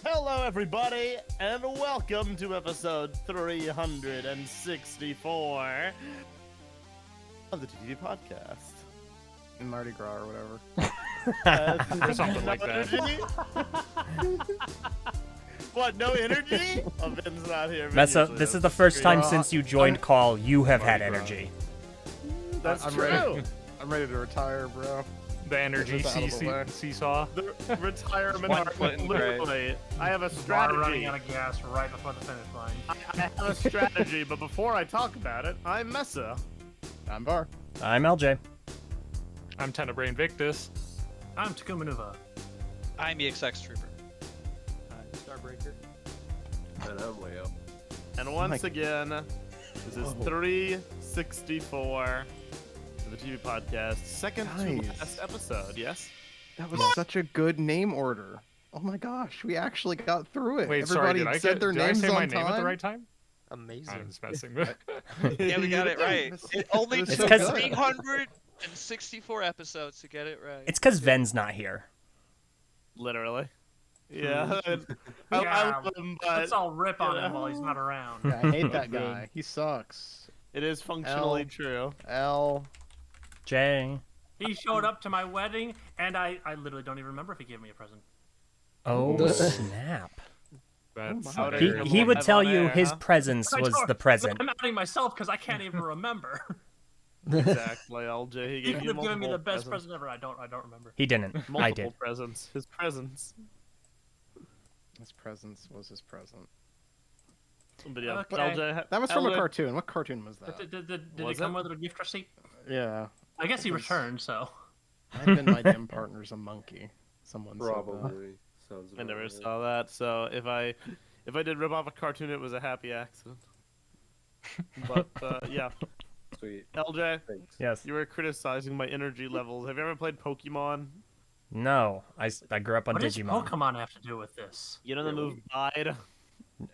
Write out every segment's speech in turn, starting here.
Hello, everybody, and welcome to episode 364 of the TTV Podcast. Mardi Gras or whatever. Or something like that. What, no energy? Oh, Ben's not here. Messo, this is the first time since you joined Call you have had energy. That's I'm true. ready. I'm ready to retire, bro. The energy Get this out of the way. seesaw. The retirement One arc, foot in literally. I have a Bar strategy. running out of gas right before the finish line. I have a strategy, but before I talk about it, I'm Messo. I'm Bar. I'm LJ. I'm Tenebrae Invictus. I'm Takuma Nuva. I'm EXX Trooper. Starbreaker. And I'm Leo. And once again, this is 364 of the TV Podcast, second to Nice. last episode, yes? That was such a good name order. Oh my gosh, we actually got through it. Wait, Everybody sorry, said their did I names say my on name time. at the right time? Amazing. I'm just messing with Yeah, we got it right. It only It's took so good. 364 episodes to get it right. It's because Ven's not here. Literally. Yeah. I Yeah, love him, but Let's all rip on him while he's not around. Yeah, I hate that guy. He sucks. it is functionally L. true. L. Jay. He showed up to my wedding, and I literally don't even remember if he gave me a present. Oh, snap. That's my. He would Live tell on you air, his huh? presence was the present. I'm outing myself because I can't even remember. Exactly, LJ. He He gave could you have given me the multiple best presents. present ever. I don't remember. He didn't. Multiple I did. presents. His presence. His presence was his present. But yeah, Okay. LJ. That was from a LJ cartoon. What cartoon was that? Did Was it come it? with a gift receipt? Yeah. I guess he It was- returned, so. I've been my gym partner's a monkey. Someone said that. Probably. Sounds I never right. saw that, so if I did rip off a cartoon, it was a happy accident. But yeah, Sweet. LJ, Thanks. Yes. you were criticizing my energy levels. Have you ever played Pokemon? No. I grew up on What does Digimon. Pokemon have to do with this? You know the move Bide?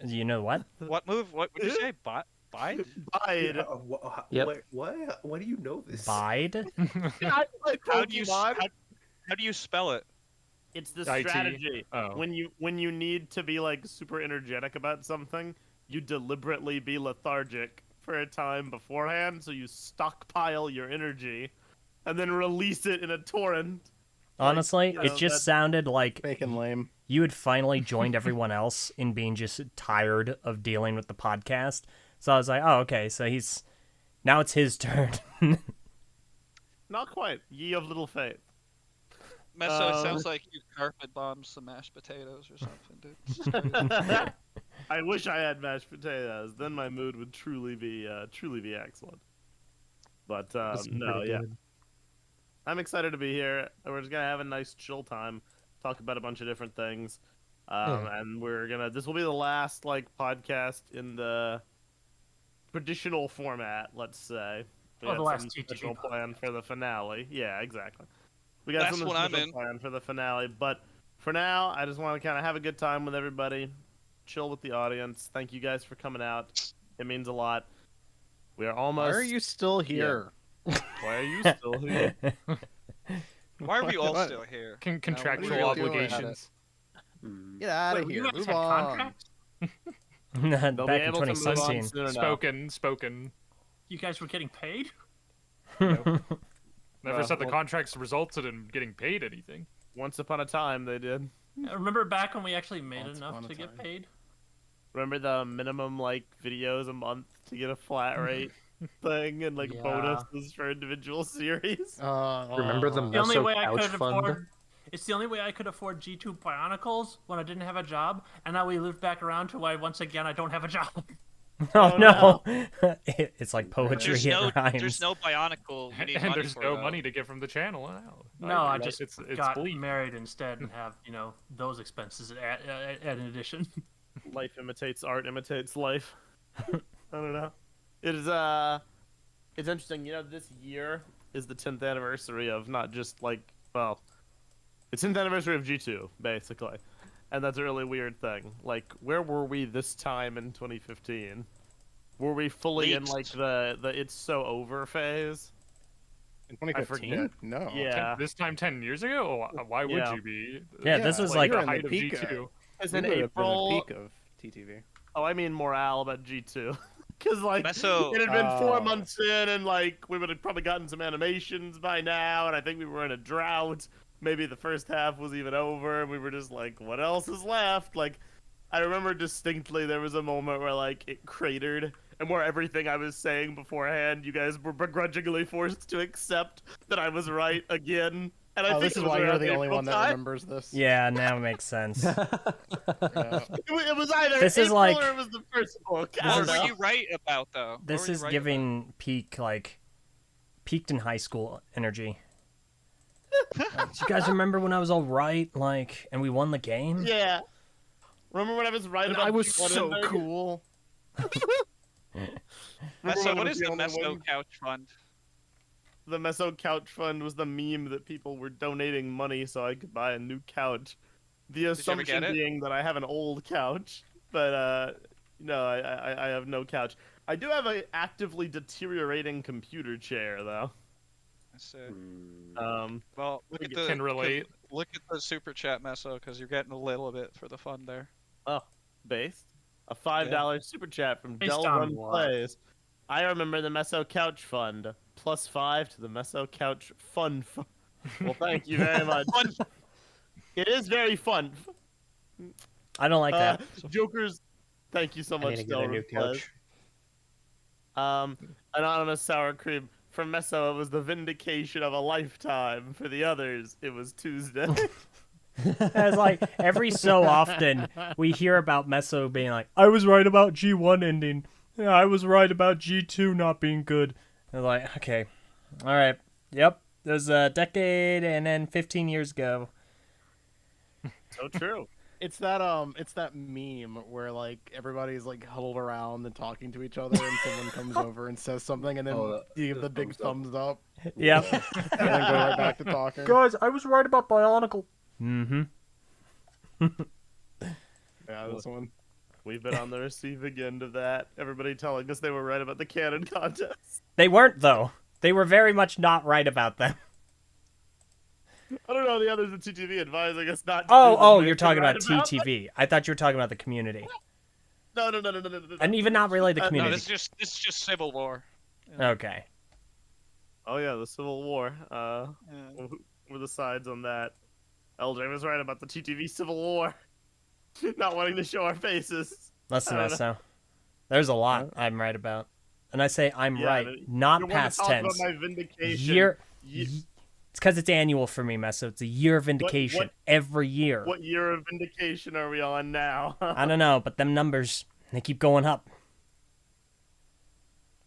You know what? What move? What would you say? Bide? Bide. Yep. Why do you know this? Bide? Yeah, I play How do you Pokemon. how do you spell it? It's the IT. strategy. Oh. When you need to be like super energetic about something, you deliberately be lethargic for a time beforehand, so you stockpile your energy, and then release it in a torrent. Honestly, you know, it just sounded like Bacon lame. you had finally joined everyone else in being just tired of dealing with the podcast. So I was like, oh, okay, so now it's his turn. Not quite. Ye of little faith. Messo, it sounds like you carpet bombed some mashed potatoes or something, dude. This is crazy. I wish I had mashed potatoes. Then my mood would truly be excellent. But no, yeah. I'm excited to be here. We're just gonna have a nice chill time, talk about a bunch of different things, and this will be the last like podcast in the traditional format. Let's say we Oh, had the last some TTV special plan for the finale. Yeah, exactly. We got That's some what I'm special in. plan for the finale, but for now, I just want to kind of have a good time with everybody, chill with the audience. Thank you guys for coming out. It means a lot. We are almost. Why are you still here? Why are you still here? Why are we all What? still here? Contractual What are you doing? obligations. Get out of Wait, here. you guys Move had on. contracts? They'll Back be in able to move on 2016. soon enough. Spoken. You guys were getting paid? Never said the contracts resulted in getting paid anything. Once upon a time, they did. I remember back when we actually made Once enough upon a to get time. paid? Remember the minimum like videos a month to get a flat rate thing and like Yeah. bonuses for individual series? Remember the The only Messo way I couch could fund? afford it's the only way I could afford G2 Bionicles when I didn't have a job, and now we lived back around to why once again I don't have a job. Oh no! It's like poetry. There's It rhymes. there's no Bionicle. You need And money there's for, no though. money to get from the channel. No, I agree. just it's got bleak. married instead and have, those expenses in addition. Life imitates art, imitates life. I don't know. It is it's interesting. This year is the 10th anniversary of not just the 10th anniversary of G2, basically. And that's a really weird thing. Like, where were we this time in 2015? Were we fully in like Leaked. the it's so over phase? In 2015? forget. No. Yeah. This time 10 years ago? Why would Yeah. you be? Yeah, this was well, like you're the in the height of peak. G2. Because We in would have been at April, peak of TTV. oh, I mean morale about G2. Because like Messo- it had been 4 Oh. months in, and like we would have probably gotten some animations by now, and I think we were in a drought. Maybe the first half was even over, and we were just like, what else is left? Like, I remember distinctly there was a moment where like it cratered, and where everything I was saying beforehand, you guys were begrudgingly forced to accept that I was right again. And I Oh, think this it is was why you're around the only April one that time. remembers this. Yeah, now it makes sense. Yeah. It was either This is April like- or it was the first book. I What don't were know. you right about though? What This were you is right giving peaked in high school energy. Do you guys remember when I was all right, like, and we won the game? Yeah. Remember when I was right And about I was G1 so ending? cool. about? Remember Messo, when what it is was the only Messo one? Couch Fund? The Messo Couch Fund was the meme that people were donating money so I could buy a new couch. The you ever assumption get it? being that I have an old couch, but no, I have no couch. I do have a actively deteriorating computer chair though. I see. Well, look We at the can relate. Look at the super chat, Messo, because you're getting a little bit for the fun there. Based a $5 super chat from Based Del on Run what? Plays. I remember the Messo Couch Fund. +5 to the Messo Couch Fund. Well, thank you very much. It is very fun. I don't like that. Jokers, thank you so I much, need to get Del a new Run Plays. couch. Anonymous Sour Cream. For Messo, it was the vindication of a lifetime. For the others, it was Tuesday. It's like every so often we hear about Messo being like, I was right about G1 ending. Yeah, I was right about G2 not being good. They're like, okay. All right. Yep. There's a decade and then 15 years ago. So true. It's that meme where like everybody's like huddled around and talking to each other, and someone comes over and says something, and then you give the big thumbs up, Yep. and then go right back to talking. Guys, I was right about Bionicle. Mm-hmm. Yeah, this one. We've been on the receiving end of that. Everybody telling us they were right about the cannon contest. They weren't, though. They were very much not right about them. I don't know, the others at TTV advising us not to do Oh, them. you're talking Right about them. TTV. I thought you were talking about the community. No. And even not really the No, No, community. this is just Civil War. Okay. Oh yeah, the Civil War. Yeah. Who were the sides on that? LJ was right about the TTV Civil War. Not wanting to show our faces. Listen, I don't so there's a lot I'm right about. And I say I'm Yeah, right, but not You're one to past talk tense. about my vindication. Year. Ye- It's because it's annual for me, Messo. It's a year of vindication what- every year. What year of vindication are we on now? I don't know, but them numbers, they keep going up.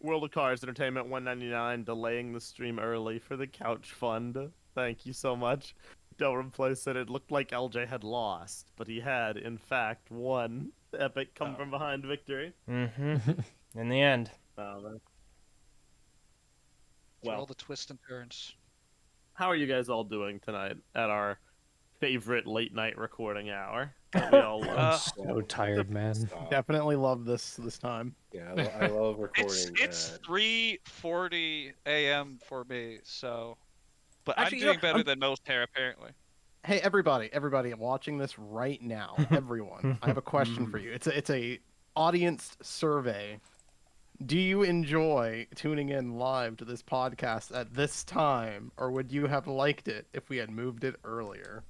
World of Cars Entertainment 199 delaying the stream early for the Couch Fund. Thank you so much. Delrin Play said it looked like LJ had lost, but he had, in fact, won. Epic come from behind victory. Mm-hmm. In the end. Oh, man. For all Well, the twists and turns. how are you guys all doing tonight at our favorite late night recording hour that we all love? So tired, man. Definitely love this time. Yeah, I love recording. It's 3:40 a.m. for me, so. But Actually, I'm you know, doing better than most here, apparently. Hey, everybody watching this right now, everyone, I have a question for you. It's a audience survey. Do you enjoy tuning in live to this podcast at this time, or would you have liked it if we had moved it earlier?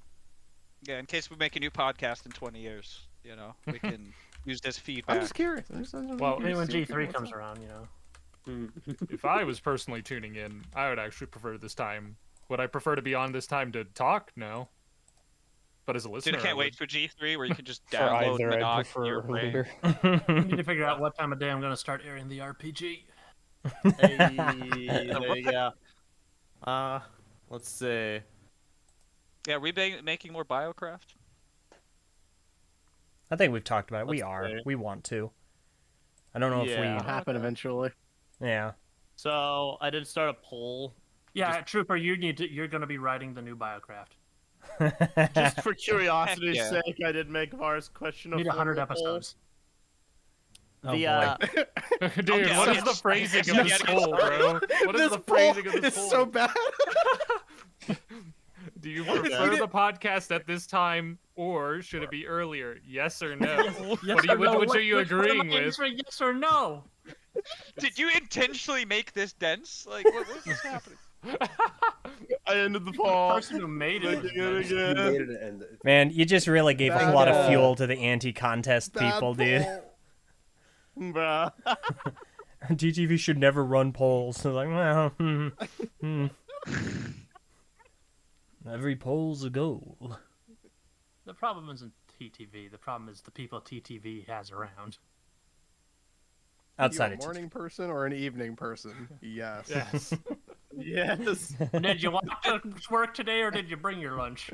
Yeah, in case we make a new podcast in 20 years, you know, we can use this I'm feedback. just curious. I'm just Well, Maybe when curious. G3 comes around, you know. If I was personally tuning in, I would actually prefer this time. Would I prefer to be on this time to talk? No. But as a listener, Dude, I can't would. wait for G3 where you can just For download either, I Monog to prefer your brain. earlier. I need to figure out what time of day I'm going to start airing the RPG. Hey, there you go. Let's see. Yeah, are we making more Biocraft? I think we've talked about it. We Let's are. see. We want to. I don't know Yeah. It'll happen eventually. if we... Yeah. So I did start a poll Yeah, Trooper, you're going to be writing the new Biocraft. just for curiosity's Heck yeah. sake. I did make Vars question You a need 100 formal poll. episodes. Oh, The boy. Dude, yeah, what yeah, is the just- phrasing yeah, of this yeah, poll, bro? What is This the poll phrasing of this is poll? so bad. Do Do you prefer the podcast at this time, or should it be earlier? Yes or no? Yes or Which no? are you Which one am agreeing I with? answering yes or no? Did you intentionally make this dense? Like, what's happening? I ended the poll. The person who made it was Making it You again. made it end. Man, you just really gave a Bad lot of poll. fuel to the anti-contest people, dude. Bruh. TTV should never run polls. So like, well, every poll's a goal. The problem isn't TTV. The problem is the people TTV has around. Outside You of a morning person or an evening person? Yes. Yes. Yes. Did you walk to work today, or did you bring your lunch?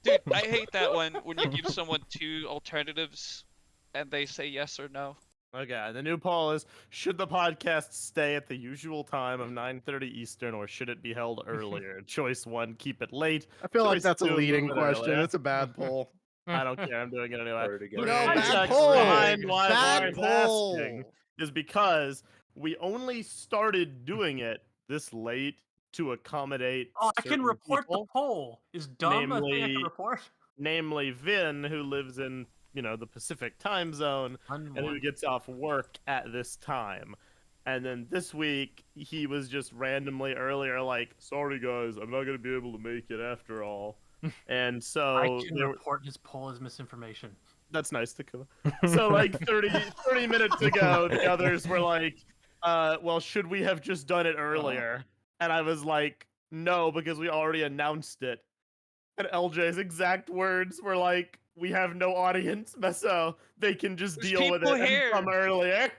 Dude, I hate that when you give someone two alternatives and they say yes or no. Okay, the new poll is: should the podcast stay at the usual time of 9:30 Eastern, or should it be held earlier? Choice 1, keep it late. I feel like Choice that's a 2, leading move it question. earlier. It's a bad poll. I don't care. I'm doing it anyway. Harder to get The it. No, Bad context poll. behind why Bad Laura's poll. asking is because we only started doing it this late to accommodate Oh, I can certain report people, the poll. Is dumb a thing I Namely- can report? namely Vin, who lives in the Pacific time zone, and who gets off work at this time. And then this week, he was just randomly earlier like, sorry guys, I'm not going to be able to make it after all. And so I can there- report his poll as misinformation. that's nice to come. So like 30 minutes ago, the others were like, well, should we have just done it earlier? And I was like, no, because we already announced it. And LJ's exact words were like, we have no audience, Messo. They can just There's deal with people it here. and come earlier.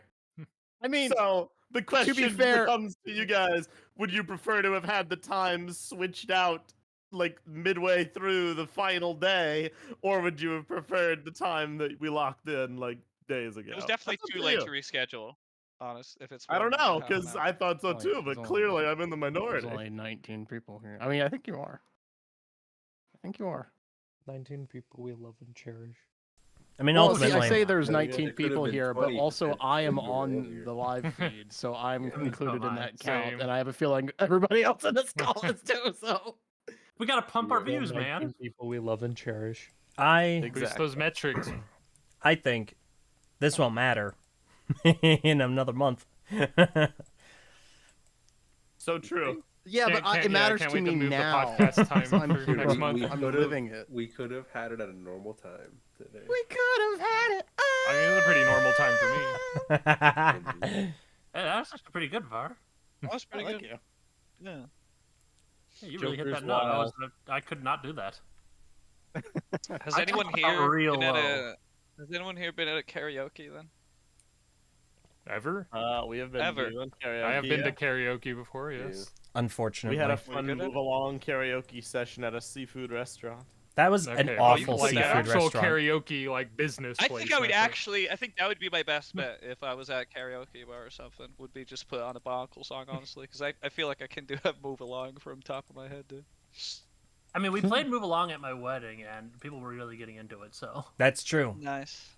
I mean, So the question fair- comes to you guys: would you prefer to have had the times switched out like midway through the final day, or would you have preferred the time that we locked in like days ago? It was definitely That's up too to late you. to reschedule. Honest, if it's. I don't one know, half an because hour. I thought so Only- too, there's but only- clearly I'm in the there's minority. only 19 people here. I mean, I think you are. I think you are. 19 people we love and cherish. I mean, Well, see, ultimately, I say there's No, yeah, 19 it could've people been here, but 20 also if I am you were on earlier. the live feed, so I'm Yeah. included in that count, Same. and I have a feeling everybody else in this call is too. So We gotta pump our Yeah, views, 19 man. people we love and cherish. I Boost those metrics. think this won't matter in another month. So true. yeah, but it matters can't to wait me to move now. the podcast time I'm for here. next month. I'm could've- living it. We could have had it at a normal time today. We could have had it. I mean, it's a pretty normal time for me. Hey, that's actually pretty good, Var. That was pretty good. you. Yeah. Hey, you really hit Joker's that note. wild. I could not do that. Has I anyone talk about here real been at low. a? Has anyone here been at a karaoke then? Ever? We have been Ever. doing karaoke. I have been yeah. to karaoke before, yes. Unfortunately, We had a Were you fun good at it? move along karaoke session at a seafood restaurant. that was Okay, an well, you awful like seafood an actual restaurant. karaoke like business I place. think I would not the- actually. I think that would be my best bet if I was at a karaoke bar or something. Would be just put on a Bionicle song, honestly, because I feel like I can do a move along from top of my head, dude. I mean, we played Move Along at my wedding, and people were really getting into it. So That's true. Nice.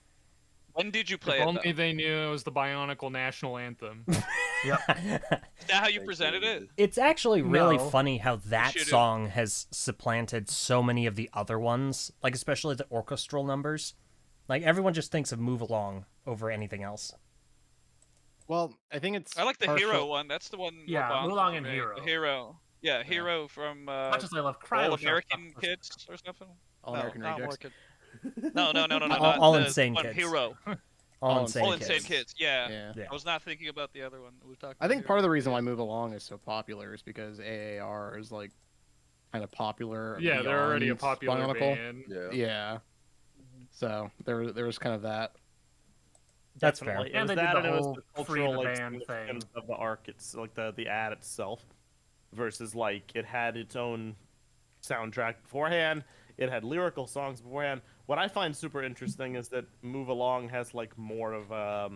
When did you play If it? only Though? they knew it was the Bionicle national anthem. Is that how you presented it? It's actually really No. funny how that should've- song has supplanted so many of the other ones, like especially the orchestral numbers. Like everyone just thinks of Move Along over anything else. Well, I think it's. I like the partial- hero one. That's the one. Yeah, Bionicle Move Along and made. Hero. The hero. Yeah, hero from much as I love Cryo All Shock, American that's- Kids or something. All American not Rejects. American. No, no, All- all the Insane one Kids. Hero. All Insane All insane Insane kids. Kids. Yeah. Yeah. Yeah. I was not thinking about the other one. We were talking I think about part of the Hero. reason why Move Along is so popular is because AAR is like kind of popular. Yeah, they're already a beyond popular Bionicle. band. Yeah. Yeah. So there was kind of that. That's fair. Definitely. It And was they did that, the and it was whole the free cultural the like, band significance thing. of the arc. It's like the ad itself, versus like it had its own soundtrack beforehand. It had lyrical songs beforehand. What I find super interesting is that Move Along has like more of a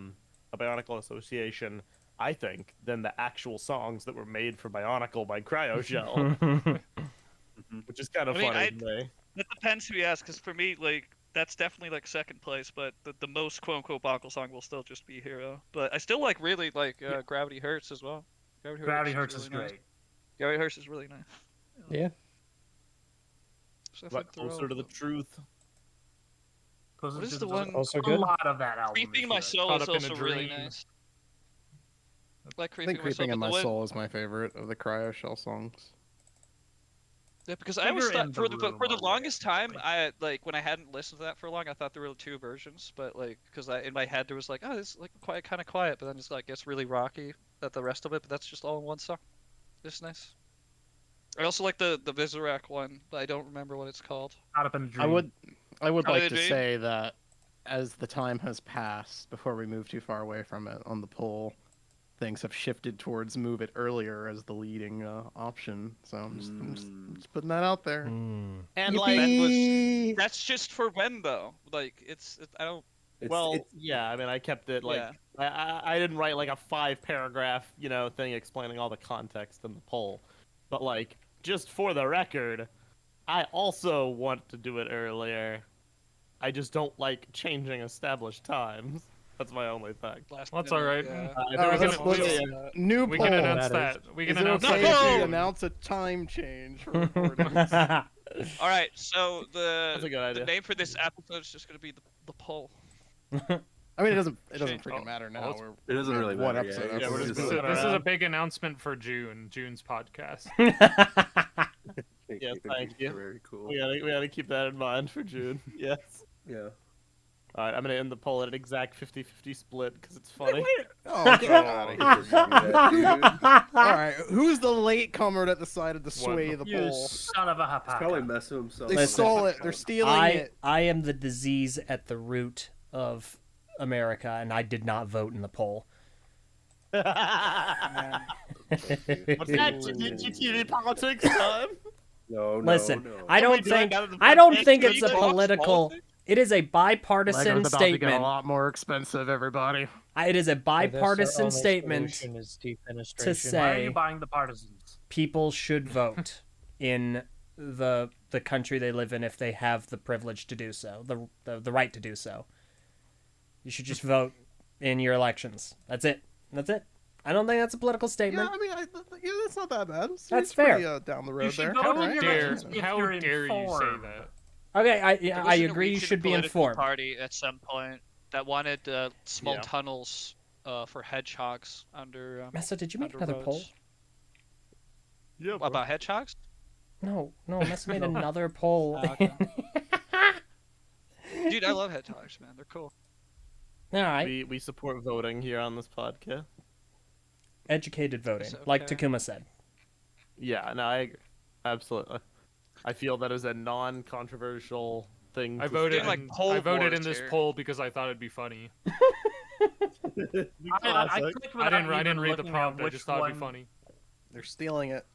Bionicle association, I think, than the actual songs that were made for Bionicle by Cryoshell, which is kind of I mean, funny to me. That depends who you ask, because for me, like, that's definitely like second place, but the most quote unquote Bionicle song will still just be Hero. But I still like really like Gravity Hurts as well. Gravity Hurts is really nice. great. Gravity Hurts is really nice. Yeah. So I But think they're all closer to the good. truth. Closest What is to the one- Also A good. lot of that album. Creeping is My good. Soul Caught is Up in a also really Dream. nice. Like I Creeping think My Soul, Creeping in but My the one- Soul is my favorite of the Cryo Shell songs. Yeah, because I always Figure in thought the for the Room for the on longest there, time, actually. I like when I hadn't listened to that for long, I thought there were two versions, but like because in my head there was like, oh, this is like quiet, kind of quiet, but then it's like gets really rocky at the rest of it, but that's just all in one song. It's nice. I also like the Vizirac one, but I don't remember what it's called. Caught Up in a Dream. I would Oh, like the to dream? say that as the time has passed, before we move too far away from it on the poll, things have shifted towards move it earlier as the leading option. So I'm just putting that out there. Hmm. And Yippee! That's just for when though. Like I don't. yeah, I mean, I kept it like Yeah. I didn't write like a 5-paragraph, thing explaining all the context in the poll, but like just for the record, I also want to do it earlier. I just don't like changing established times. That's my only thing. Last That's minute, all right. Yeah. I All right, think let's- we let's- can- New We poll. can announce That that. We Is can it announce okay that. if we No! announce a time change for recordings? All right, so That's a good the idea. name for this episode is just gonna be the poll. I mean, it doesn't Change- freaking matter now. it's- It doesn't really What matter. episode? Yeah, we're It's just This, just doing this is a around. big announcement for June's podcast. Yes, thank you. Very cool. We gotta keep that in mind for June. Yes. Yeah. All right, I'm gonna end the poll at an exact 50-50 split because it's funny. Oh, get out of here. Just do that, dude. All right, who's the latecomer that decided to sway the You poll? son of a It's probably hapaka. Messo himself. They Listen. stole it. They're stealing it. I am the disease at the root of America, and I did not vote in the poll. What's that? TTV Politics time? No, Listen, no. I Can we don't do it think now that the I don't podcast think is it's a over? political. It is a bipartisan Lego's about to get a statement. lot more expensive, everybody. It is a For this, our bipartisan only statement solution is to defenestration. Why are say you buying the partisans? people should vote in the country they live in if they have the privilege to do so, the right to do so. You should just vote in your elections. That's it. That's it. I don't think that's a political Yeah, statement. I mean, that's not that bad. That's It's pretty, fair. Down the You road should there. vote All in right. your elections if How you're dare you say informed. that? Okay, I There I was a agree. You Norwegian should be political informed. Party at some point that wanted small Yeah. tunnels for hedgehogs under. Messa, did you make under another poll? roads. Yeah. What, about hedgehogs? No, Messa made another poll. Oh, okay. Dude, I love hedgehogs, man. They're cool. All right, We support voting here on this podcast. educated voting, It's like okay. Takuma said. Yeah, no, I agree. Absolutely. I feel that is a non-controversial thing. I to voted. Doing, like, in, poll I voted wars in this here. poll because I thought it'd be funny. say. I clicked I without didn't even read the looking at prompt. I which just thought it'd be one- funny. They're stealing it.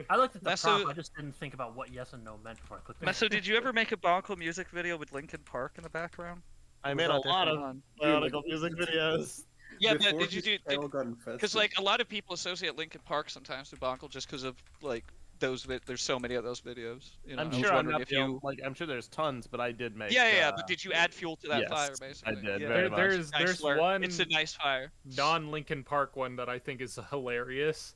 I looked at the Messo- prompt. I just didn't think about what yes and no meant before I clicked. Messo, did you ever make a Bionicle music video with Linkin Park in the background? I Or made was a that lot different of one? Bionicle music videos. Yeah, but Before did you his do? channel got infested. Because like a lot of people associate Linkin Park sometimes with Bionicle just because of like those. There's so many of those videos. You know, I'm I was sure I'm wondering not if the you. only, like I'm sure there's tons, but I did make. Yeah. But did you add fuel to that yes, fire, basically? I did, Yeah. very much. There's Nice there's fire. one It's a nice fire. non-Linkin Park one that I think is hilarious,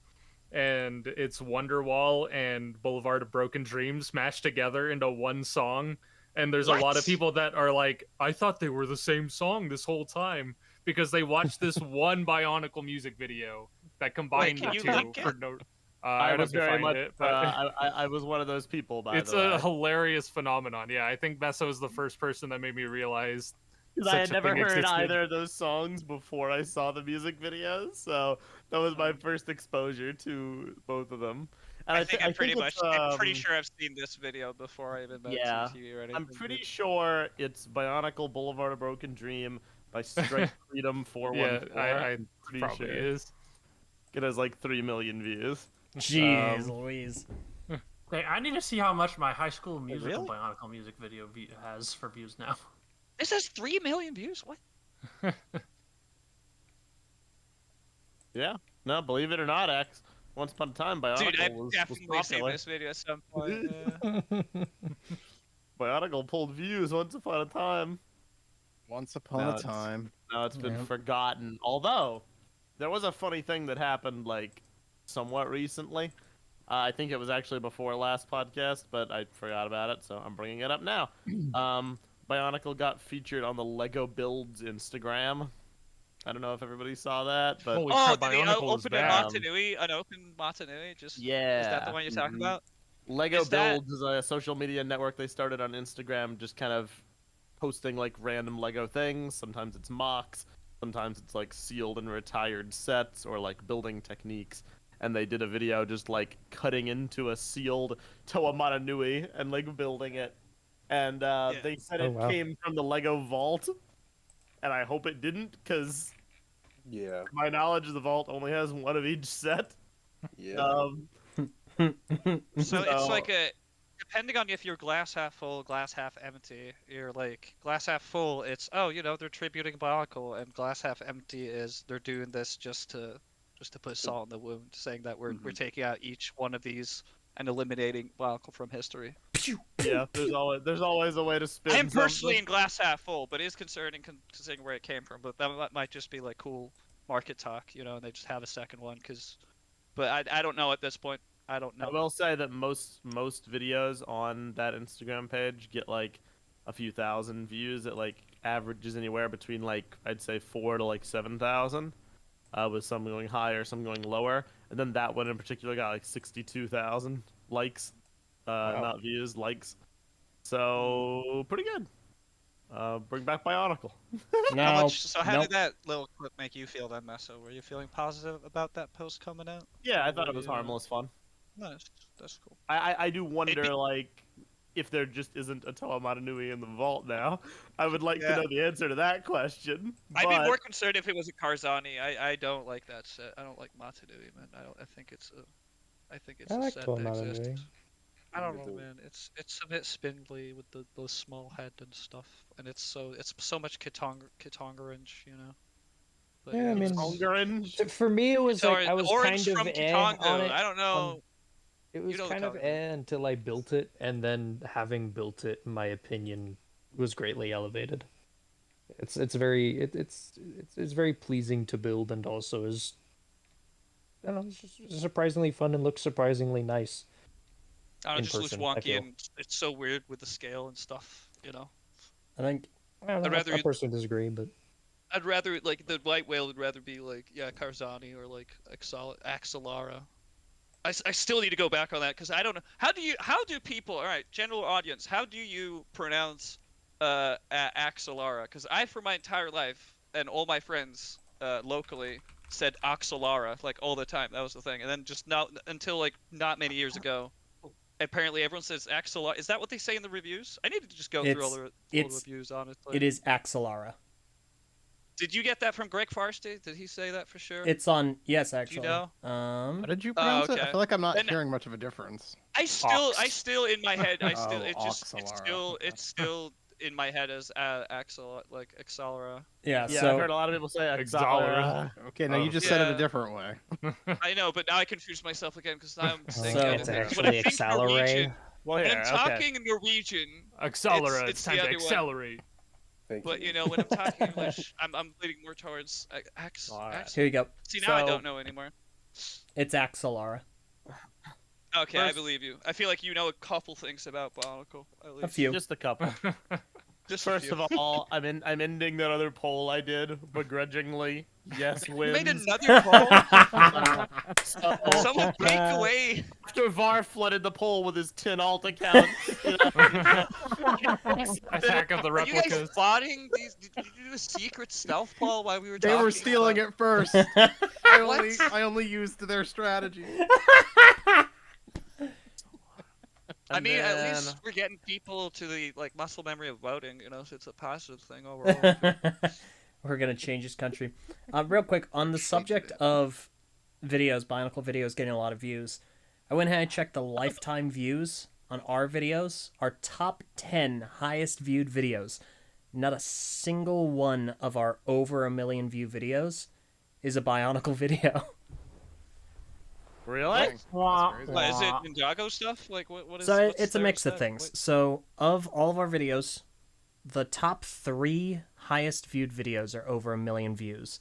and it's Wonderwall and Boulevard of Broken Dreams mashed together into one song. And there's a lot What? of people that are like, I thought they were the same song this whole time because they watched this one Bionicle music video that combined can the you two link for it? no. I I'd was have to very find much. it, but I was one of those people. By it's the way. a hilarious phenomenon. Yeah, I think Messo was the first person that made me realize 'Cause I such had a never thing heard existed. either of those songs before I saw the music videos, so that was my first exposure to both of them. And I think I'm pretty much. it's, I'm pretty sure I've seen this video before I even met yeah, TV or anything. I'm pretty sure it's Bionicle Boulevard of Broken Dream by Strike Freedom 414. yeah, I I'm pretty probably sure. is. It has like 3 million views. Jeez Louise. Hey, I need to see how much my High School Musical really? Bionicle music video has for views now. This has 3 million views. What? Yeah, no, believe it or not, X. Once upon a time, Bionicle Dude, I've was definitely seen popular. this video at some point. Yeah. Bionicle pulled views once upon a time. Once upon No, a it's- time. Now it's been Yeah. forgotten. Although, there was a funny thing that happened, like, somewhat recently. I think it was actually before last podcast, but I forgot about it, so I'm bringing it up now. Bionicle got featured on the Lego Builds Instagram. I don't know if everybody saw that, but Holy Oh, crap, did he Bionicle is open a back. Matanui? An open Matanui? Just yeah, is that the one you're talking about? Lego Is that- Builds is a social media network they started on Instagram, just kind of posting like random Lego things. Sometimes it's mocks, sometimes it's like sealed and retired sets or like building techniques. And they did a video just like cutting into a sealed Toa Matanui and like building it. And they said Oh, it wow. came from the Lego Vault, and I hope it didn't, because Yeah. my knowledge, the Vault only has one of each set. Yeah. So it's like a, depending on if you're glass half full, glass half empty. You're like glass half full. It's they're tributing Bionicle, and glass half empty is they're doing this just to put salt in the wound, saying that we're taking out each one of these and eliminating Bionicle from history. Yeah, there's always a way to spin. I'm personally something. in glass half full, but it is concerning considering where it came from. But that might just be like cool market talk, and they just have a second one. But I don't know at this point. I don't know. I will say that most videos on that Instagram page get like a few thousand views. It like averages anywhere between like I'd say 4 to like 7,000, with some going higher, some going lower. And then that one in particular got like 62,000 likes, not views, likes. So pretty good. Bring back Bionicle. No, How nope. did that little clip make you feel then, Messo? Were you feeling positive about that post coming out? Yeah, I thought it was harmless fun. Nice. That's cool. I do wonder, like, if there just isn't a Toa Matanui in the vault now. I would like to know the answer to that question. I'd be more concerned if it was a Karzani. I don't like that set. I don't like Matanui, man. I think it's I a like set Toa that Matanui. exists. I don't know, man. It's a bit spindly with the small head and stuff, and it's so much Kitongarange, But, Yeah, I mean, Orange. For me, it was like I was orange kind from of Kitonga. on it. I don't know. It was know the kind of color. until I built it, and then having built it, my opinion was greatly elevated. It's very pleasing to build, and also is, I don't know, it's just surprisingly fun and looks surprisingly nice. I don't know, in it just looks person, I wonky feel. and it's so weird with the scale and stuff. I think I don't know, I'd rather I personally disagree, but I'd rather like the white whale would rather be like Karzani or like Axelara. I still need to go back on that because I don't know how do people, all right, general audience, how do you pronounce Axelara? Because I for my entire life and all my friends locally said Axelara like all the time. That was the thing, and then just not until like not many years ago. Apparently, everyone says Axelara. Is that what they say in the reviews? I need to just go through all the reviews, honestly. it is Axelara. Did you get that from Greg Farsty? Did he say that for sure? It's on. Yes, actually. know? How did you pronounce it? I okay. feel like I'm not Then- hearing much of a difference. I still in my head. Axelara. It's still in my head as Axelara. Yeah. Yeah, So I've heard a lot of people say Axelara. Okay, now you just said it a different way. I know, but now I confused myself again because I'm saying So- it's when I actually think Accelerate. Norwegian, well, when here, I'm talking Norwegian, Accelerate. It's It's time the to other one. accelerate. Thank but you. when I'm talking English, I'm leaning more towards Alright. here you go. See, now I So- don't know anymore. It's Axelara. Okay, I First- believe you. I feel like you know a couple things about Bionicle. At least. A few. just a couple. Just a First few. of all, I'm ending that other poll I did begrudgingly. Yes You wins. made another poll. So, Someone break away. after VAR flooded the poll with his 10 alt account. Attack of the Are you guys replicas. plotting these? Did you do a secret stealth poll while we were They talking? were stealing about- it first. I only used their strategy. I And mean, at then- least we're getting people to the muscle memory of voting. So it's a positive thing overall. We're gonna change this country. Real quick on the subject of videos, Bionicle videos getting a lot of views. I went ahead and checked the lifetime views on our videos. Our top 10 highest viewed videos. Not a single one of our over 1 million view videos is a Bionicle video. Really? That's crazy. But is it Ninjago stuff? Like what is? So what's it's a their mix of set? things. What- So of all of our videos, the top 3 highest viewed videos are over 1 million views.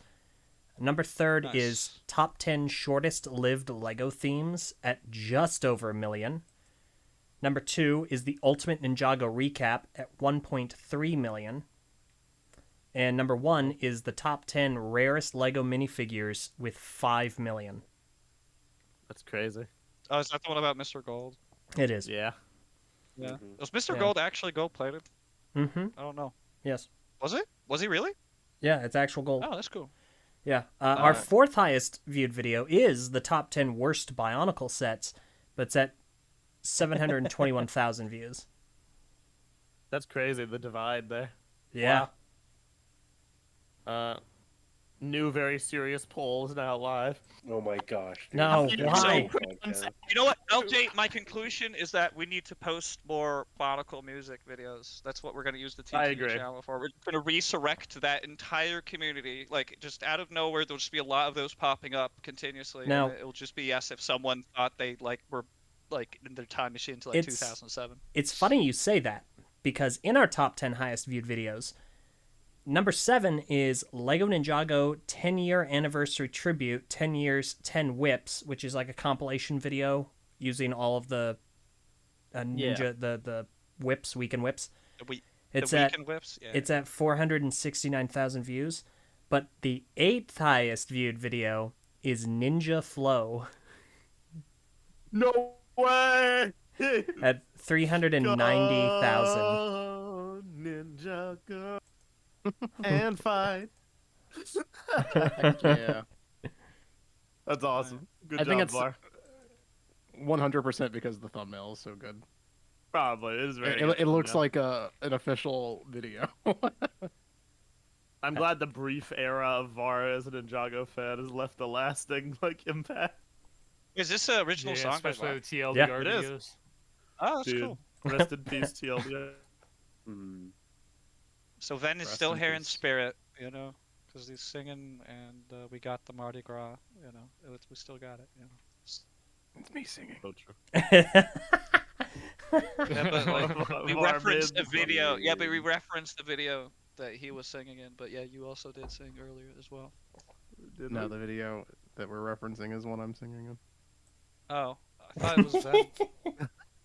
Number 3 Nice. is top 10 shortest lived Lego themes at just over 1 million. Number 2 is the Ultimate Ninjago recap at 1.3 million. And number 1 is the top 10 rarest Lego minifigures with 5 million. That's crazy. Oh, is that the one about Mr. Gold? It is. Yeah. Yeah. Mhm. Was Mr. Yeah. Gold actually gold plated? Mm-hmm. I don't know. Yes. Was it? Was he really? Yeah, it's actual gold. Oh, that's cool. Yeah. Our Alright. 4th highest viewed video is the top 10 worst Bionicle sets, but it's at 721,000 views. That's crazy. The divide there. Yeah. New very serious poll is now live. Oh my gosh. dude. No, This is why? so content. You know what, LJ? My conclusion is that we need to post more Bionicle music videos. That's what we're going to use the I TTV agree. channel for. We're going to resurrect that entire community. Like, just out of nowhere, there'll just be a lot of those popping up continuously. Now- and it'll just be as if someone thought they were in their time machine to 2007. It's funny you say that, because in our top 10 highest viewed videos, number 7 is Lego Ninjago 10-year anniversary tribute, 10 years, 10 whips, which is like a compilation video using all of the ninja, the whips, weekend whips. It's the at weekend whips. Yeah. it's at 469,000 views, but the 8th highest viewed video is Ninja Flow No way! at 390,000. Go, Ninja, go and fight. Yeah. That's awesome. Good I job, think it's Var. 100% because the thumbnail is so good. Probably. It is very It, good, it looks yeah. like an official video. I'm glad the brief era of Var as a Ninjago fan has left a lasting impact. Is this an original Yeah, song? by especially Var? the TLDR Yeah, it is. videos. Oh, that's Dude, cool. rest in peace, TLDR. Mhm. So Ven is Rest still in here in peace. spirit, because he's singing, and we got the Mardi Gras. We still got it. It's me singing. So true. Yeah, but we Var referenced made a video. Yeah, but we referenced the video that he was singing in. But yeah, you also did sing earlier as well. Did No, we? the video that we're referencing is one I'm singing in. Oh, I thought it was Ven.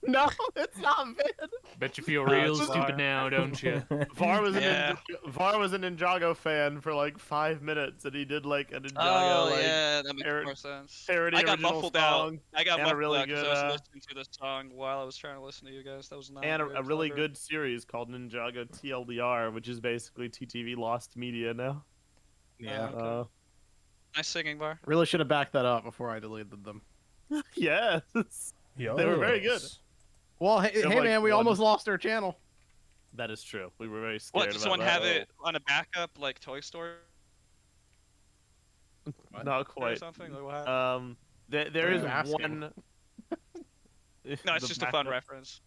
No, it's not Vin. Bet you feel No, real it's stupid Var. now, don't you? Var was Yeah. Var was a Ninjago fan for 5 minutes, and he did a Ninjago Oh yeah, that makes parod- more sense. parody I got original muffled song, out. I got and a muffled really out because good, I was listening to this song while I was trying to listen to you guys. That was not and very a really clever. good series called Ninjago TLDR, which is basically TTV Lost Media now. Yeah. Okay. Nice singing, Bar. Really should have backed that up before I deleted them. Yes. They were very good. Well, hey, have, hey like, man, we one- almost lost our channel. That is true. We were very scared What? Did about someone that. have it on a backup like Toy Story Not or quite. something? Like, what happened? There is What are you asking? one. No, it's the just a fun backup- reference.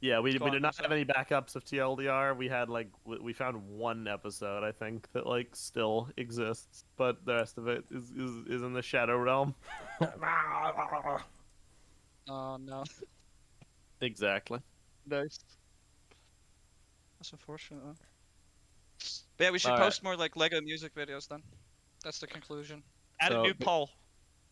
Yeah, we Go did on, not Messo. have any backups of TLDR. We had we found one episode, I think, that still exists, but the rest of it is in the shadow realm. Oh no. Exactly. Nice. That's unfortunate. Huh? But yeah, we should All right. post more Lego music videos then. That's the conclusion. Add So a new the- poll.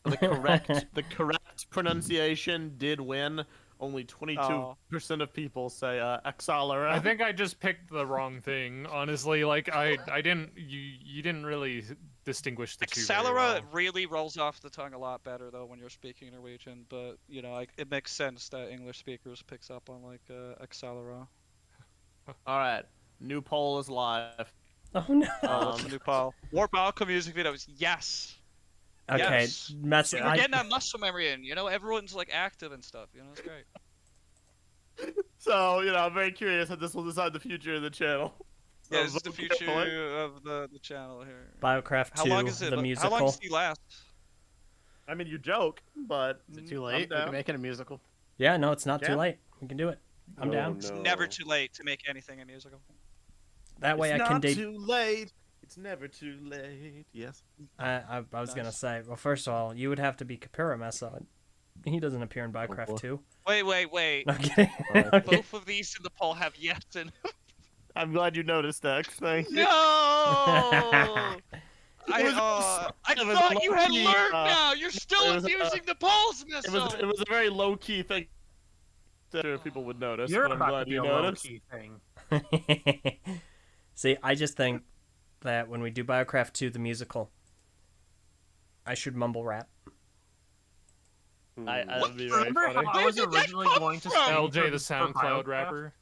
The correct pronunciation did win. Only 22% of people say Accelera. I think I just picked the wrong thing. Honestly, I didn't. You didn't really distinguish the two. very Accelera well. really rolls off the tongue a lot better though when you're speaking Norwegian, but it makes sense that English speakers picks up on Accelera. All right, new poll is live. Oh no. What's the new poll? More Bionicle music videos, yes. Okay, Yes. Mess. See, we're getting that muscle memory in. Everyone's active and stuff. It's great. So I'm very curious how this will decide the future of the channel. So Yeah, this is the vote future carefully. of the channel here. Biocraft How 2, long is it? the How long musical. does he last? I mean, you joke, but Is it too I'm late? We down. can make it a musical. Yeah, no, it's not too Yeah. late. We can do it. I'm Oh, down. It's no. never too late to make anything a musical. That way It's I can not date. too late. It's never too late. Yes. I was gonna Nice. say, well, first of all, you would have to be Kapura Messa. He doesn't appear in Biocraft boy. 2. Wait. No I'm kidding. Okay. Both of these in the poll have yes and I'm glad you noticed, X. Thank you. no. I it was thought you had low-key, learned now. You're still it was, abusing the polls, It Messo. was a very low key thing. That sure people would notice. You're but I'm about to glad be you a low noticed. key thing. See, I just think that when we do Biocraft 2, the musical, I should mumble rap. That would be very Remember funny. how I was originally going to sing LJ the for SoundCloud Biocraft? rapper.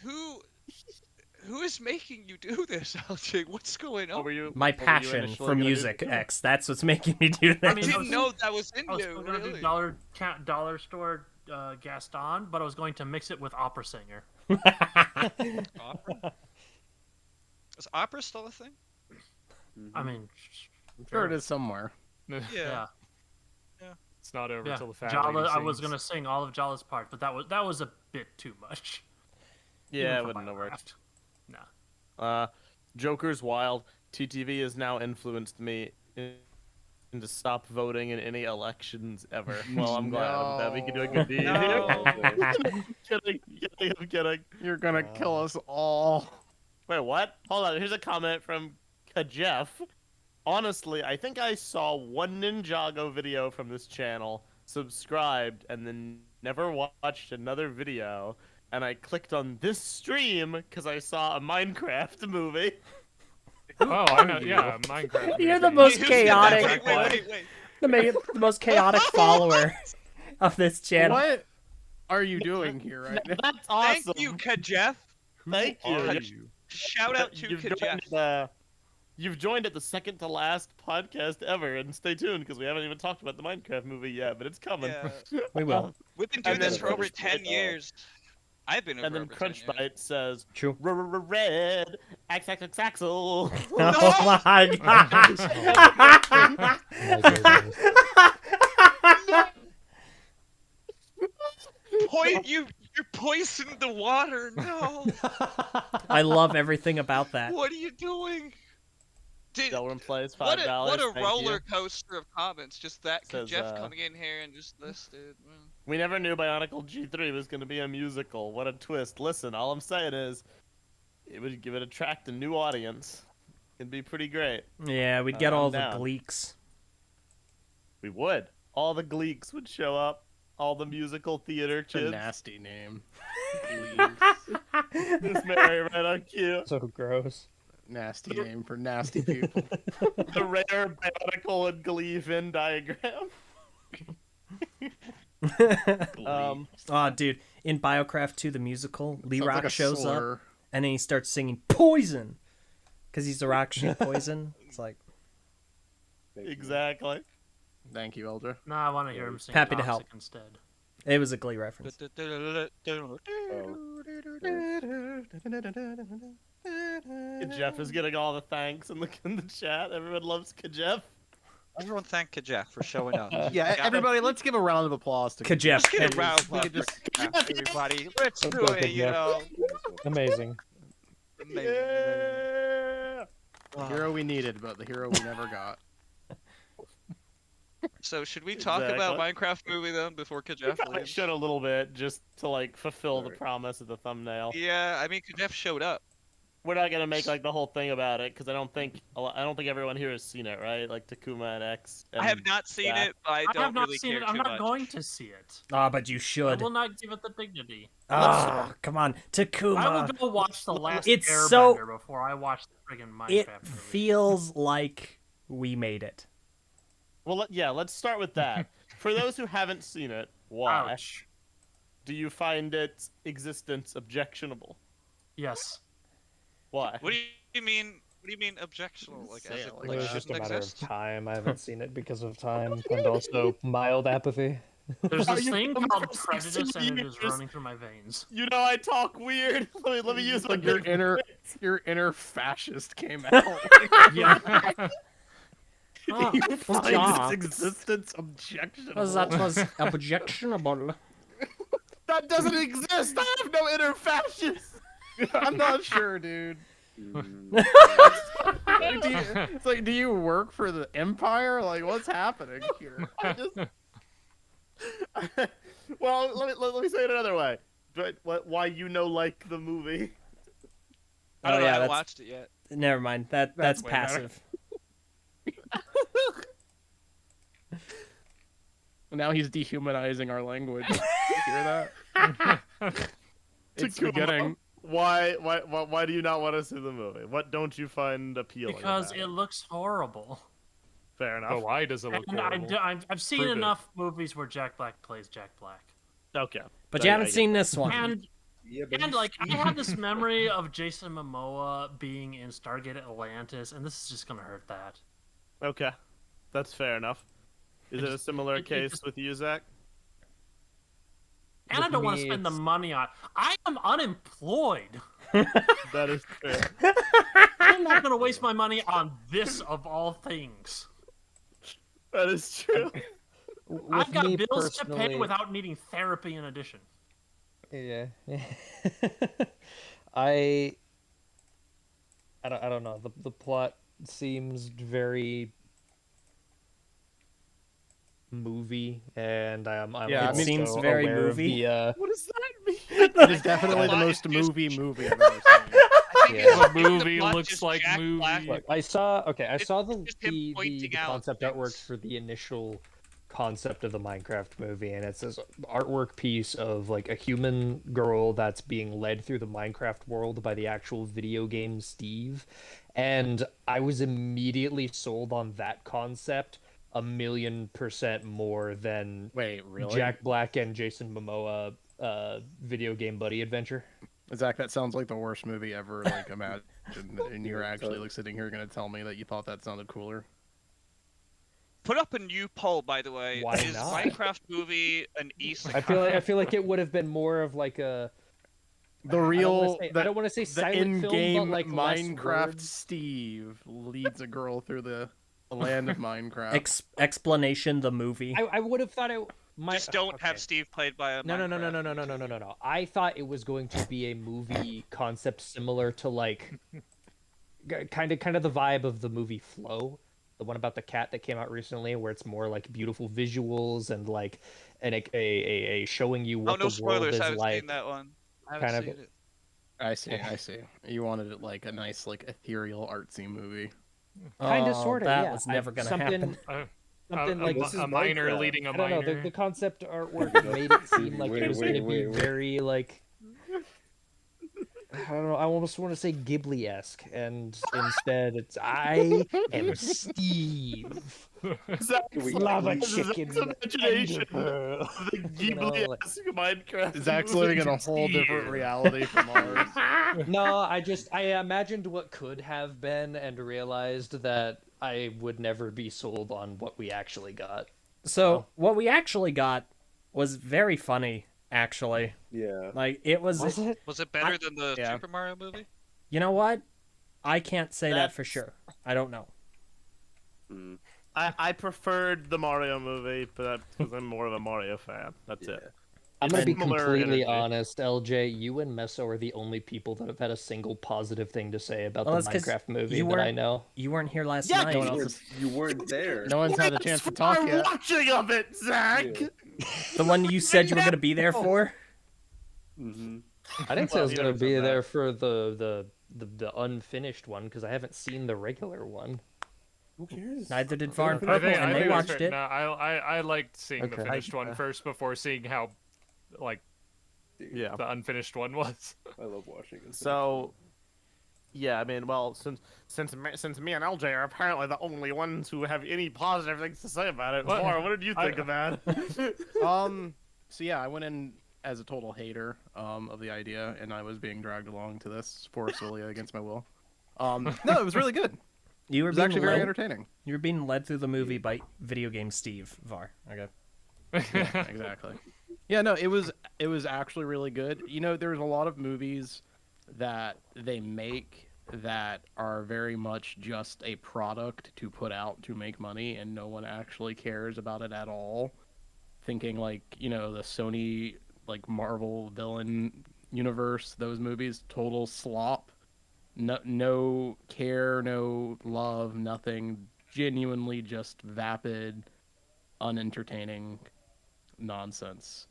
Who is making you do this, LJ? What's going What on? were you? My what were you passion initially for gonna do? music, X. That's what's making me do this. I mean, I I didn't was- know that was in I was you. still going to Really? do dollar store Gaston, but I was going to mix it with opera singer. Opera? Is opera still a thing? I mean, I'm sure it is somewhere. Yeah. It's not over yeah. until the fat Jala, lady I was sings. going to sing all of Jala's part, but that was a bit too much. Yeah, even it for wouldn't have worked. Biocraft. Nah. Joker's wild. TTV has now influenced me into stop voting in any elections ever. Well, I'm glad that we can do a good deed No. here. I'm kidding. You're gonna kill us all. Wait, what? Hold on. Here's a comment from Jeff. Honestly, I think I saw one Ninjago video from this channel, subscribed, and then never watched another video. And I clicked on this stream because I saw a Minecraft movie. Oh, I know. Yeah, Minecraft. You're the movie. most Wait, who said that? chaotic, Wait. the most chaotic follower of this channel. What are you doing here right now? That's awesome. Thank you, Kajef. Thank you. Are Yeah. you? Shout out to You've Kajef. joined, you've joined at the second to last podcast ever, and stay tuned because we haven't even talked about the Minecraft movie yet, but it's coming. Yeah. We will. We've been doing And this then for over Crunch 10 Bite, years. I've been over And then over 10 years. Crunchbite says, True. Red, Axel. Oh my gosh. My goodness. You poisoned the water. No. I love everything about that. What are you doing? Did, Delrin plays what $5. a Thank roller you. coaster of comments. Just that Says, Jeff coming in here and just listed. We never knew Bionicle G3 was going to be a musical. What a twist. Listen, all I'm saying is it would attract a new audience. It'd be pretty great. Yeah, we'd get I'm all the down. gleeks. We would. All the gleeks would show up. All the musical theater It's a kids. nasty name. This Mary right on cue. So gross. Nasty name for nasty people. The rare Bionicle and Glee Venn diagram. Oh, dude, in Biocraft 2, the musical, Lee Sounds Rock like a shows up, slur. and then he starts singing Poison! Because he's the rock sheep Poison. It's like, Exactly. Thank you, Elder. No, I want to hear him sing Happy to Toxic help. instead. it was a Glee reference. Jeff is getting all the thanks in the chat. Everyone loves Kajef. Everyone thank Kajef for showing up. Yeah, everybody, let's give a round of applause to Kajef. Let's get a round of We applause could for Kajef, everybody. Let's Let's do go, it, you Kajef. know. Amazing. Amazing. Yeah. the hero we needed, but the hero we never got. So should we talk about Exactly. Minecraft movie then before Kajef Probably leaves? should a little bit just to like fulfill the Alright. promise of the thumbnail. Yeah, I mean Kajef showed up. We're not gonna make like the whole thing about it because I don't think everyone here has seen it, right? Like Takuma and X. And I have not seen yeah. it, but I I don't have not really seen care it. I'm too not much. going to see it. Ah, but you I should. will not give it the dignity. Ah, come on. I Takuma. will go watch the last It's Airbender so- before I watch the friggin' Minecraft It movie. feels like we made it. Well, let's start with that. For those who haven't seen it, why Ouch. do you find its existence objectionable? Yes. Why? What do you mean? What do you mean objectionable? Like, Say as it it like It like, was just a shouldn't matter exist? of time. I haven't seen it because of time and also mild apathy. There's Are this you thing coming called from prejudice, 16 and it is years? running through my veins. You know I talk weird. Let me use my Like your good inner fascist came out. Yeah. Oh, You good find job. its existence objectionable. That was objectionable. That doesn't exist. I have no inner fascist. I'm not sure, dude. Mm. Like, it's like, do you work for the Empire? Like, what's happening here? I just... well, let me say it another way. Why like the movie? I don't know. I haven't that's watched it yet. never mind. That's That's way better. passive. Now he's dehumanizing our language. You hear that? It's beginning. Why do you not want to see the movie? What don't you find appealing? Because about it looks horrible. Fair enough. But why does it look And horrible? I've seen Prove it. enough movies where Jack Black plays Jack Black. Okay. But you haven't seen this one. And Yeah, but and like I have this memory of Jason Momoa being in Stargate Atlantis, and this is just gonna hurt that. Okay, that's fair enough. Is it a similar case with you, Zach? And I don't want to spend the money on. I am unemployed. That is true. I'm not gonna waste my money on this of all things. That is true. I've got me bills to pay personally- without needing therapy in addition. Yeah. I don't know. The plot seems very movie, and I'm Yeah, also it seems very aware movie. Of What does that mean? It is definitely the most movie I've ever seen. Yeah. The movie plot looks just like Jack movie. Black. Look, I saw the just him pointing out concept artwork things. for the initial concept of the Minecraft movie, and it's this artwork piece of like a human girl that's being led through the Minecraft world by the actual video game Steve, and I was immediately sold on that concept 1,000,000% more than Wait, really? Jack Black and Jason Momoa video game buddy adventure. Zach, that sounds like the worst movie ever. Like, imagine, and you're actually like sitting here gonna tell me that you thought that sounded cooler. Put up a new poll, by the way. Why is not? Minecraft movie an isekai? I feel like it would have been more of like a The real, I don't want to say the silent film, in-game but like less Minecraft words. Steve leads a girl through the land of Minecraft. Explanation: the movie. I would have thought it. Just don't okay. have Steve played by a No. Minecraft. I thought it was going to be a movie concept similar to like, kind of the vibe of the movie Flow, the one about the cat that came out recently, where it's more like beautiful visuals and like, and a showing you Oh, what no the world spoilers. is I haven't like. seen that one. I haven't kind of- seen it. I see. You wanted it like a nice, like ethereal, artsy movie. Kind of, Oh, sort of. that yeah. was never gonna something, happen. Something like this is a minor Minecraft. leading a I don't know. minor. The concept artwork made it seem like it was going to be wait. very like. I don't know. I almost want to say Ghibli-esque, and instead it's I am Steve. Zach's Lava Zach's chicken. imagination Ender of the You know, like- Ghibli-esque Minecraft. Zach's movie living in a is whole here. different reality from ours. No, I imagined what could have been and realized that I would never be sold on what we actually got. So what we actually got was very funny. Actually, Yeah. like it was. Was it? Was it better than the yeah. Super Mario movie? You know what? I can't say that for That's- sure. I don't know. Mm. I preferred the Mario movie, but because I'm more of a Mario fan. That's it. I'm gonna be Similar completely energy. honest, LJ. You and Messo are the only people that have had a single positive thing to say about Well, the that's 'cause Minecraft movie you that I weren't- know. You weren't here last Yeah, night. no one else You weren't there. No one's had a chance to talk I'm yet. watching of it, Zach. Yeah. The one you said you were gonna be there for. Mm-hmm. I didn't say I was you gonna never said be that. there for the unfinished one because I haven't seen the regular one. Who cares? Neither did Far and I Purple, think, and I they think that's watched fair. it. No, I liked seeing the Okay. finished one first before seeing how, like, Yeah. the unfinished one was. I love watching it. So, yeah, I mean, well, since me and LJ are apparently the only ones who have any positive things to say about it, What? Laura, what did you think I- about it? So yeah, I went in as a total hater of the idea, and I was being dragged along to this forcefully against my will. No, it was really good. You It were was being actually very led. entertaining. You were being led through the movie by video game Steve Var. Okay. Yeah, exactly. Yeah, no, it was actually really good. You know, there's a lot of movies that they make that are very much just a product to put out to make money, and no one actually cares about it at all. Thinking like, you know, the Sony like Marvel villain universe, those movies, total slop. No care, no love, nothing. Genuinely just vapid, unentertaining nonsense.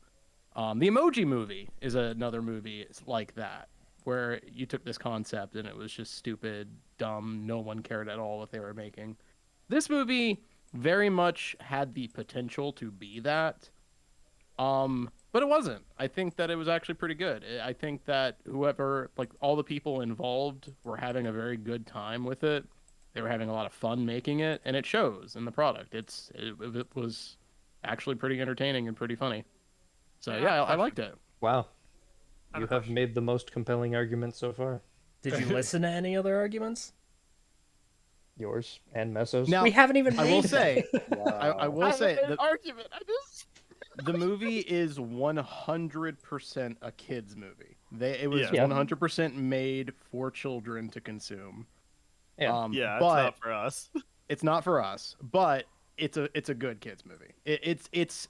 The Emoji Movie is another movie like that, where you took this concept and it was just stupid, dumb, no one cared at all what they were making. This movie very much had the potential to be that. But it wasn't. I think that it was actually pretty good. I think that whoever, like all the people involved, were having a very good time with it. They were having a lot of fun making it, and it shows in the product. It was actually pretty entertaining and pretty funny. So yeah, I liked it. Wow. I have You a have question. made the most compelling argument so far. Did you listen to any other arguments? Yours and Messo's. Now, We haven't even. I will made them. say, Wow. I will say, the, argument. the movie is 100% a kids movie. It was Yeah. 100% made for children to consume. Yeah. Yeah, it's but not for us. it's not for us. But it's a good kids movie. It's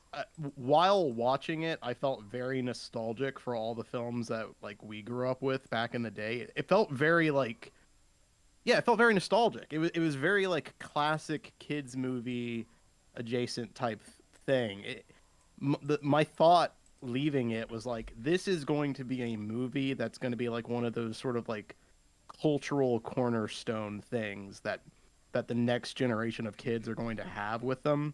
while watching it, I felt very nostalgic for all the films that like we grew up with back in the day. It felt very like, yeah, it felt very nostalgic. It was very like classic kids movie adjacent type thing. My thought leaving it was like, this is going to be a movie that's going to be like one of those sort of like cultural cornerstone things that the next generation of kids are going to have with them.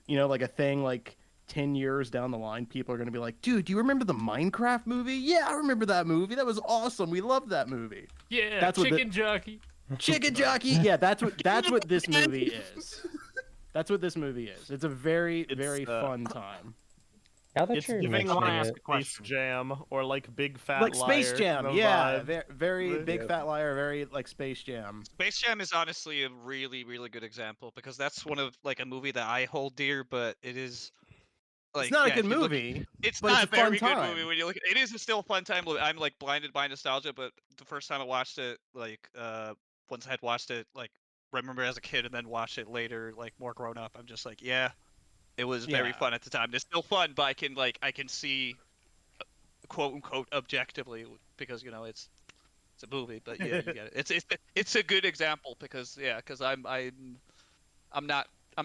You know, like a thing like 10 years down the line, people are going to be like, dude, do you remember the Minecraft movie? Yeah, I remember that movie. That was awesome. We loved that movie. Yeah, That's what the- chicken jockey. Chicken Jockey. Yeah, that's what this movie is. That's what this movie is. It's a very, very fun time. Now that It's you're giving I wanna mentioning ask it, a Space question. Jam or like Big Fat Like Liar. Space Jam. kind of Yeah, vibe. very Big Yeah. Fat Liar, very like Space Jam. Space Jam is honestly a really, really good example because that's one of like a movie that I hold dear, but it is like It's not yeah, a good if you look- movie. it's but not it's a a fun very good movie time. when you look. It is still a fun time. I'm like blinded by nostalgia, but the first time I watched it, like once I had watched it, like remember as a kid and then watched it later, like more grown up, I'm just like, yeah, it was very Yeah. fun at the time. It's still fun, but I can see quote unquote objectively because you know it's a movie, but yeah, you get it. It's a good example because I'm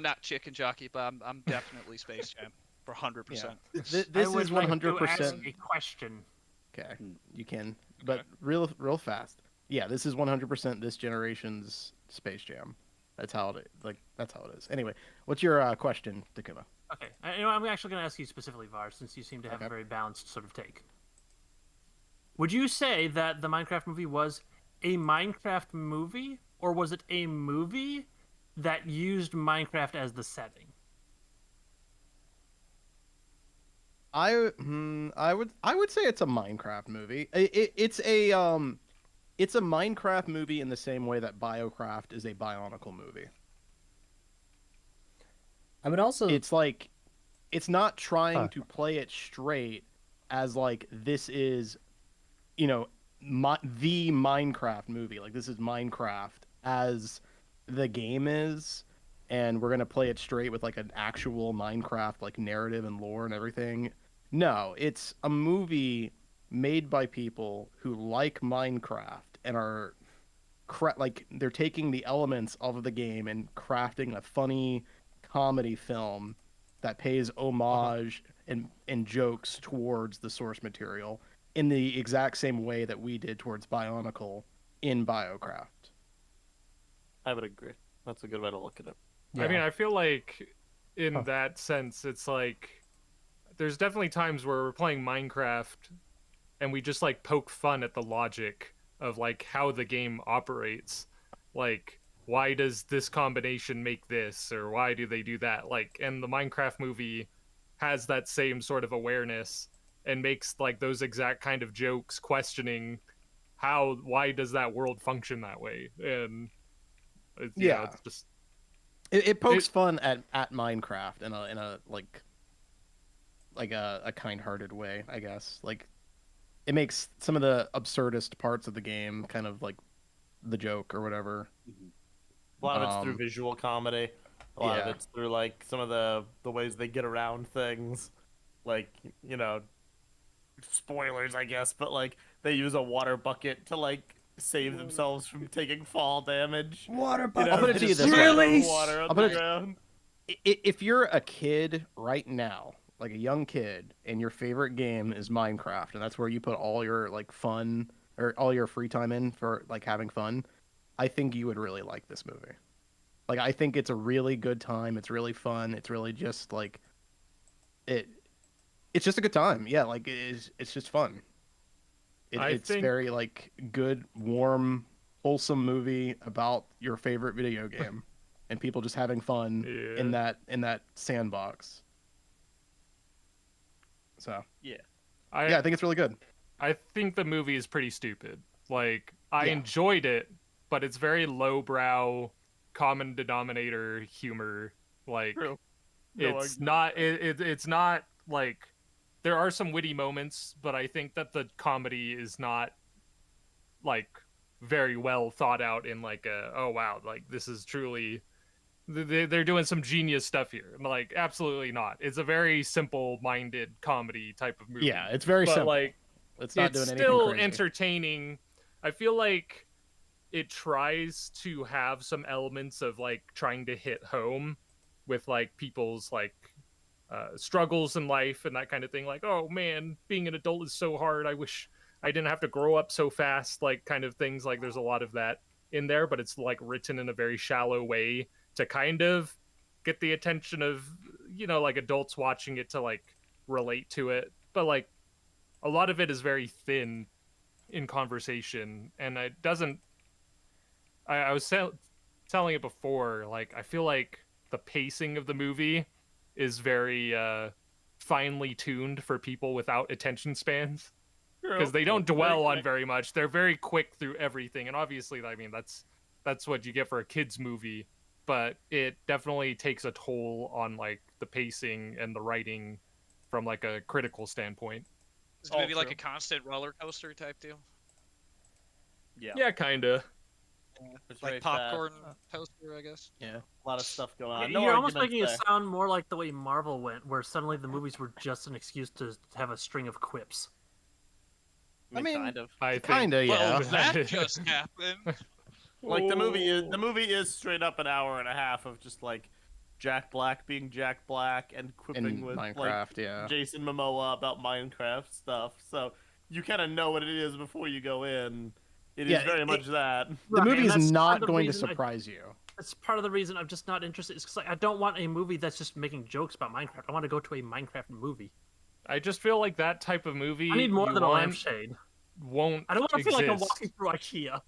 not chicken jockey, but I'm definitely Space Jam for 100%. This I would is like 100%. to ask a question. Okay, you can, but real fast. Yeah, this is 100% this generation's Space Jam. That's how it is. Anyway, what's your question, Takuma? Okay, I'm actually going to ask you specifically, Var, since you seem to have Okay. a very balanced sort of take. Would you say that the Minecraft movie was a Minecraft movie, or was it a movie that used Minecraft as the setting? I would say it's a Minecraft movie. It's a Minecraft movie in the same way that BioCraft is a Bionicle movie. I would also. It's like, it's not trying to play it straight as like this is, you know, the Minecraft movie. Like this is Minecraft as the game is, and we're gonna play it straight with like an actual Minecraft like narrative and lore and everything. No, it's a movie made by people who like Minecraft and are like they're taking the elements of the game and crafting a funny comedy film that pays homage and jokes towards the source material in the exact same way that we did towards Bionicle in BioCraft. I would agree. That's a good way to look at it. I mean, I feel like in that sense, it's like there's definitely times where we're playing Minecraft and we just like poke fun at the logic of like how the game operates. Like, why does this combination make this, or why do they do that? Like, and the Minecraft movie has that same sort of awareness and makes like those exact kind of jokes, questioning why does that world function that way? And it's, you know, it's just It pokes fun at Minecraft in a like a kind-hearted way, I guess. Like it makes some of the absurdist parts of the game kind of like the joke or whatever. A lot of it's through visual comedy. A lot of it's through like some of the ways they get around things. Like, you know, spoilers, I guess, but like they use a water bucket to like save themselves from taking fall damage. Water You bucket. know, I'll put it they to you just this way. throw Really? water on I'll put the it- ground. If you're a kid right now, like a young kid, and your favorite game is Minecraft, and that's where you put all your like fun or all your free time in for like having fun, I think you would really like this movie. Like I think it's a really good time. It's really fun. It's really just like it. It's just a good time. Yeah, like it is. It's just fun. It's think- very like good, warm, wholesome movie about your favorite video game, and people just having fun in that sandbox. So I think it's really good. I think the movie is pretty stupid. Like I Yeah. enjoyed it, but it's very lowbrow, common denominator humor. Like True. No it's argument. not. It's not like there are some witty moments, but I think that the comedy is not like very well thought out in like a oh wow, like this is truly they're doing some genius stuff here. Like absolutely not. It's a very simple-minded comedy type of movie. Yeah, it's very but simple. like It's not it's doing anything still crazy. entertaining. I feel like it tries to have some elements of like trying to hit home with like people's like struggles in life and that kind of thing. Like, oh man, being an adult is so hard. I wish I didn't have to grow up so fast. Like, kind of things. Like, there's a lot of that in there, but it's like written in a very shallow way to kind of get the attention of like adults watching it to like relate to it. But like a lot of it is very thin in conversation, and it doesn't. I was telling it before. Like, I feel like the pacing of the movie is very finely tuned for people without attention spans, because they don't dwell on very much. They're very quick through everything, and obviously, I mean, that's what you get for a kids movie. But it definitely takes a toll on like the pacing and the writing from like a critical standpoint. Is it maybe like a constant roller coaster type deal? Yeah, kinda. It's Like very popcorn fast. toaster, I guess. Yeah. A lot of stuff going on. No You're almost arguments making there. it sound more like the way Marvel went, where suddenly the movies were just an excuse to have a string of quips. I mean, kind of. I think Kinda, yeah. Well, that just happened. Like the movie is straight up an hour and a half of just like Jack Black being Jack Black and quipping In with Minecraft, like yeah. Jason Momoa about Minecraft stuff. So you kind of know what it is before you go in. It is Yeah, very much that. The Right, movie and is that's part not of the going to reason surprise you. That's part of the reason I'm just not interested. It's because I don't want a movie that's just making jokes about Minecraft. I want to go to a Minecraft movie. I just feel like that type of movie I need more you than a want lampshade. won't I don't want to feel like I'm exist. walking through IKEA.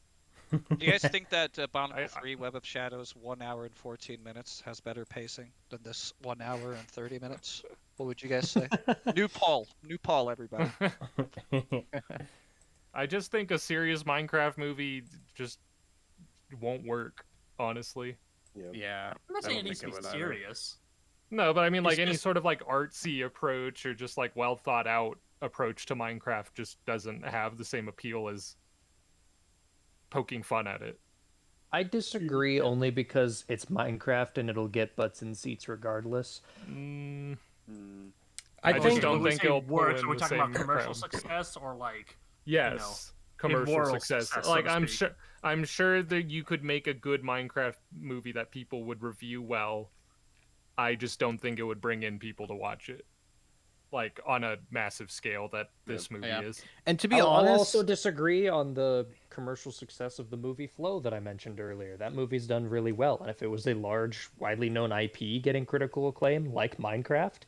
Do you guys think that Bionicle I- 3 Web of Shadows 1 hour and 14 minutes has better pacing than this 1 hour and 30 minutes? What would you guys say? New poll, everybody. I just think a serious Minecraft movie just won't work, honestly. Yeah. I'm not I saying don't it needs to think be it would either. serious. No, but I mean, like It's any just- sort of like artsy approach or just like well thought out approach to Minecraft just doesn't have the same appeal as poking fun at it. I disagree only because it's Minecraft and it'll get butts in seats regardless. Mm, I just think don't When we think say it'll pull works, in are we the talking about same commercial crowd. success or like Yes, commercial immoral success. success, so Like to I'm speak. sure, I'm sure that you could make a good Minecraft movie that people would review well. I just don't think it would bring in people to watch it, like on a massive scale that this movie Yeah. is. And to be I'll honest, also disagree on the commercial success of the movie Flow that I mentioned earlier. That movie's done really well, and if it was a large, widely known IP getting critical acclaim like Minecraft,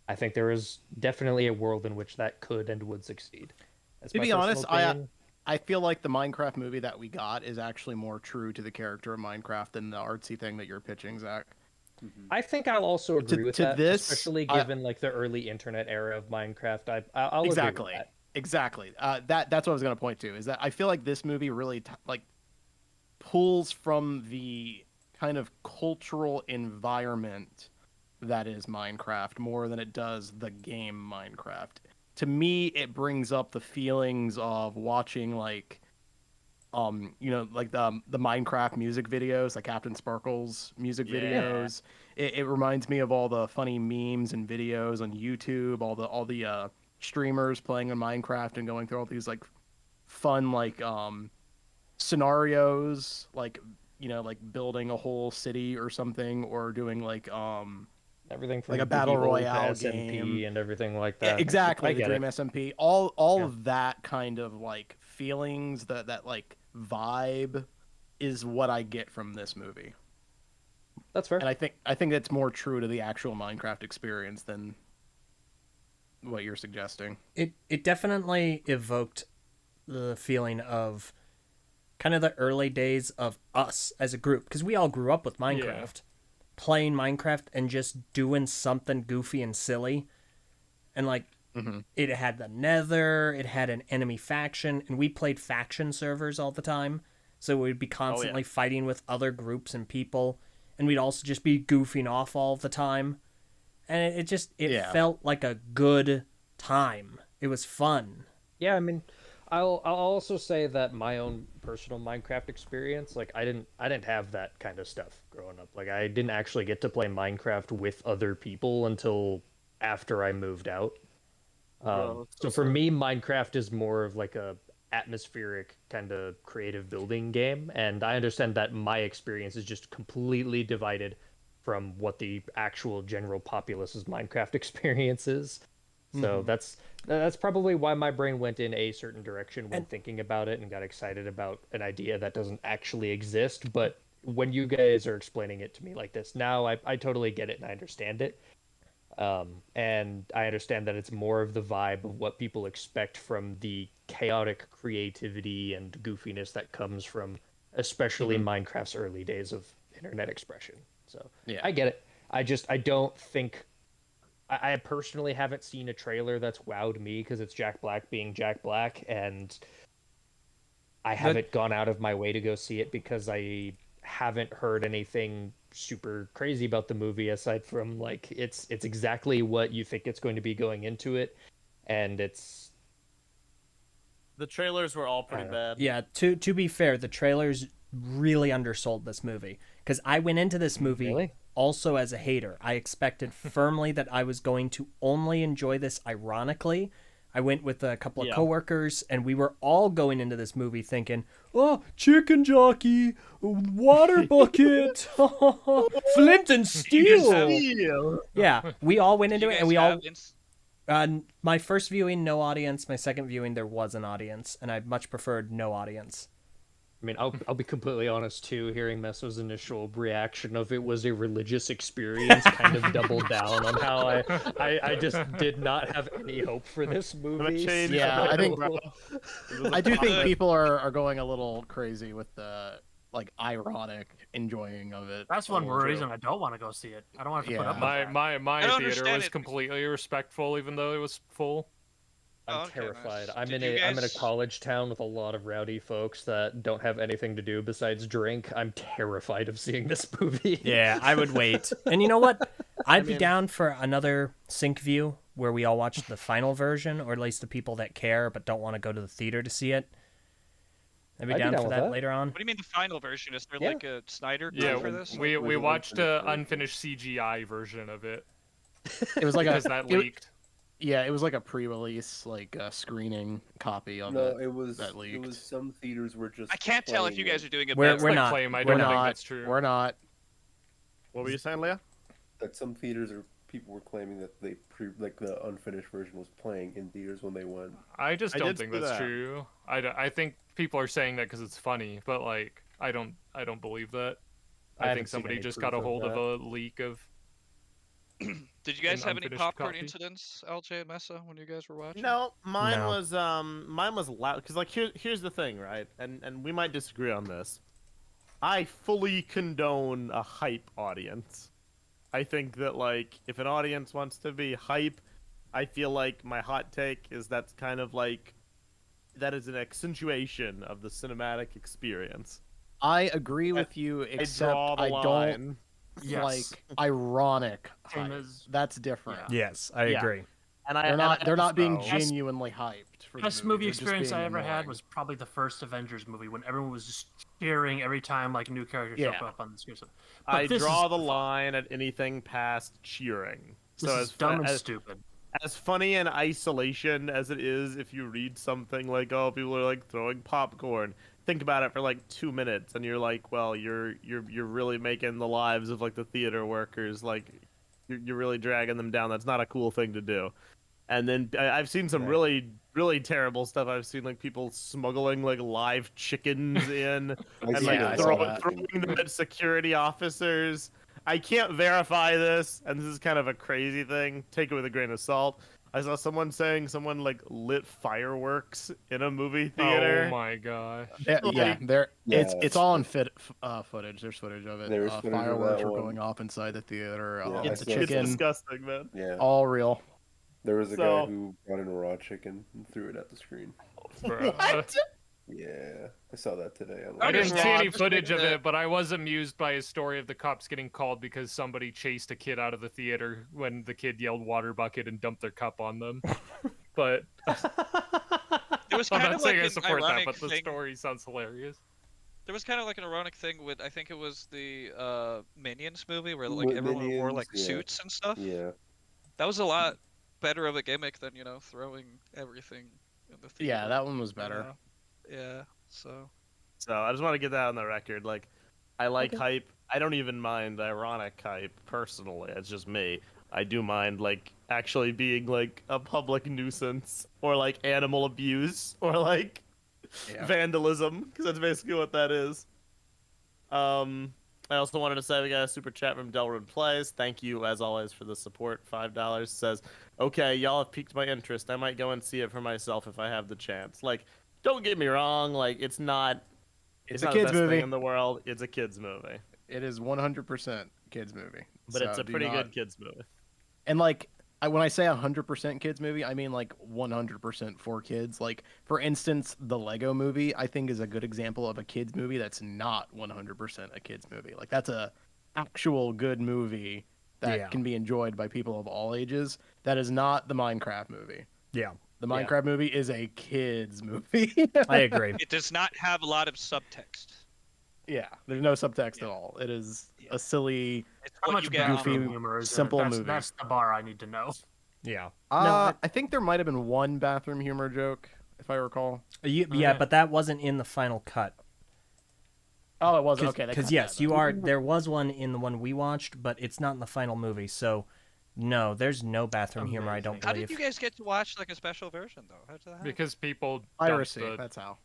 I think there is definitely a world in which that could and would succeed. That's to my be personal honest, opinion. I feel like the Minecraft movie that we got is actually more true to the character of Minecraft than the artsy thing that you're pitching, Zach. I think I'll also agree with to that, this, especially I- given like the early internet era of Minecraft. I'll agree with Exactly. that. Exactly. That's what I was going to point to, is that I feel like this movie really like pulls from the kind of cultural environment that is Minecraft more than it does the game Minecraft. To me, it brings up the feelings of watching like like the Minecraft music videos, like Captain Sparkle's music videos. It reminds me of all the funny memes and videos on YouTube, all the streamers playing on Minecraft and going through all these like fun like scenarios, like like building a whole city or something, or doing like Everything from like a battle medieval to royale SMP game. and everything like that. exactly I the get Dream it. SMP, all Yeah. of that kind of like feelings, that like vibe is what I get from this movie. That's fair. And I think that's more true to the actual Minecraft experience than what you're suggesting. It definitely evoked the feeling of kind of the early days of us as a group, because we all grew up with Minecraft, playing Minecraft and just doing something goofy and silly, and like it had the Nether, it had an enemy faction, and we played faction servers all the time, so we'd be constantly fighting with other groups and people, and we'd also just be goofing off all the time, and it felt like a good time. It was fun. Yeah, I mean, I'll also say that my own personal Minecraft experience, like I didn't have that kind of stuff growing up. Like I didn't actually get to play Minecraft with other people until after I moved out. So for me, Minecraft is more of like a atmospheric kind of creative building game, and I understand that my experience is just completely divided from what the actual general populace's Minecraft experience is. So that's probably why my brain went in a certain direction when thinking about it and got excited about an idea that doesn't actually exist. But when you guys are explaining it to me like this now, I totally get it and I understand it. And I understand that it's more of the vibe of what people expect from the chaotic creativity and goofiness that comes from especially Minecraft's early days of internet expression. So I get it. I don't think... I personally haven't seen a trailer that's wowed me because it's Jack Black being Jack Black, and I haven't gone out of my way to go see it because I haven't heard anything super crazy about the movie aside from like it's exactly what you think it's going to be going into it, and it's... The trailers were all pretty bad. Yeah, to be fair, the trailers really undersold this movie, because I went into this movie also as a hater. I expected firmly that I was going to only enjoy this ironically. I went with a couple of coworkers, and we were all going into this movie thinking, oh, chicken jockey, water bucket, flint and steel. Yeah, we all went into it, and we all... my first viewing, no audience. My second viewing, there was an audience, and I much preferred no audience. I mean, I'll be completely honest too. Hearing Messo's initial reaction of it was a religious experience kind of doubled down on how I just did not have any hope for this movie. Yeah, I do think people are going a little crazy with the like ironic enjoying of it. That's one reason I don't want to go see it. I don't want to put up with that. My theater was completely respectful, even though it was full. I'm terrified. Nice. I'm in a college town with a lot of rowdy folks that don't have anything to do besides drink. I'm terrified of seeing this movie. Yeah, I would wait. And you know what? I'd be down for another sync view where we all watch the final version, or at least the people that care but don't want to go to the theater to see it. I'd be down for that later on. What do you mean the final version? Is there like a Snyder cut for this? We watched an unfinished CGI version of it. It was like that leaked. Yeah, it was like a pre-release, like screening copy of it. No, it was that leaked. It was some theaters were just. I can't tell if you guys are doing it. We're not. Claim. I don't think that's true. We're not. What were you saying, Leah? That some theaters or people were claiming that the unfinished version was playing in theaters when they went. I just don't think that's true. I think people are saying that because it's funny, but like I don't believe that. I think somebody just got a hold of a leak of. Did you guys have any popcorn incidents, LJ and Messo, when you guys were watching? No, mine was loud because like here's the thing, right? And we might disagree on this. I fully condone a hype audience. I think that like if an audience wants to be hype, I feel like my hot take is that's kind of like that is an accentuation of the cinematic experience. I agree with you, except I don't. Yes. Like ironic hype. That's different. Yes, I agree. And they're not being genuinely hyped. For best movie experience I ever had was probably the first Avengers movie when everyone was just cheering every time like a new character showed up on the screen. I draw the line at anything past cheering. This is dumb and stupid. As funny in isolation as it is, if you read something like, "Oh, people are like throwing popcorn," think about it for like 2 minutes, and you're like, "Well, you're really making the lives of like the theater workers like you're really dragging them down. That's not a cool thing to do." And then I've seen some really terrible stuff. I've seen like people smuggling like live chickens in and like throwing them at security officers. I can't verify this, and this is kind of a crazy thing. Take it with a grain of salt. I saw someone saying someone like lit fireworks in a movie theater. Oh my gosh. Yeah, there. Yeah. It's all on footage. There's footage of it. There's footage of Fireworks that were one. going off inside the theater. Yeah, I It's, the saw it's chicken, disgusting, man. Yeah. all real. There was a So- guy who brought in a raw chicken and threw it at the screen. Bruh. What? Yeah, I saw that today. I didn't Yeah, see any just footage of like the- it, but I was amused by his story of the cops getting called because somebody chased a kid out of the theater when the kid yelled water bucket and dumped their cup on them. But It was I'm kind not of like saying I an support that, ironic but the thing. story sounds hilarious. There was kind of like an ironic thing with I think it was the Minions movie where like everyone wore Minions, like yeah. suits and stuff. Yeah. That was a lot better of a gimmick than throwing everything in the theater. Yeah, that one was better. Yeah. So. So I just want to get that on the record. Like, I like hype. I don't even mind ironic hype personally. It's just me. I do mind like actually being like a public nuisance or like animal abuse or like vandalism because that's basically what that is. I also wanted to say we got a super chat from Delrin Plays. Thank you as always for the support. $5 says, "Okay, y'all have piqued my interest. I might go and see it for myself if I have the chance." Like, don't get me wrong. Like, it's not It's it's a not kids the best movie. thing in the world. It's a kids movie, It is 100% kids movie. but it's So a do pretty not- good kids movie. And like when I say 100% kids movie, I mean like 100% for kids. Like for instance, the Lego movie I think is a good example of a kids movie that's not 100% a kids movie. Like that's a actual good movie that can be enjoyed by people of all ages. That is not the Minecraft movie. Yeah, The Minecraft movie is a kids movie. I agree. It does not have a lot of subtext. Yeah, there's no subtext at all. It is a silly. It's How what much you get goofy, bathroom humor is simple there? movie. That's the bar I need to know. Yeah. I think there might have been one bathroom humor joke, if I recall. Yeah, Okay. but that wasn't in the final cut. Oh, it was okay. Because yes, you are. There was one in the one we watched, but it's not in the final movie. So, no, there's no bathroom humor. I don't How believe. did you guys get to watch like a special version though? How did that happen? Because people Piracy. dumped That's how.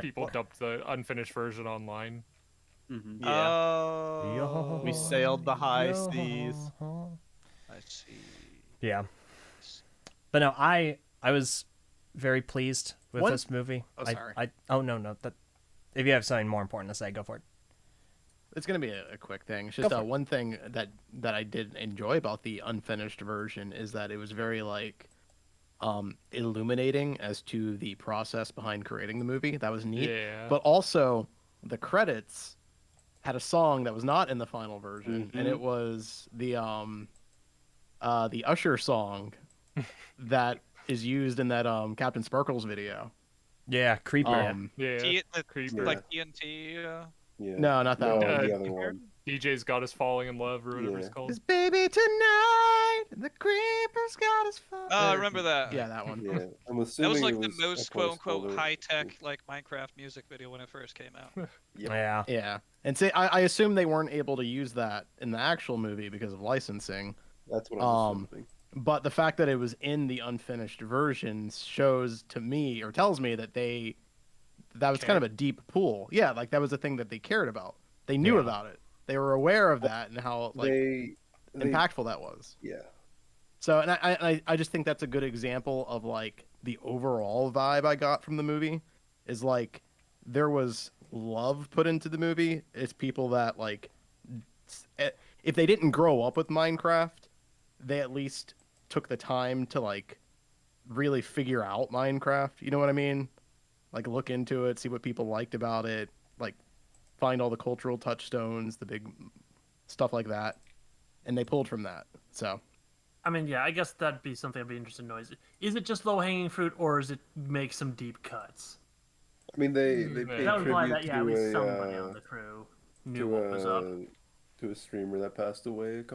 people dumped the unfinished version online. Mm-hmm. Yeah, Oh. we sailed the high seas. I see. Yeah. But no, I was very pleased with One- this movie. Oh, sorry. Oh no. That if you have something more important to say, go for it. It's gonna be a quick thing. It's just Go for it. one thing that I did enjoy about the unfinished version is that it was very like illuminating as to the process behind creating the movie. That was neat. Yeah. But also the credits had a song that was not in the final version, and it was the Usher song that is used in that Captain Sparkles video. Yeah, creeper. Yeah. Creeper. Like TNT. Yeah. No, not that No, one. the other one. DJ's got us falling in love or whatever it's Yeah. called. This baby tonight, the creeper's got us. Oh, I remember that. Yeah, that one. Yeah, I'm That assuming was like it the was most a quote unquote placeholder. high tech like Minecraft music video when it first came out. Yep. Yeah. Yeah, and say I assume they weren't able to use that in the actual movie because of licensing. That's what I'm assuming. But the fact that it was in the unfinished version shows to me or tells me that that was kind of a deep pool. Yeah, like that was a thing that they cared about. They knew about it. They were aware of that and how like They impactful that was. yeah. So, and I just think that's a good example of like the overall vibe I got from the movie is like there was love put into the movie. It's people that like if they didn't grow up with Minecraft, they at least took the time to like really figure out Minecraft. You know what I mean? Like look into it, see what people liked about it, like find all the cultural touchstones, the big stuff like that, and they pulled from that. So. I mean, yeah, I guess that'd be something I'd be interested to know. Is it just low hanging fruit, or is it make some deep cuts? I mean, they Yeah. paid That would imply tribute that, yeah, to at least a somebody on the crew knew to what was up. to a streamer that passed away a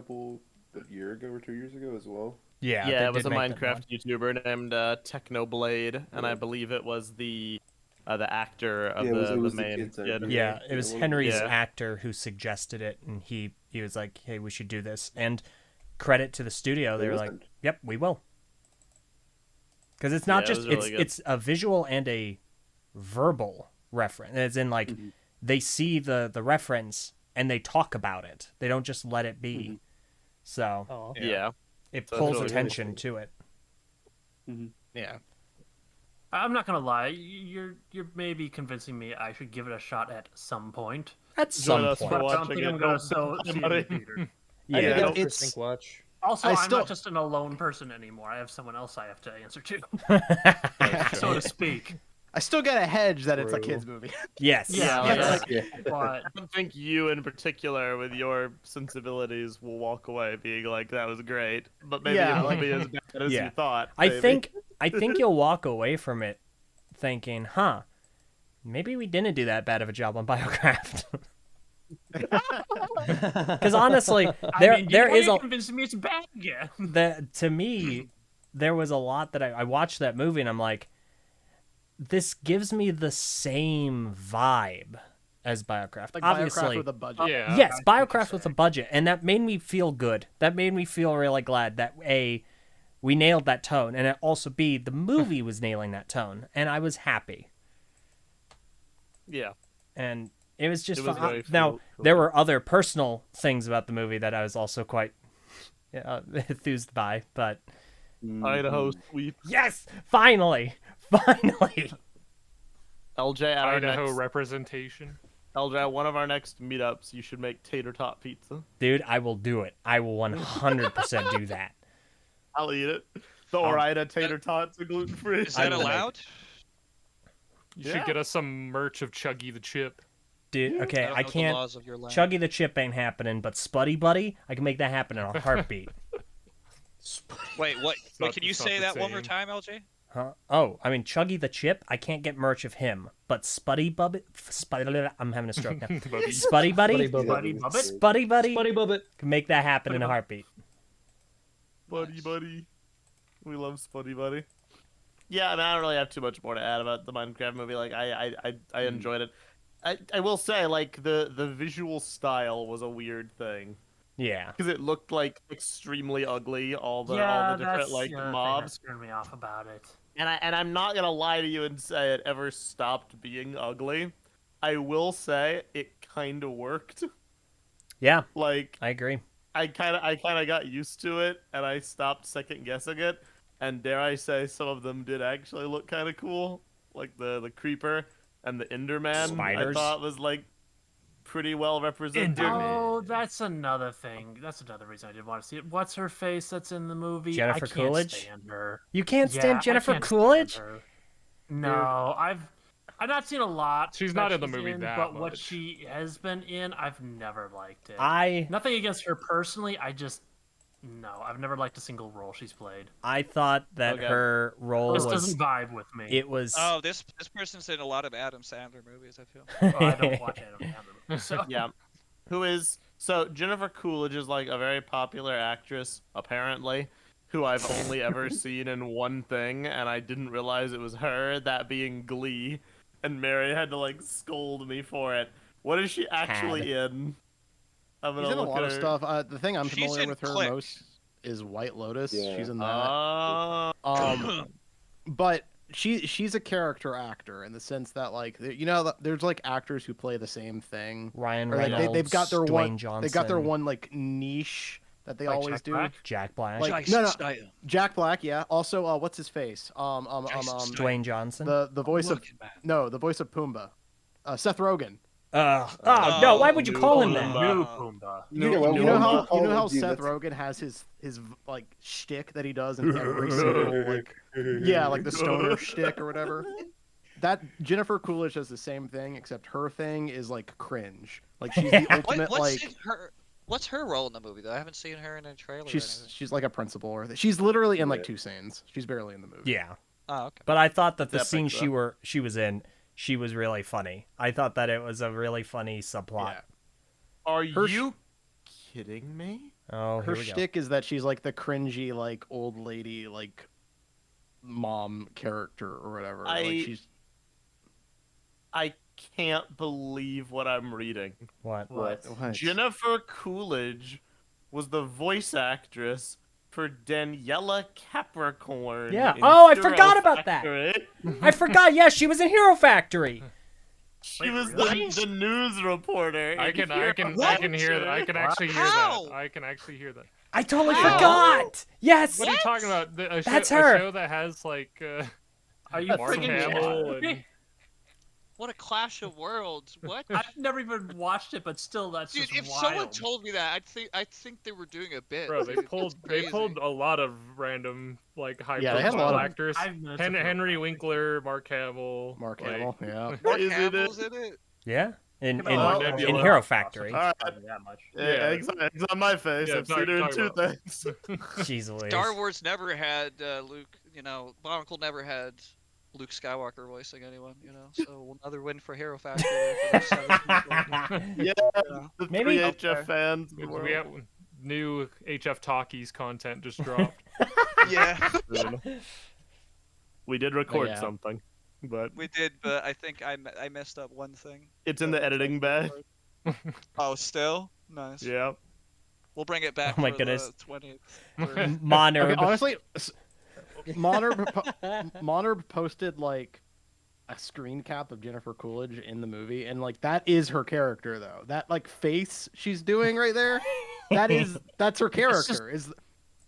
year ago or 2 years ago as well. Yeah. Yeah, they it was a did make that Minecraft YouTuber named Technoblade, and I believe it was the actor of Yeah, it the was the main kid's kid. actor. Yeah, it was Yeah. Henry's Yeah. actor who suggested it, and he was like, "Hey, we should do this." And credit to the studio, they were like, listened. "Yep, we will." Because it's not Yeah, it just was really good. it's a visual and a verbal reference. As in, like Mm-hmm. they see the reference and they talk about it. They don't just let it be. So Oh, Yeah. it So pulls it's really attention interesting. to it. Yeah. I'm not gonna lie. You're maybe convincing me I should give it a shot at some point. At Join some us for point. But I don't watching think it. I'm gonna Don't- see it in buddy. the theater. I did Yeah. it for It's- Sync Watch. Also, I I'm still- not just an alone person anymore. I have someone else I have to answer to, so to speak. I still got a hedge that it's a True. kids movie. Yes. Yeah, Yeah, like, Yeah. but I don't think you in particular, with your sensibilities, will walk away being like, "That was great," but maybe Yeah, it won't like- be as bad as Yeah. you thought. I maybe. think you'll walk away from it thinking, "Huh, maybe we didn't do that bad of a job on Biocraft." Because honestly, there is a convincing me it's bad again. to me, there was a lot that I watched that movie and I'm like, this gives me the same vibe as Biocraft. Like Obviously, Biocraft with a budget. Yeah. yes, I see what you're Biocraft with a saying. budget, and that made me feel good. That made me feel really glad that we nailed that tone, and also B, the movie was nailing that tone, and I was happy. Yeah. And it was just It was fun. very Now cool. there were other personal things about the movie that I was also quite enthused by, but Idaho sweep. yes, finally. LJ, at our Idaho next, representation. LJ, at one of our next meetups, you should make tater tot pizza. Dude, I will do it. I will 100% do that. I'll eat it. The Orida tater tots are gluten free. Is that allowed? You should get us some merch of Chuggy the Chip. Dude, okay, don't I know the can't. laws of your land. Chuggy the Chip ain't happening, but Spuddy Buddy, I can make that happen in a heartbeat. Wait, what? not- Wait, can you it's not say the that one more same. time, LJ? Huh? Oh, I mean Chuggy the Chip, I can't get merch of him, but Spuddy I'm having a stroke now. Buddy. Spuddy Buddy, Buddy Bubbit. Buddy Bubbit? Spuddy Buddy Buddy Bubbit. can make that happen in a heartbeat. Buddy. We love Spuddy Buddy. Yeah, I mean, I don't really have too much more to add about the Minecraft movie. Like, I enjoyed it. I will say, like, the visual style was a weird thing. Yeah. Because it looked, like, extremely ugly, all the different, that's like, the other thing mobs. that turned me off about it. And I'm not gonna lie to you and say it ever stopped being ugly. I will say it kind of worked. Yeah, Like, I agree. I kind of got used to it, and I stopped second guessing it. And dare I say, some of them did actually look kind of cool, like the creeper and the Enderman. Spiders. I thought was like pretty well represented. Oh, that's another thing. That's another reason I did want to see it. What's her face that's in the movie? Jennifer I can't Coolidge? stand her. You can't Yeah, stand I Jennifer can't Coolidge? stand her. No, I've not seen a lot. She's that not in the movie that but what much. she has been in, I've never liked it. I Nothing against her personally. No, I've never liked a single role she's played. thought that Okay. her role This was doesn't vibe with me. it was Oh, this person's in a lot of Adam Sandler movies. I feel. Well, I don't watch Adam Sandler. So Yeah. So Jennifer Coolidge is like a very popular actress, apparently, who I've only ever seen in one thing, and I didn't realize it was her, that being Glee, and Mary had to like scold me for it. What is she actually in? I'm gonna She's in a look lot at of her. stuff. The thing I'm She's familiar in with her Click. most is White Lotus. Yeah. She's in that. Oh, But she's a character actor in the sense that like there's like actors who play the same thing. Ryan Or, like, Reynolds, they've got their Dwayne one. Johnson, They got their one like niche that they Like always Jack do. Black? Jack Black, Like, no. Jack Black, yeah. Also, what's his face? Dwayne Johnson. The voice of the voice of Pumbaa, Seth Rogen. Oh no! Why would you call him that? New Pumbaa. You well, know how well, you know how dude, Seth that's- Rogen has his like shtick that he does in every single like like the stoner shtick or whatever. That Jennifer Coolidge does the same thing, except her thing is like cringe. Like she's the ultimate What's her role in the movie? Though I haven't seen her in a trailer. or anything. she's like a principal or she's literally in like 2 scenes. She's barely in the movie. Yeah, Oh, okay. but I thought that the Epic, scene though. she was in, she was really funny. I thought that it was a really funny subplot. Yeah. are Her you kidding me? Oh, Her here we go. shtick is that she's like the cringy like old lady like mom character or whatever. Like she's I can't believe what I'm reading. What? What? Jennifer Coolidge was the voice actress for Daniela Capricorn. Yeah. in Oh, I Hero forgot about that. Factory. I forgot. Yeah, she was in Hero Factory. She Wait, was really? the news reporter. I can hear that. I can actually hear How? that. I can actually hear that. I totally How? forgot. Yes. What are you talking about? That's a her. show that has like Are you Mark freaking Hamill kidding and me? What a clash of worlds! What? I've never even watched it, but still, that's Dude, just if wild. someone told me that, I'd think they were doing a bit. bro, they dude. pulled That's crazy. a lot of random like high Yeah, they had a profile lot of- actors. 5 minutes of Henry real- Winkler, Mark Hamill. Mark like- Hamill, yeah. Mark Is it Hamill's in it. Yeah. In Well, in Hero Factory. All right. That much. Yeah, eggs on my face. Yeah, I've seen her in two talk about- things. Jeez Louise. Star Wars never had Luke. Bionicle never had Luke Skywalker voicing anyone. So another win for Hero Factory. For those 7 people. Yeah, Yeah. the Maybe- 3 HF fans. of the We have world. new HF Talkies content just dropped. Yeah, We did record Yeah. something, but we did, but I think I messed up one thing. it's in the editing bay. Oh, still nice. Yeah. We'll bring it back. Oh my for goodness. The 20th. Monerb. Okay, honestly, Monerb posted like a screen cap of Jennifer Coolidge in the movie, and like that is her character though. That like face she's doing right there, that's her character. Is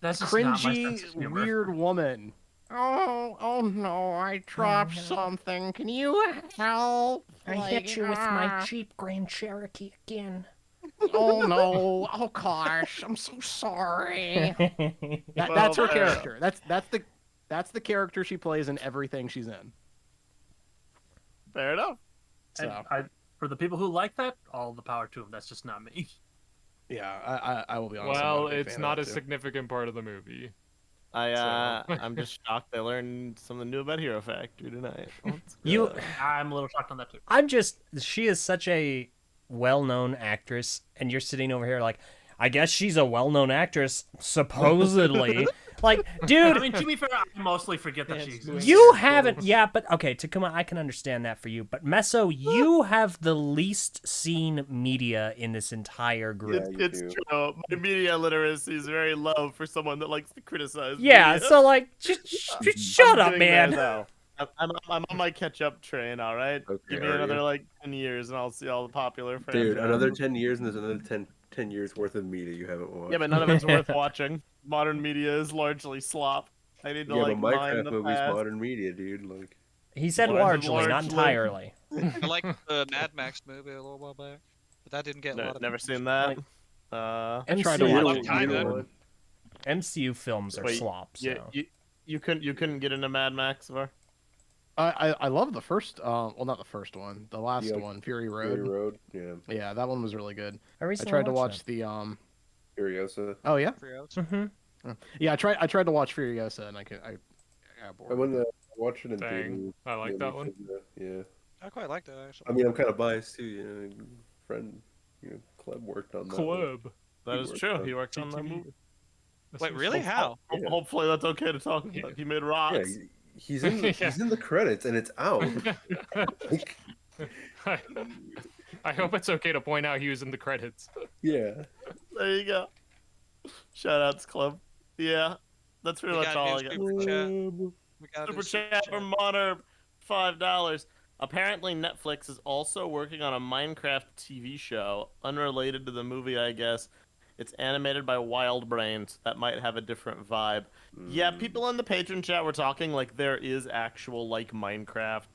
That's just not my sense cringy, of humor. weird woman. Oh no! I dropped something. Can you help? cheap Grand Cherokee again. Oh no! Oh gosh! I'm so sorry. That's her Well, character. That's the character she plays in everything she's in. Fair enough. And So for the people who like that, all the power to them. That's just not me. yeah, I will be honest. I'm Well, not a big it's fan not a of that, too. significant part of the movie. I'm just shocked I learned something new about Hero Factory tonight. You, I'm a little shocked on that too. she is such a well-known actress, and you're sitting over here like, I guess she's a well-known actress, supposedly. Like, dude, I mean, to be fair, I mostly forget that she exists. you haven't. Yeah, but okay. To come on, I can understand that for you. But Messo, you have the least seen media in this entire group. Yeah, you It's do. true. My media literacy is very low for someone that likes to criticize. Yeah. media. So like, just shut I'm up, getting there, man. though. I'm on my catch-up train. All right. Okay, Give me are another you? like 10 years, and I'll see all the popular. Dude, franchises. another 10 years and there's another 10 years worth of media you haven't watched. Yeah, but none of it's worth watching. Modern media is largely slop. I need to Yeah, like but mine Minecraft the movies past. modern media, dude. Like, He said Well, largely, not largely. entirely. I like the Mad Max movie a little while back, but that didn't get a No, lot of. never seen attention. that. I tried to MCU watch it. Kinda. MCU films are Wait, slop. So. Yeah, you couldn't get into Mad Max, Var? I love the first. Well, not the first one. The last Yeah, one, Fury Road. Fury Road, yeah. Yeah, that one was really good. I I recently tried to watched watch the Furiosa. Oh yeah. that. Yeah, I tried to watch Furiosa, and I got bored. I went to watch it in Dang, theaters. I like Yeah, that one. Yeah. I quite liked it actually. I mean, I'm kind of biased too, Friend, Cleb worked on that. one. Club. That He is worked true. on He worked on that TTV. movie. Wait, really? How? Yeah. Hopefully that's okay to talk about. He made Yeah, rocks. he's in Yeah. he's in the credits and it's out. Like, I hope it's okay to point out he was in the credits. yeah. There you go. Shout outs, Club. Yeah, that's pretty We much got all I new got. super chat. We got a Super new chat from Monarch, $5. Apparently, Netflix is also working on a Minecraft TV show, unrelated to the movie, I guess. It's animated by Wild Brains. That might have a different vibe. Yeah, people in the patron chat were talking like there is actual like Minecraft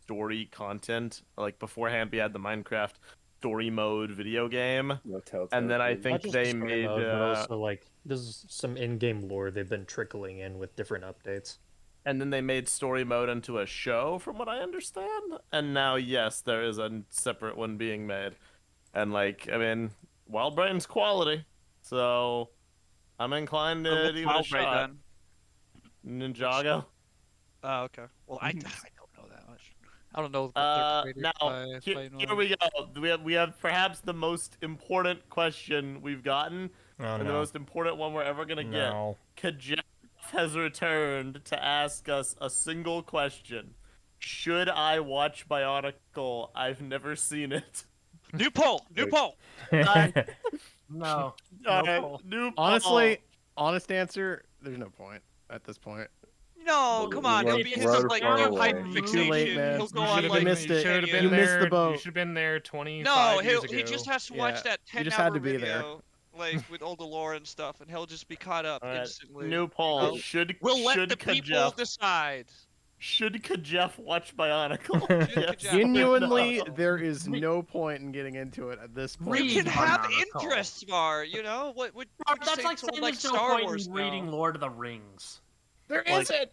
story content. Like beforehand, we had the Minecraft story mode video game, No Telltale. and then I Games. think Not just they the story made. mode, but also like there's some in-game lore they've been trickling in with different updates. And then they made story mode into a show, from what I understand. And now, yes, there is a separate one being made. And, like, I mean, Wild Brain's quality. So, I'm inclined to give it a Wild Brain shot. then? Ninjago. Oh, okay. Well, I don't know that much. I don't know. What they're created Now, by here Noir. we go. We have perhaps the most important question we've gotten. Oh and the no. most important one we're ever going to No. get. Kajaf has returned to ask us a single question. Should I watch Bionicle? I've never seen it. New poll. New poll. No. Alright, poll. new Honestly, honest answer, there's no point at this point. No, come on. He'll be Run like far he'll away. hyperfixation. Too late, man. He'll go You on should've like missed it. should have You been missed there. the boat. You should have been there 25 No, years ago. he just has to Yeah, watch that you 10 just had hour to be there. video, like with all the lore and stuff, and he'll just be caught up All right, instantly. new poll. know? Should We'll let should the people Kajef, decide. should Kajef watch Bionicle? Kajef. Yes. Genuinely, No. there is no point in getting into it at this point. You Read can have Bionicle. interests, Mar. You know what? That's like saying there's no Star point Wars in now. reading Lord of the Rings. There Like- isn't.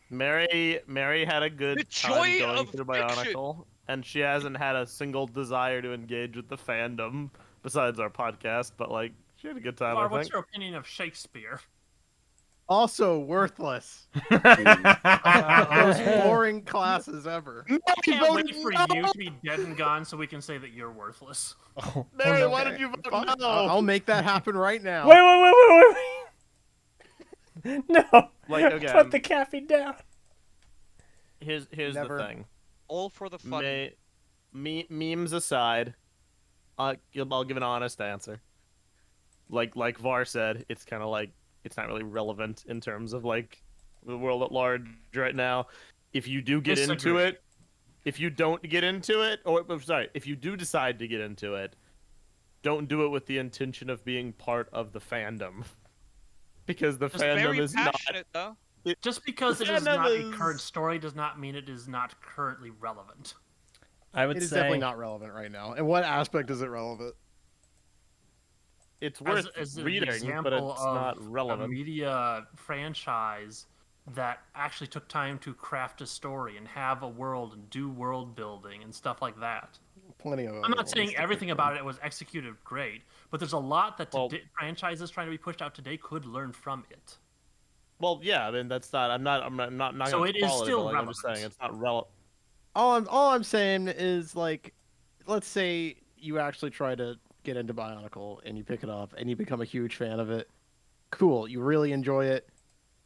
Mary had a good The time joy going of through fiction. Bionicle, and she hasn't had a single desire to engage with the fandom besides our podcast. But like, she had a good time. Lar, I what's think. your opinion of Shakespeare? Also worthless. Uh, Most boring classes ever. I can't voted wait for no! you to be dead and gone so we can say that you're worthless. Mary, no. why did you vote Fine. no? I'll make that happen right now. Wait. No. Like, okay, Put the caffeine down. Here's Never. the thing. All for the fun. Memes aside, I'll give an honest answer. Like Var said, it's kind of like it's not really relevant in terms of like the world at large right now. If you do get into Disagree. it, if you don't get into it, if you do decide to get into it, don't do it with the intention of being part of the fandom, because the Just fandom very is not. passionate, though. Just because it is fandom not a is- current story does not mean it is not currently relevant. I would It is say definitely not relevant right now. In what aspect is it relevant? It's worth as an reading, but example it's of not a relevant. media franchise that actually took time to craft a story and have a world and do world building and stuff like that. Plenty of. I'm other not ones saying to everything pick about it was executed great, but there's a lot that Well- franchises trying to be pushed out today could learn from it. Well, yeah, I mean that's not. I'm not. So gonna it is qualify, still but, like, I'm just relevant. saying it's not relevant. All I'm saying is like, let's say you actually try to get into Bionicle and you pick it up and you become a huge fan of it. Cool, you really enjoy it.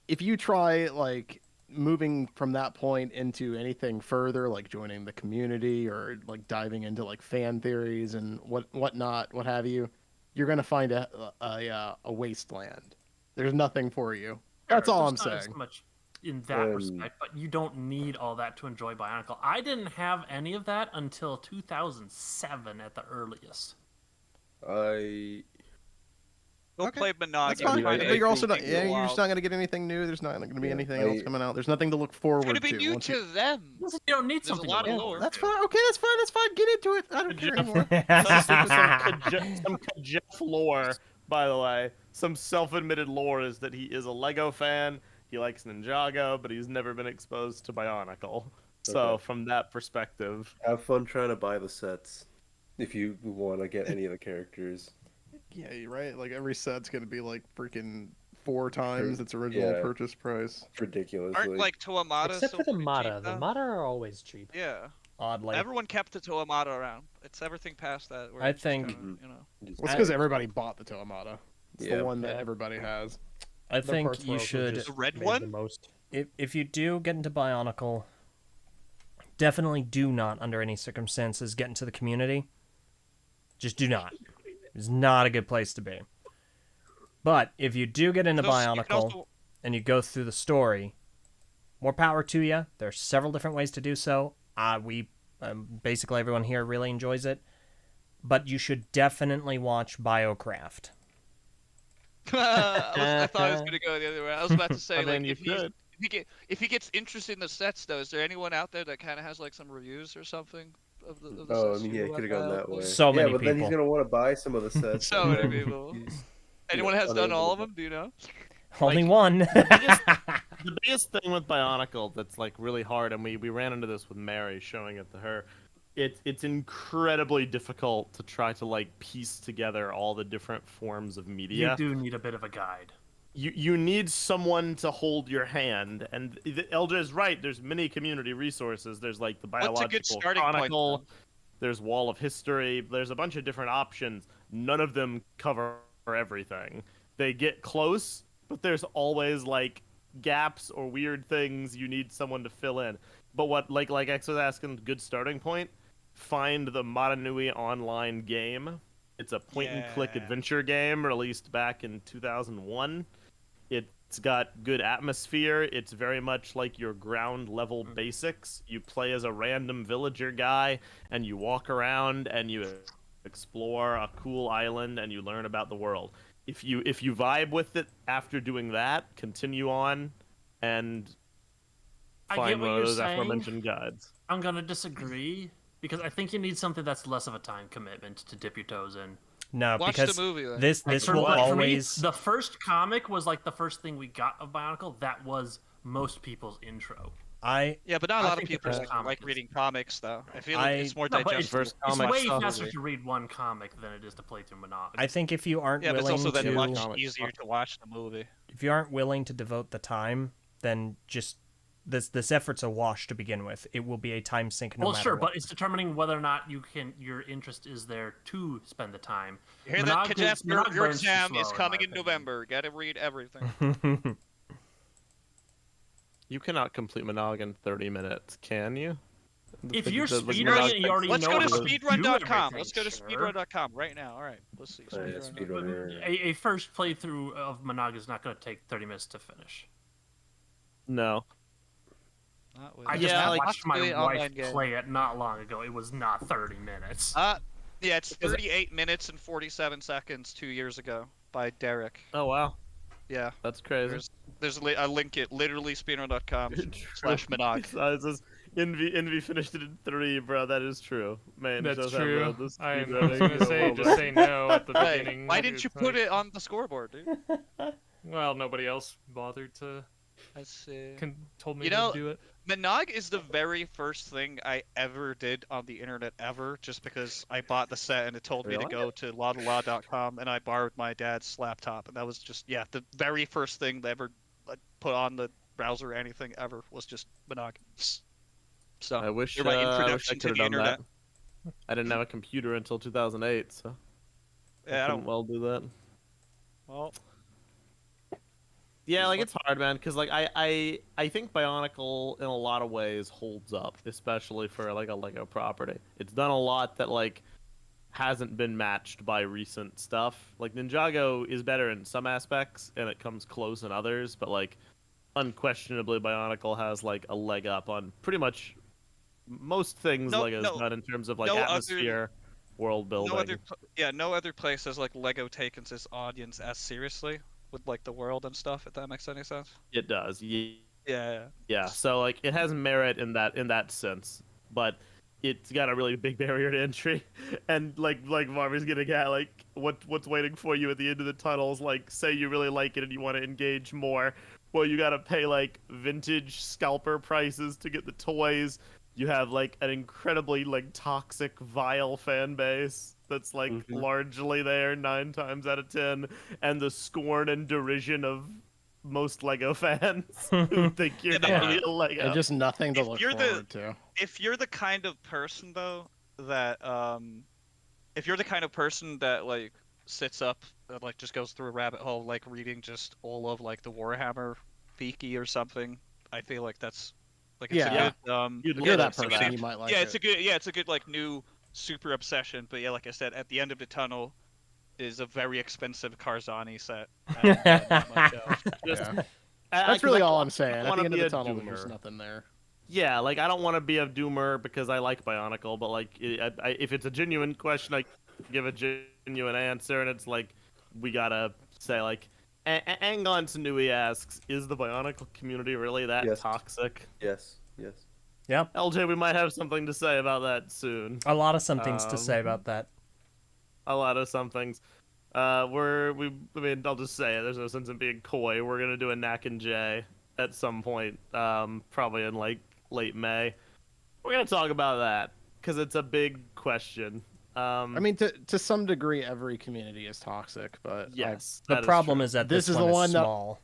If you try like moving from that point into anything further, like joining the community or like diving into like fan theories and whatnot, what have you, you're gonna find a wasteland. There's nothing for you. That's all I'm There's not as saying. much in that respect, but you don't need all that to enjoy Bionicle. I didn't have any of that until 2007 at the earliest. Go Okay. play That's Monogamy. fine. I- But you're also not. Take Yeah, a you're while. just not gonna get anything new. There's not gonna be Yeah, anything else coming out. There's nothing to look forward It's gonna be to. new once to you- them. You don't need There's a something. lot to of look lore. forward That's to. fine. Okay, that's fine. Get into it. I don't care anymore. Some Kajef lore, by the way. Some self-admitted lore is that he is a Lego fan. He likes Ninjago, but he's never been exposed to Bionicle. So Okay. from that perspective, Have fun trying to buy the sets if you want to get any of the characters. Yeah, you're right. Like every set's gonna be like freaking 4 times its original Yeah. purchase price. Ridiculously. Aren't like Tuamata Except still for the pretty Mata. cheap, The though? Mata are always cheap. Yeah. Oddly. Everyone kept the Tuamata around. It's everything past that. Where I it's just think- kinda, you know. Just- Well, it's because everybody bought the Toamata. It's Yeah. the one that Yeah. everybody has. I The think parts you were also should, just The red made one? The most. if you do get into Bionicle, definitely do not, under any circumstances, get into the community. Just do not. It's not a good place to be. But if you do get into You can Bionicle also- and you go through the story, more power to you. There's several different ways to do so. Basically everyone here really enjoys it. But you should definitely watch Biocraft. I thought I was gonna go the other way. I was about to say, I mean, like, you could. if he gets interested in the sets, though, is there anyone out there that kind of has like some reviews or something of the Oh, I sets mean, you yeah, he could have gone that way. So yeah, many but then he's people. gonna want to buy some of the sets. So and many then people. he's, Anyone has done unable all of to- them? Do you know? Only one. the biggest thing with Bionicle that's like really hard, and we ran into this with Mary showing it to her. It's incredibly difficult to try to like piece together all the different forms of media. You do need a bit of a guide. You need someone to hold your hand, and Elja is right. There's many community resources. There's like the What's a good Biological starting point, Chronicle. then? There's Wall of History. There's a bunch of different options. None of them cover everything. They get close, but there's always like gaps or weird things you need someone to fill in. But what like X was asking, good starting point. Find the Matanui online game. It's a point-and-click Yeah. adventure game released back in 2001. It's got good atmosphere. It's very much like your ground level basics. You play as a random villager guy, and you walk around and you explore a cool island and you learn about the world. If you vibe with it after doing that, continue on and I get find what one of you're those saying. aforementioned guides. I'm gonna disagree because I think you need something that's less of a time commitment to dip your toes in. No, Watch because the movie, then. this Like, will for me, always. the first comic was like the first thing we got of Bionicle. That was most people's intro. Yeah, but not a I lot of think the people first comic like is- reading comics, though. I feel like it's more No, but digestible. it's comic way stuff. faster to read one comic than it is to play through Monogatari. I think if you aren't Yeah, but it's willing also then much to, easier to watch the movie. if you aren't willing to devote the time, then just this effort's a wash to begin with. It will be a time sink no well, matter sure, what. but it's determining whether or not your interest is there to spend the time. You hear that, Monogatari's- Kajap? Your burns too exam is slow, coming my in opinion. November. Gotta read everything. You cannot complete Monog in 30 minutes, can you? If The- you're the- the speedrunning Monog- it, you already Let's know go to how to do speedrun.com. Let's go to everything, sure. speedrun.com right now. All right, let's see. Oh, yeah, Speedrun. speedrunner. A first playthrough of Monog is not going to take 30 minutes to finish. No. Not with- I just Yeah, like- watched my Possibly wife online game. play it not long ago. It was not 30 minutes. Yeah, it's 38 minutes and 47 seconds 2 years ago by Derek. Oh wow, Yeah, that's crazy. there's a link it literally speedrun.com/Monog. It says Envy finished it in 3, bro. That is true. Man, That's shows how true. real this I was speedrunning gonna is. say, just say no at the Hey, beginning. why didn't you It's put like- it on the scoreboard, dude? Well, nobody else bothered to I see. told me You know, to do it. Monog is the very first thing I ever did on the internet ever, just because I bought the set and it told me to Really? go to ladala.com and I borrowed my dad's laptop, and that was just the very first thing that ever put on the browser or anything ever was just Monog. So I wish you're my I introduction to could the have done internet. that. I didn't have a computer until 2008, so Yeah, I couldn't don't. well do that. Well, Yeah, like it's hard, man, because like I think Bionicle in a lot of ways holds up, especially for like a Lego property. It's done a lot that like hasn't been matched by recent stuff. Like Ninjago is better in some aspects, and it comes close in others, but like unquestionably Bionicle has like a leg up on pretty much most things Lego's done in terms of like no other- atmosphere, world building. no other place has like Lego taken its audience as seriously with like the world and stuff. If that makes any sense. It does. Yeah. Yeah, so like it has merit in that sense, but it's got a really big barrier to entry, and like Marvin's getting at, like what's waiting for you at the end of the tunnel is like, say you really like it and you want to engage more, well you gotta pay like vintage scalper prices to get the toys. You have like an incredibly like toxic, vile fan base that's like largely there 9 times out of 10, and the scorn and derision of most Lego fans who think you're not real Lego. And just nothing to If look you're the- forward to. If you're the kind of person though that like sits up and like just goes through a rabbit hole like reading just all of like the Warhammer Fiki or something, I feel like that's like it's Yeah. a good You'd You're that it's a good- person. You might like yeah, it. it's a good like new super obsession. But yeah, like I said, at the end of the tunnel is a very expensive Karzani set. And not much else. Just, Yeah. I- That's 'cause really I all don't- I'm saying. I At wanna the end of be the a tunnel, there's doomer. nothing there. Yeah, like I don't want to be a doomer because I like Bionicle, but like if it's a genuine question, I give a genuine answer, and it's like we gotta say like, Angon Tanui asks, is the Bionicle community really that Yes. toxic? Yes. LJ, we might have something to say about that soon. A lot of some things to say Um, about that. A lot of some things. I mean, I'll just say it. There's no sense in being coy. We're gonna do a Knack and J at some point, probably in like late May. We're gonna talk about that because it's a big question. I mean, to some degree, every community is toxic, but yes, The that problem true. is that This this, is the one one is that- small.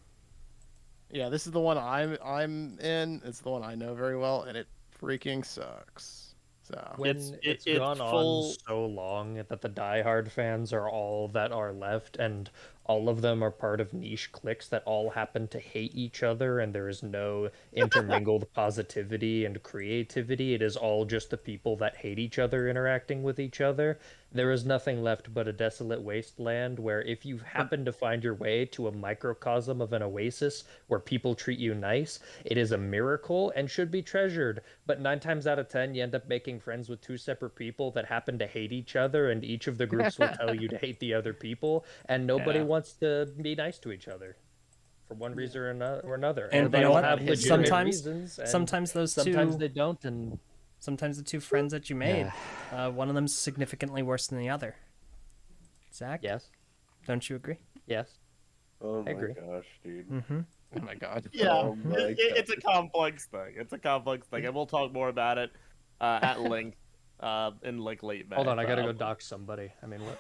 yeah, this is the one I'm in. It's the one I know very well, and it freaking sucks. So When It's- it's it's gone full- on so long that the diehard fans are all that are left, and all of them are part of niche cliques that all happen to hate each other, and there is no intermingled positivity and creativity. It is all just the people that hate each other interacting with each other. There is nothing left but a desolate wasteland where if you happen to find your way to a microcosm of an oasis where people treat you nice, it is a miracle and should be treasured. But 9 times out of 10, you end up making friends with 2 separate people that happen to hate each other, and each of the groups will tell you to hate the other people, and nobody wants to be nice to each other for one reason or another. And they you know all what? have legitimate Sometimes- reasons, and Sometimes those sometimes two, they don't, and sometimes the two friends that you made, one of them's significantly worse than the other. Zach, yes, don't you agree? yes. Oh my agree. gosh, dude. Mm-hmm. Oh my god. Yeah, Oh my it's a complex thing. It's a complex thing, and we'll talk more about it at length in like late May. Hold on, I gotta go probably. dox somebody. I mean, what?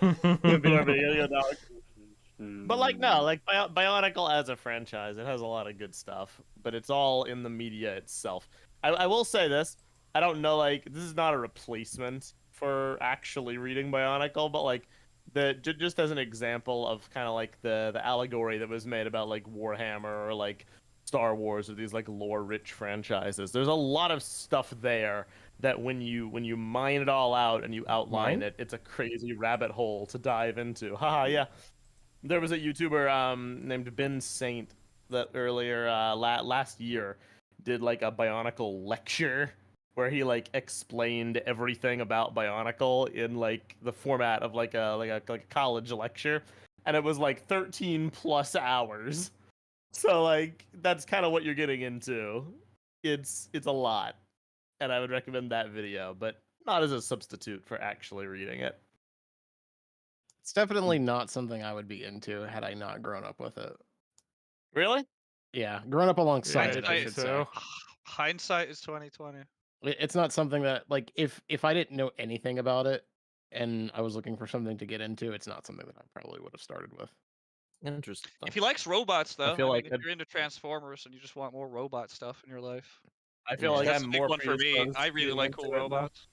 But like no, like Bionicle as a franchise, it has a lot of good stuff, but it's all in the media itself. I will say this: I don't know, like this is not a replacement for actually reading Bionicle, but like just as an example of kind of like the allegory that was made about like Warhammer or like Star Wars or these like lore-rich franchises. There's a lot of stuff there that when you mine it all out and you outline it, it's a crazy rabbit hole to dive into. Haha, yeah. There was a YouTuber named Ben Saint that earlier last year did like a Bionicle lecture where he like explained everything about Bionicle in like the format of like a college lecture, and it was like 13 plus hours. So like that's kind of what you're getting into. It's a lot, and I would recommend that video, but not as a substitute for actually reading it. It's definitely not something I would be into had I not grown up with it. Really? Yeah, grown up alongside Yeah, it, I I think should so. say. Hindsight is 2020. It's not something that like if I didn't know anything about it and I was looking for something to get into, it's not something that I probably would have started with. Interesting. If he likes robots, though, feel I like mean, if you're into Transformers and you just want more robot stuff in your life, I feel Yeah. like that's I'm a big more one for me. predisposed I to really getting like cool into it now. robots.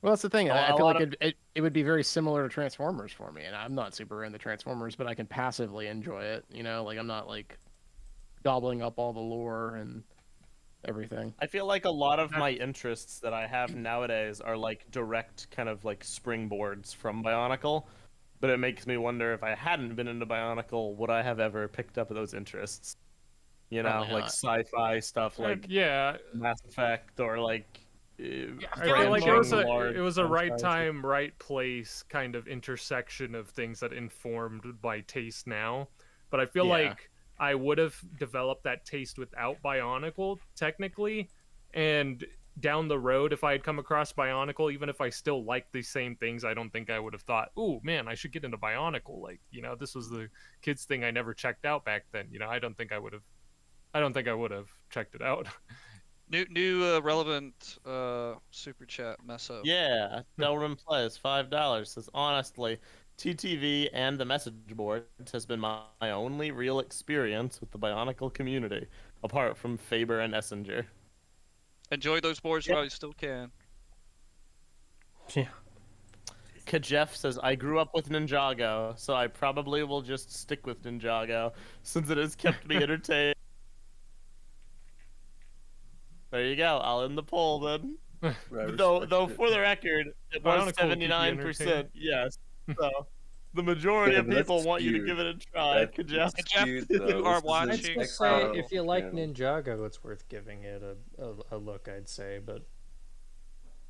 Well, that's the thing. A I feel lot like it would be very similar to Transformers for me, and I'm not super into Transformers, but I can passively enjoy it. You know, like I'm not like gobbling up all the lore and everything. I feel like a lot of my interests that I have nowadays are like direct kind of like springboards from Bionicle, but it makes me wonder if I hadn't been into Bionicle, would I have ever picked up those interests? You know, Probably like not. sci-fi stuff like Yeah, Mass Effect or like I feel like large it was a right franchises. time, right place kind of intersection of things that informed my taste now. But I feel Yeah. like I would have developed that taste without Bionicle, technically. And down the road, if I had come across Bionicle, even if I still liked the same things, I don't think I would have thought, "Ooh, man, I should get into Bionicle." Like, you know, this was the kids thing I never checked out back then. You know, I don't think I would have checked it out. New relevant super chat, Messo. Yeah, Delrin Plays $5 says honestly, TTV and the message board has been my only real experience with the Bionicle community, apart from Faber and Essinger. Enjoy those boards while you still can. Yeah. Kajef says, I grew up with Ninjago, so I probably will just stick with Ninjago, since it has kept me entertained. There you go, I'll end the poll then. Though for the record, it was Bionicle will keep you 79%, yes. So, the majority Yeah, of but that's people want you to skewed. give it a try, That's Kajef. Jeff, skewed, if though. you are This is watching- I'd still X say Files if you like channel. Ninjago, it's worth giving it a look. I'd say, but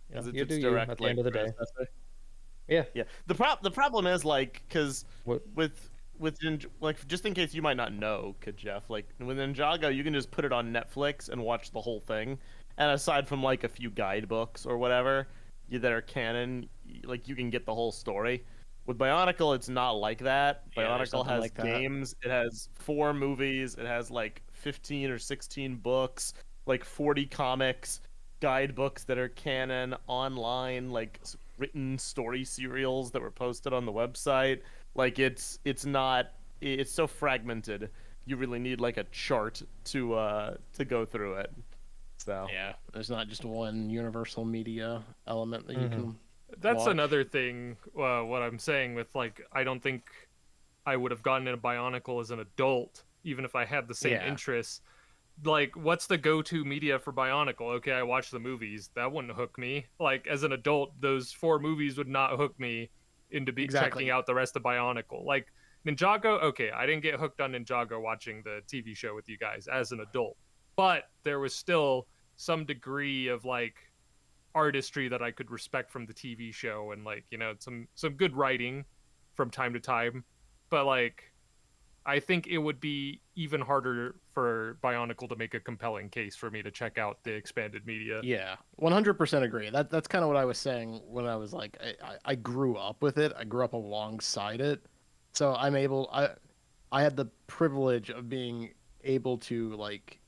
you, know, 'Cause you it's do you direct, at the like, end of the day. predecessor. Yeah. Yeah. The problem is like because What? with like just in case you might not know, Kajef, like with Ninjago, you can just put it on Netflix and watch the whole thing. And aside from like a few guidebooks or whatever that are canon, like you can get the whole story. With Bionicle, it's not like that. Yeah, there's Bionicle nothing has like that. games. It has 4 movies. It has like 15 or 16 books, like 40 comics, guidebooks that are canon, online, like written story serials that were posted on the website. Like it's so fragmented. You really need like a chart to go through it. So Yeah, there's not just one universal media element that you can. That's watch. another thing. What I'm saying with like, I I would have gotten into Bionicle as an adult, even if I had the same Yeah. interests. Like, what's the go-to media for Bionicle? Okay, I watched the movies. That wouldn't hook me. Like, as an adult, those 4 movies would not hook me into Exactly. checking out the rest of Bionicle. Like, Ninjago, okay, I didn't get hooked on Ninjago watching the TV show with you guys as an adult. But there was still some degree of, like, artistry that I could respect from the TV show and, like, you know, some good writing from time to time. But, like, I think it would be even harder for Bionicle to make a compelling case for me to check out the expanded media. Yeah, 100% agree. That's kind of what I was saying when I was like, I grew up with it. I grew up alongside it, so I had the privilege of being able to like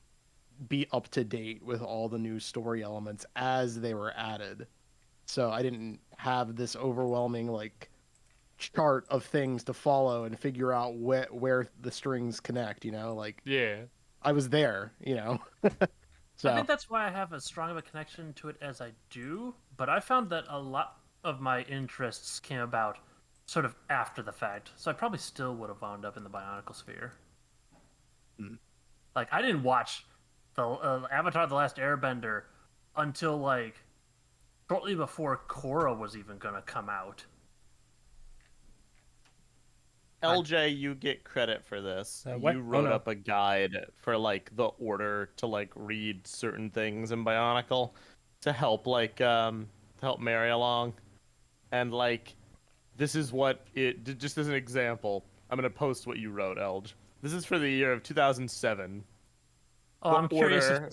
be up to date with all the new story elements as they were added. So I didn't have this overwhelming like chart of things to follow and figure out where the strings connect, you know? Like Yeah. I was there, you know. So I think that's why I have as strong of a connection to it as I do, but I found that a lot of my interests came about sort of after the fact, so I probably still would have wound up in the Bionicle sphere. Like, I didn't watch the Avatar: The Last Airbender until, like, shortly before Korra was even gonna come out. LJ, you get credit for this. What? You Oh, wrote no. up a guide for like the order to like read certain things in Bionicle to help to help Mary along. And like this is what it just as an example, I'm going to post what you wrote, LJ. This is for the year of 2007. Oh, The I'm curious. order-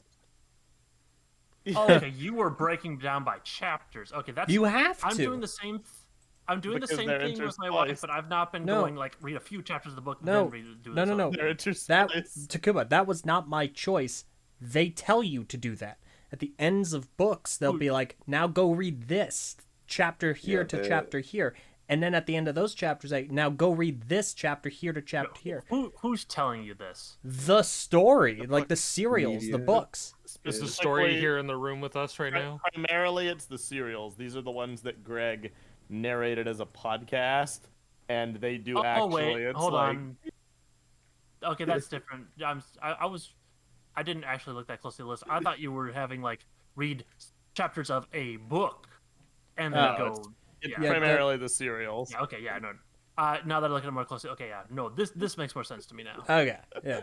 Oh, okay, you were breaking down by chapters. Okay, that's You have I'm to. doing the same. I'm doing Because the same they're thing with my wife, interspliced. but I've not been No. going like read a few chapters of the book and No. then read do No, this no, no. other. They're That interspliced. Takuma, that was not my choice. They tell you to do that. At the ends of books, they'll be like, now go read this chapter here Yeah, to they- chapter here. And then at the end of those chapters, like, now go read this chapter here to chapter here. Who's telling you this? The story, like the serials, the Media. books. Is the Specifically- story here in the room with us right now? Primarily, it's the serials. These are the ones that Greg narrated as a podcast, and they do actually. It's hold like, on. Okay, that's different. I didn't actually look that closely at the list. I thought you were having like read chapters of a book and then No, go. it's Yeah. primarily the serials. Yeah. Okay. Yeah. No. Now that I look at it more closely, okay. Yeah. No. This makes more sense to me now. Okay, yeah.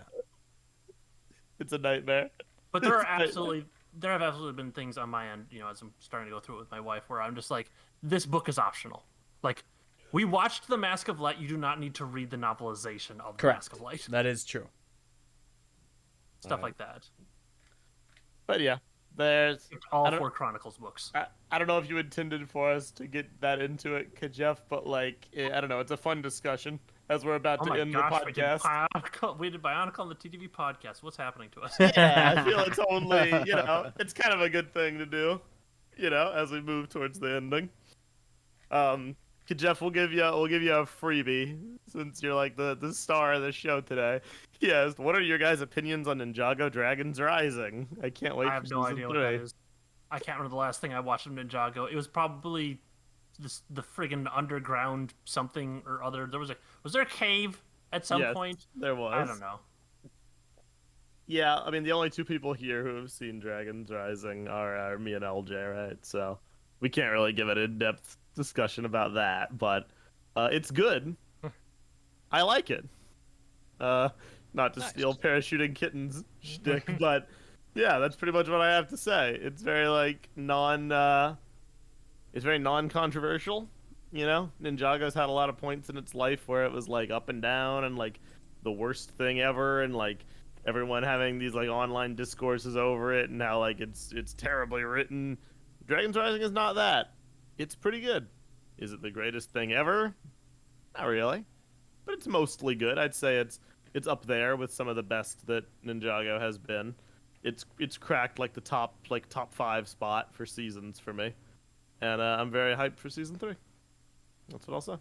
It's a nightmare. But there have absolutely been things on my end, you know, as I'm starting to go through it with my wife, where I'm just like, this book is optional. Like, we watched The Mask of Light. You do not need to read the novelization of The Correct. Mask of Light. That is true. Stuff like that. But yeah, there's. It's all I don't- 4 Chronicles books. I don't know if you intended for us to get that into it, Kajef, but like, I don't know. It's a fun discussion as we're about Oh to my end gosh, the podcast. we did Bionicle on the TTV podcast. What's happening to us? Yeah, I feel it's only, it's kind of a good thing to do, as we move towards the ending. Jeff, we'll give you a freebie since you're like the star of the show today. Yes, what are your guys' opinions on Ninjago Dragons Rising? I can't wait I have for no season idea 3. what that is. I can't remember the last thing I watched from Ninjago. It was probably the friggin' underground something or other. Was there a cave at some Yes, point? there was. I don't know. Yeah, I mean the only 2 people here who have seen Dragons Rising are me and LJ, right? So we can't really give an in-depth discussion about that, but it's good. I like it. Not to steal parachuting kittens shtick, but yeah, that's pretty much what I have to say. It's very like it's very non-controversial. Ninjago's had a lot of points in its life where it was like up and down and like the worst thing ever, and like everyone having these like online discourses over it and how like it's terribly written. Dragons Rising is not that. It's pretty good. Is it the greatest thing ever? Not really, but it's mostly good. I'd say it's up there with some of the best that Ninjago has been. It's cracked like the top 5 spot for seasons for me, and I'm very hyped for season 3. That's what I'll say.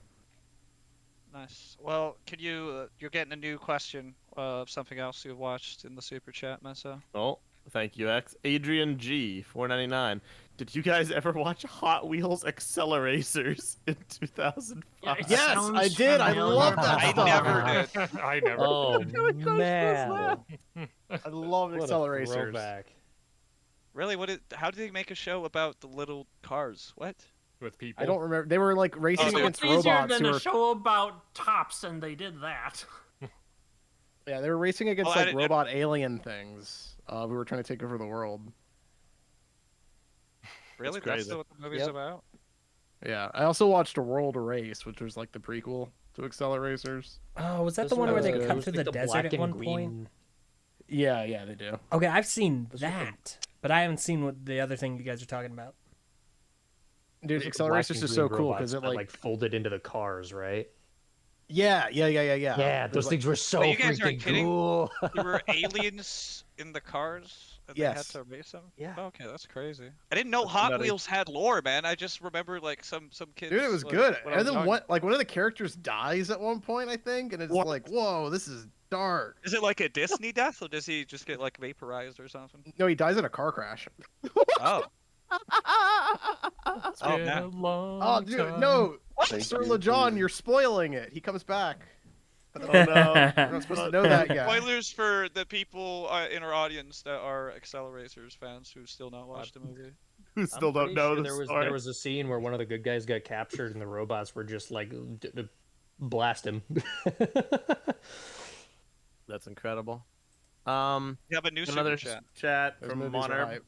Nice. Well, could you? You're getting a new question of something else you watched in the super chat, Messo. Oh, Thank you, X. Adrian G, 4.99. Did you guys ever watch Hot Wheels Acceleracers in 2005? Yeah, it Yes, sounds I did. I familiar, love but that I stuff. never did. I never. Oh gosh, man, I love what a Acceleracers. throwback. Really? How did they make a show about the little cars? What? With people. I don't remember. They were like racing Oh, against It's easier robots than who a were. show about tops, and they did that. Yeah, they were racing against Oh, I like didn't- robot alien things. We were trying to take over the world. Really? crazy. That's what the movie's Yep. about? Yeah, I also watched A World Race, which was like the prequel to Acceleracers. Oh, was that Those the one are where they the- cut those through like the desert black at and one green- point? Yeah, they do. Okay, I've seen Those are the- that, but I haven't seen what the other thing you guys are talking about. Dude, Those are the black Acceleracers and is so green cool robots because it that, like folded into the cars, right? yeah. Yeah, There's, those like- things were so Wait, you guys aren't freaking kidding? cool. There were aliens in the cars, and Yes. they had to race them. Yeah. Oh, okay, that's crazy. I didn't know That's Hot nutty. Wheels had lore, man. I just remember like some kids. Dude, it was like, good. when I And was then young. one of the characters dies at one point, I think, and it's What? like, whoa, this is dark. Is it like a Disney death, or does he just get like vaporized or something? No, he dies in a car crash. Oh. It's Oh, been man. a long Oh, dude, time. no, Thank Sir you, LeJohn, please. you're spoiling it. He comes back. Oh no. You're not supposed to know that yet. Spoilers for the people in our audience that are Acceleracers fans who still not watched the movie. Who still don't know the story. There was a scene where one of the good guys got captured, and the robots were just like, blast him. That's incredible. You have a new Another super chat. chat Those from movies are Monarb. hype.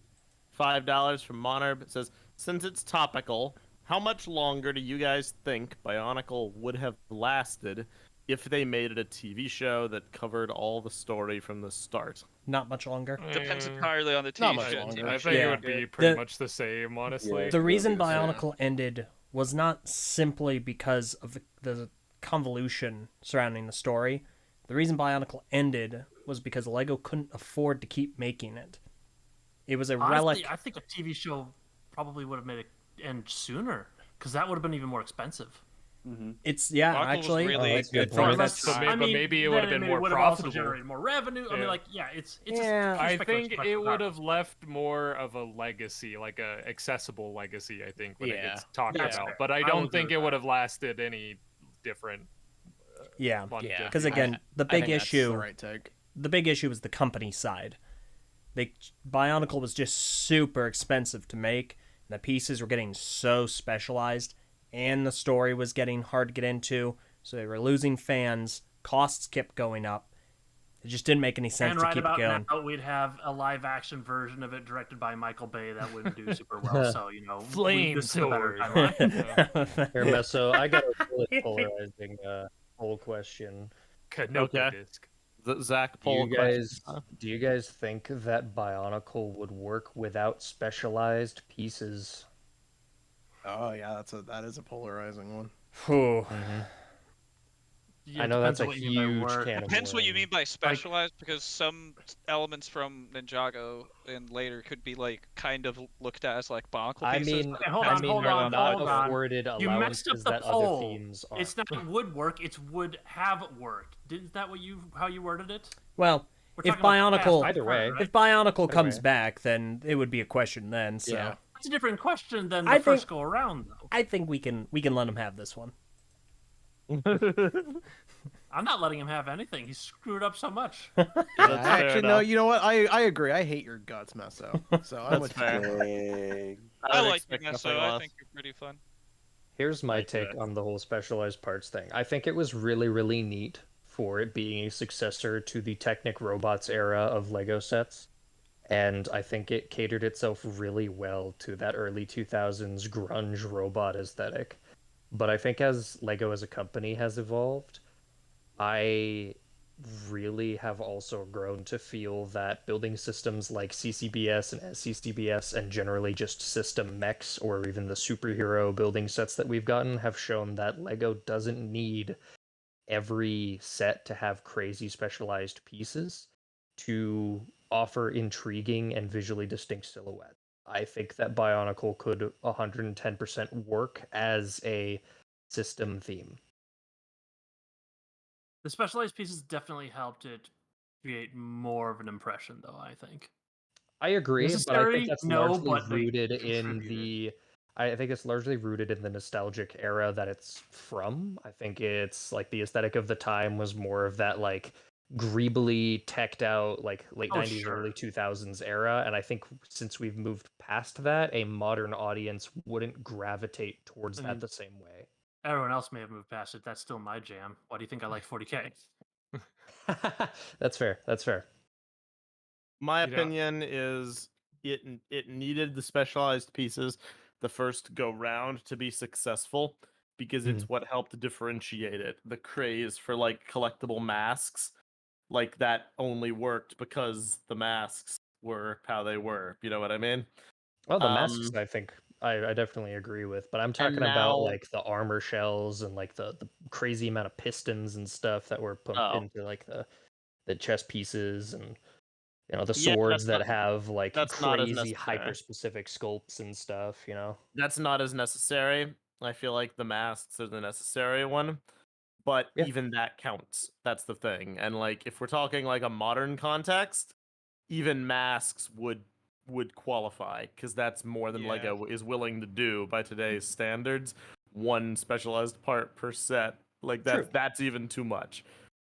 $5 from Monarb. It says, since it's topical, how much longer do you guys think Bionicle would have lasted if they made it a TV show that covered all the story from the start? Not much longer. Depends Mm, entirely on the Not TV much show. longer. I think Yeah. it would be pretty The- much the same, honestly. Yeah. The reason Yeah. Bionicle ended was not simply because of the convolution surrounding the story. The reason Bionicle ended was because Lego couldn't afford to keep making it. It was a relic. Honestly, I think a TV show probably would have made it end sooner, because that would have been even more expensive. It's Bionicle was actually. really that's good good point. for That's- its so time. but maybe it would have then been it more would have also profitable. generated more revenue. I mean, Yeah. like, yeah, it's Yeah. just I pure think speculation, it but would have left more of a legacy, like a accessible legacy. I think when it Yeah. gets talked That's about, fair. but I I will don't agree think with it would that. have lasted any different. Yeah. longevity. Because again, the I big think that's issue. the right take. The big issue was the company side. Bionicle was just super expensive to make. And the pieces were getting so specialized, and the story was getting hard to get into. So they were losing fans. Costs kept going up. It just didn't make any sense And to right keep about it going. now, we'd have a live-action version of it directed by Michael Bay that wouldn't do super well. So, this is a better Flamethrower. timeline. Here, Messo, I got a really polarizing poll question. No Okay. disc. Zach Do poll you guys think that Bionicle would work without specialized pieces? Oh yeah, that is a polarizing one. Whew. Yeah, I it know that's depends a on what you mean by huge work. can of Depends what you worms. mean by specialized, because some elements from Ninjago and later could be like kind of looked at as like Bionicle I pieces. mean, Okay, hold I on, mean, hold there are on, not hold on. afforded You messed up allowances the that poll. other themes are. It's not would work, it's would have worked. Isn't that how you worded it? Well, We're if talking about the past, Bionicle, not Either way. current, right? if Bionicle Either comes way. back, then it would be a question then. So Yeah. It's a different question than the I first think- go around, though. I think we can let him have this one. I'm not letting him have anything. He's screwed up so much. Actually, no. enough. You know what? I agree. I hate your guts, Messo. So I'm That's with fair. Dang. I would like you, expect nothing Messo. I less. think you're pretty fun. Here's my Like take that. on the whole specialized parts thing. I think it was really, really neat for it being a successor to the Technic Robots era of Lego sets. And I think it catered itself really well to that early 2000s grunge robot aesthetic. But I think as Lego as a company has evolved, I really have also grown to feel that building systems like CCBS and SCCBS and generally just system mechs or even the superhero building sets that we've gotten have shown that Lego doesn't need every set to have crazy specialized pieces to offer intriguing and visually distinct silhouettes. I think that Bionicle could 110% work as a system theme. The specialized pieces definitely helped it create more of an impression, though, I think. I agree, but I think Necessary? that's No, largely but they rooted in contributed. I think it's largely rooted in the nostalgic era that it's from. I think it's like the aesthetic of the time was more of that like greebly teched out like late Oh, 90s, sure. early 2000s era, and I think since we've moved past that, a modern audience wouldn't gravitate towards I that mean- the same way. Everyone else may have moved past it. That's still my jam. Why do you think I like 40K? That's fair. That's fair. My You know- opinion is it needed the specialized pieces the first go round to be successful because it's what helped differentiate it. The craze for like collectible masks, like that only worked because the masks were how they were. You know what I mean? Well, the masks, Um, I think I definitely agree with, but I'm talking now- about like the armor shells and like the crazy amount of pistons and stuff that were pumped Oh. into like the chest pieces and the Yeah, swords that's that not- have like that's not as crazy necessary. hyper specific sculpts and stuff. That's not as necessary. I feel like the masks are the necessary one, but Yeah. even that counts. That's the thing. And like if we're talking like a modern context, even masks would qualify because that's more than Yeah. Lego is willing to do by today's standards. One specialized part per set, like True. that's even too much.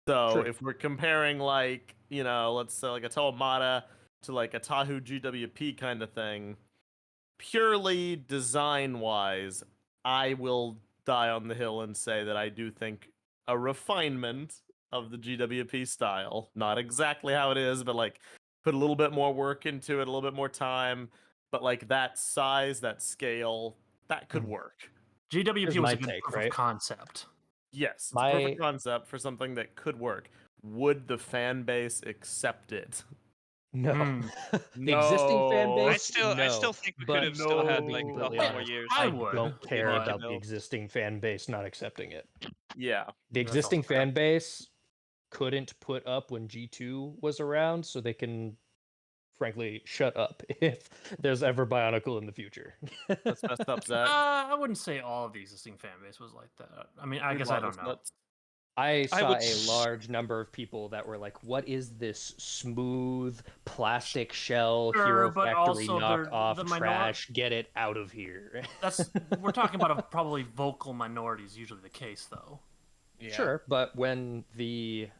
So True. if we're comparing like let's say like a Tawamata to like a Tahu GWP kind of thing, purely design wise, I will die on the hill and say that I do think a refinement of the GWP style, not exactly how it is, but like put a little bit more work into it, a little bit more time, but like that size, that scale, that could work. GWP Here's was my a good take, proof right? of concept. Yes, it's a My- perfect concept for something that could work. Would the fan base accept it? No, Hmm. the existing fan No. base. I still no. think we But could have still had no. like a completely couple more honest, years. I I would, don't care but- about the existing fan base not accepting it. Yeah. The That's existing also fair. fan base couldn't put up when G2 was around, so they can, frankly, shut up if there's ever Bionicle in the future. That's messed up, Zach. I wouldn't say all of the existing fan base was like that. I mean, I Dude, guess I Lava's don't know. nuts. I saw would a s- large number of people that were like, "What is this smooth plastic shell Sure, Hero but Factory also they're knockoff the minor- trash? Get it out of here!" That's we're talking about a probably vocal minority is usually the case, though. Yeah. Sure, but when the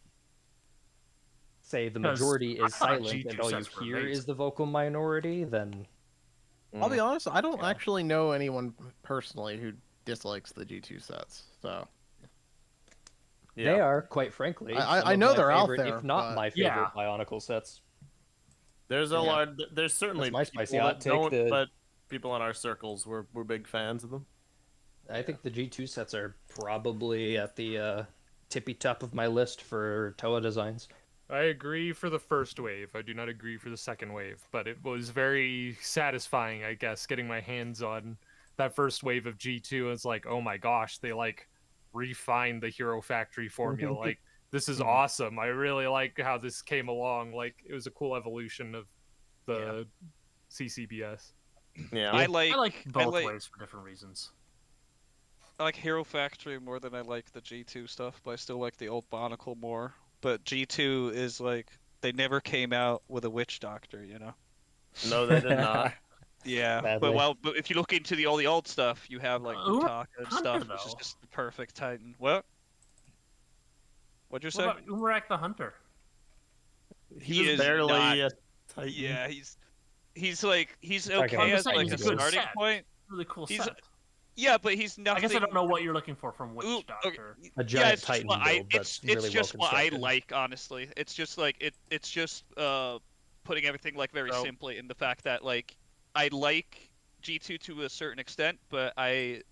Because majority I is thought silent G2 and all you sets were hear is amazing. the vocal minority, then I'll be honest, I don't Yeah. actually know anyone personally who dislikes the G2 sets. So Yeah. they are, quite frankly, I some of know my they're out favorite, there, if not but- my favorite Yeah. Bionicle sets. There's a Yeah. lot. There's certainly That's my spicy people hot that take don't, that- but people in our circles were big fans of them. I think the G2 sets are probably at the tippy top of my list for Toa designs. I agree for the first wave. I do not agree for the second wave, but it was very satisfying, I guess, getting my hands on that first wave of G2. It's like, oh my gosh, they like refined the Hero Factory formula. Like, this is awesome. I really like how this came along. Like, it was a cool evolution of the CCBS. Yeah. I like I like both like- ways for different reasons. I like Hero Factory more than I like the G2 stuff, but I still like the old Bionicle more. But G2 is like they never came out with a witch doctor, you know. No, they did not. Yeah, Sadly. but if you look into all the old stuff, you have like Utaka and Hunter, stuff, which is though. just the perfect Titan. What? What'd you say? What about Umarak the Hunter? He was is barely not- a Titan. Yeah, he's like he's Like, okay I'm as saying like he's a a good starting set. point. Really cool He's- set. Yeah, but he's I nothing. guess I don't know what you're looking for from Witch Ooh, okay. Doctor. A Yeah, giant it's just Titan what build that's it's really just well what I constructed. like, honestly. It's just like it's just putting everything like very So- simply in the fact that like I like G2 to a certain extent, but I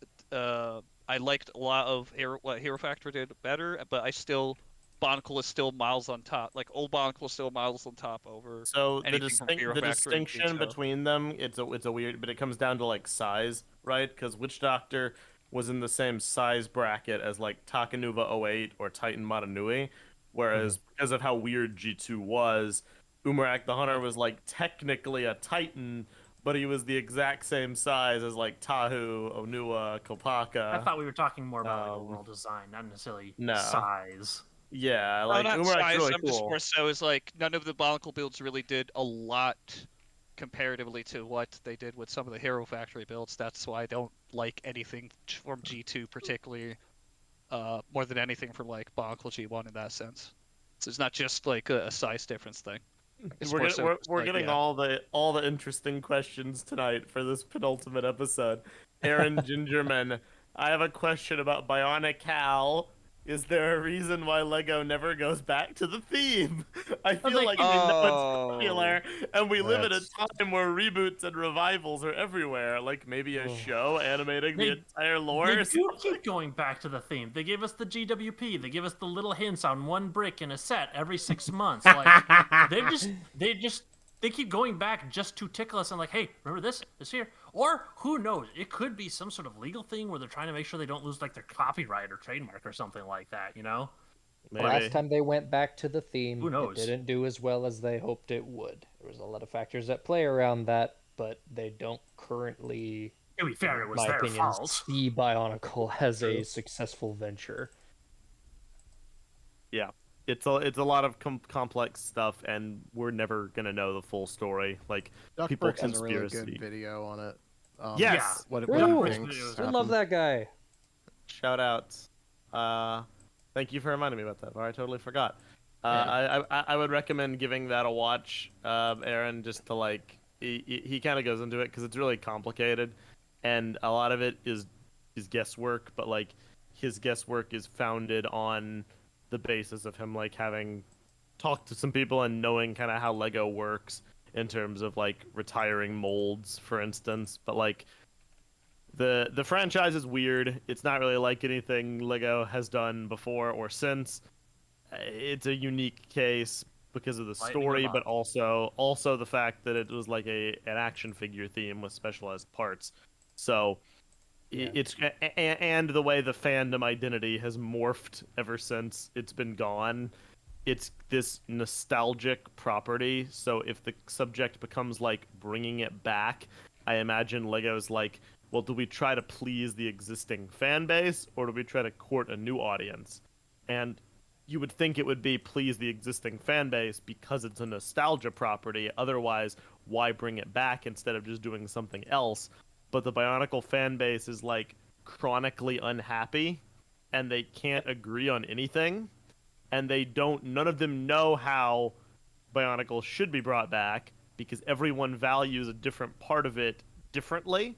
liked a lot of what Hero Factory did better, but I still Bionicle is still miles on top. Like old Bionicle is still miles on top over. So the, Anything from Hero the Factory and distinction G2. between them, it's a weird, but it comes down to like size, right? Because Witch Doctor was in the same size bracket as like Takanuva 08 or Titan Matanui, whereas because of how weird G2 was, Umarak the Hunter was like technically a Titan, but he was the exact same size as like Tahu, Onua, Kopaka. I thought we were talking more about like, um, overall design, not necessarily no. size. Yeah, like not Umarak's size, really I'm just cool. more so is like none of the Bionicle builds really did a lot comparatively to what they did with some of the Hero Factory builds. That's why I don't like anything from G2 particularly, more than anything from like Bionicle G1 in that sense. So it's not just like a size difference thing. It's more so just We're like, getting yeah. all the interesting questions tonight for this penultimate episode. Aaron Gingerman, I have a question about Bionicle. Is there a reason why Lego never goes back to the theme? I feel like they know it's popular, and we live in a time where reboots and revivals are everywhere. Like maybe a show animating the entire lore. They or do something. keep going back to the theme. They gave us the GWP. They give us the little hints on one brick in a set every 6 months. Like they keep going back just to tickle us and like, hey, remember this here? Or who knows? It could be some sort of legal thing where they're trying to make sure they don't lose like their copyright or trademark or something like that. You know? Maybe. Last time they went back to the theme, Who knows? it didn't do as well as they hoped it would. There was a lot of factors at play around that, but they don't currently, To be fair, it in was my their opinion, fault. see Bionicle as a successful venture. Yeah, it's a lot of complex stuff, and we're never gonna know the full story. Like Duck people Brick has a really conspiracy. good video on it. Yes! What Ooh, he thinks I love happened. that guy. Shout outs. Thank you for reminding me about that. I totally forgot. I would recommend giving that a watch, Aaron, just to like he kind of goes into it because it's really complicated, and a lot of it is guesswork. But like his guesswork is founded on the basis of him like having talked to some people and knowing kind of how Lego works in terms of like retiring molds, for instance. But like the franchise is weird. It's not really like anything Lego has done before or since. It's a unique case because of the Lightning story, in a but also the fact that it was like an action figure theme with specialized parts. So it's and the way the fandom identity has morphed ever since it's been gone. It's this nostalgic property. So if the subject becomes like bringing it back, I imagine Lego's like, well, do we try to please the existing fan base or do we try to court a new audience? And you would think it would be please the existing fan base because it's a nostalgia property. Otherwise, why bring it back instead of just doing something else? But the Bionicle fan base is like chronically unhappy and they can't agree on anything. And none of them know how Bionicle should be brought back because everyone values a different part of it differently.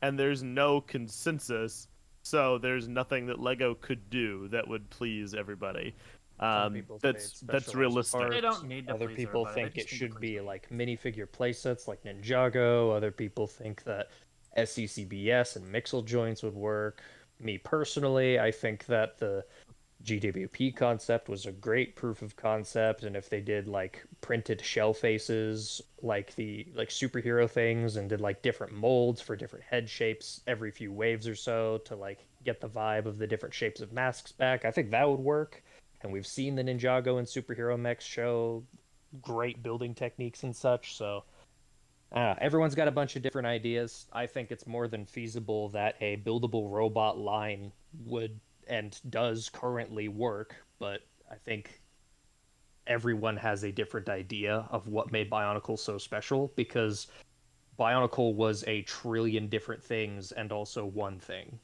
And there's no consensus, so there's nothing that Lego could do that would please everybody. That's realistic. They don't need to Other please people everybody. think They it just need to should please be them. like minifigure playsets like Ninjago. Other people think that SCCBS and Mixel joints would work. Me personally, I think that the GWP concept was a great proof of concept, and if they did like printed shell faces like the superhero things and did like different molds for different head shapes every few waves or so to like get the vibe of the different shapes of masks back, I think that would work. And we've seen the Ninjago and superhero mechs show great building techniques and such, so everyone's got a bunch of different ideas. I think it's more than feasible that a buildable robot line would and does currently work, but I think everyone has a different idea of what made Bionicle so special, because Bionicle was a trillion different things and also one thing.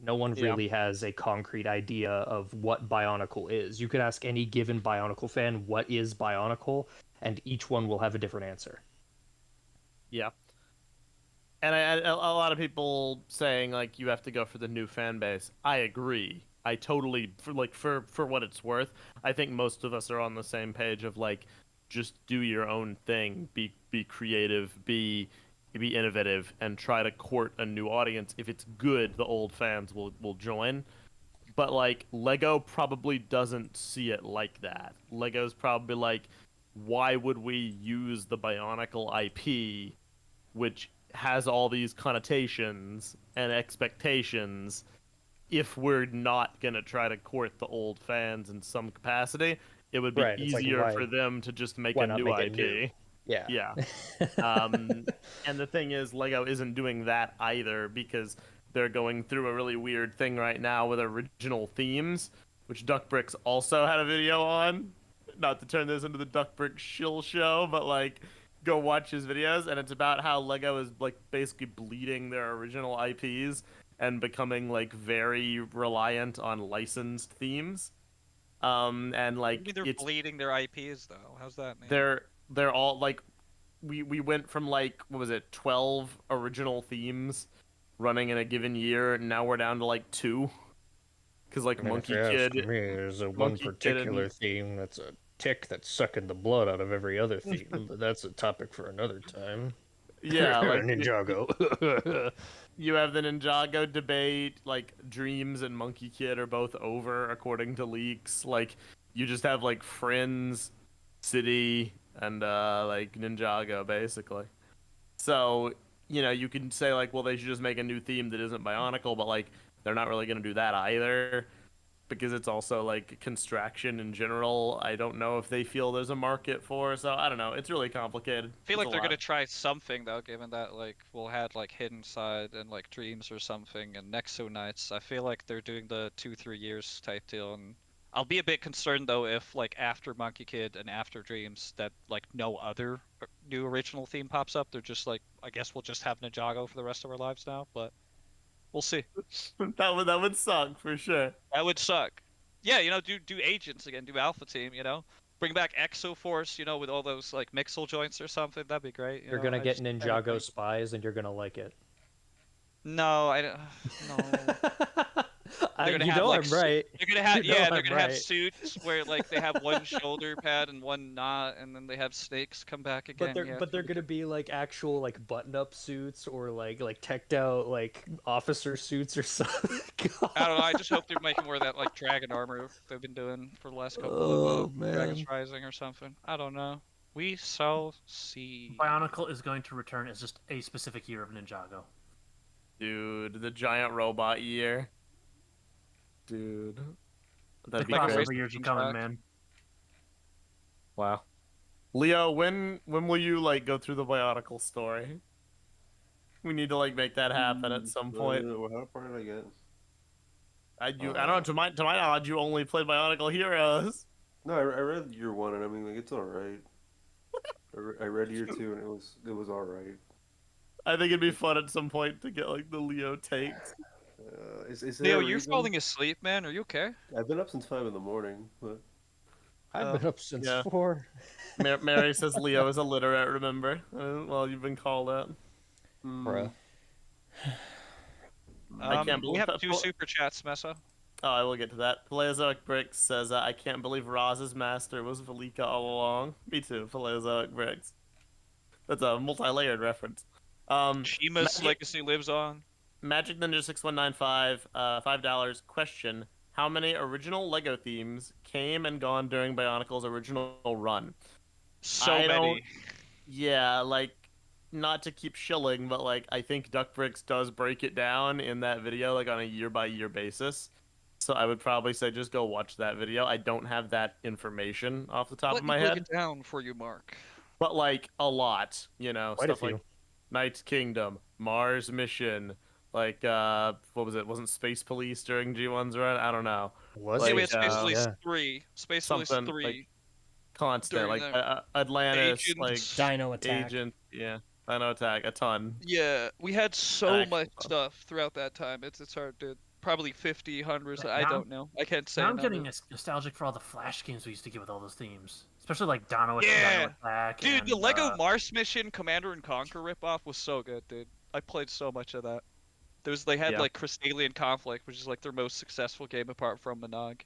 No one really has a concrete idea of what Bionicle is. You could ask any given Bionicle fan, what is Bionicle? And each one will have a different answer. Yeah. And a lot of people saying like you have to go for the new fan base. I agree. I totally for what it's worth. I think most of us are on the same page of like just do your own thing, be creative, be innovative, and try to court a new audience. If it's good, the old fans will join. But like Lego probably doesn't see it like that. Lego's probably like, why would we use the Bionicle IP, which has all these connotations and expectations, if we're not going to try to court the old fans in some capacity? It would be easier for them to just make a new IP. Yeah. Yeah. And the thing is, Lego isn't doing that either, because they're going through a really weird thing right now with original themes, which Duck Bricks also had a video on. Not to turn this into the Duck Brick shill show, but like go watch his videos, and it's about how Lego is like basically bleeding their original IPs and becoming like very reliant on licensed themes. And like Maybe they're bleeding their IPs though. How's that mean? they're all like we went from like what was it 12 original themes running in a given year, and now we're down to like 2. Because like Monkey Kid, me, there's a one Monkey Kid particular and- theme that's a tick that's sucking the blood out of every other theme, but that's a topic for another time. yeah, like Ninjago. you have the Ninjago debate. Like Dreams and Monkey Kid are both over according to leaks. Like you just have like Friends, City, and like Ninjago basically. So you can say like, well, they should just make a new theme that isn't Bionicle, but like they're not really gonna do that either, because it's also like construction in general. I don't know if they feel there's a market for. So I don't know. It's really complicated. I feel like It's a they're lot. gonna try something though, given that like we'll had like Hidden Side and like Dreams or something and Nexo Nights. I feel like they're doing the 2-3 years type deal, and I'll be a bit concerned though if like after Monkey Kid and after Dreams that like no other new original theme pops up. They're just like, I guess we'll just have Ninjago for the rest of our lives now, but we'll see. that would suck for sure. That would suck. Yeah, do Agents again, do Alpha Team, bring back Exo Force, with all those like Mixel joints or something. That'd be great. You're gonna get Ninjago Spies, and you're gonna like it. No, I don't. No. They're gonna have, I'm like, right. They're gonna have You know yeah, they're I'm gonna have right. suits where like they have one shoulder pad and one not, and then they have snakes come back again. But they're gonna be like actual like button-up suits or like teched out like officer suits or something. I don't know. I just hope they're making more of that like dragon armor they've been doing for the last couple of Dragons Rising or something. I don't know. We shall see. Bionicle is going to return as just a specific year of Ninjago. Dude, the giant robot year. Dude, that'd The be great. crossover years are coming, man. Wow. Leo, when will you like go through the Bionicle story? We need to like make that happen at some point. How far did I get? I don't know. To my knowledge, you only played Bionicle Heroes. No, I read year 1, and I mean, like, it's all right. I read year 2, and it was all right. I think it'd be fun at some point to get like the Leo takes. Is there Leo, a you're reason? falling asleep, man. Are you okay? I've been up since 5 in the morning, but I've been up since yeah. 4. Mary says Leo is illiterate. Remember? Well, you've been called out. Bruh. I can't We believe have that. 2 super chats, Messo. Oh, I will get to that. Paleozoic Bricks says, I can't believe Roz's master was Velika all along. Me too, Paleozoic Bricks. That's a multi-layered reference. Shima's legacy lives on. Magic Ninja 6195, $5. Question: how many original Lego themes came and gone during Bionicle's original run? So I many. don't- Yeah, like, not to keep shilling, but like I think Duckbricks does break it down in that video, like on a year-by-year basis. So I would probably say just go watch that video. I don't have that information off the top Let of me my break head, it down for you, Mark. but like a lot, Quite a stuff like few. Knight's Kingdom, Mars Mission, like what was it? Wasn't Space Police during G1's run? I don't know. Was Like, Yeah, we had Space Police yeah. 3. Space Police Something 3. like constant, During like the Atlantis, Agent- like Dino Attack. Agent, yeah, Dino Attack, a ton. Yeah, we had so Actually, much stuff throughout that time. It's hard to probably 50, hundreds. Yeah, I now- don't know. I can't say. Now a I'm getting number. nostalgic for all the Flash games we used to get with all those themes, especially like Dino Yeah! Attack. Dude, and, the Lego Mars Mission Commander and Conquer ripoff was so good, dude. I played so much of that. They had Yeah. like Crystalian Conflict, which is like their most successful game apart from Monog.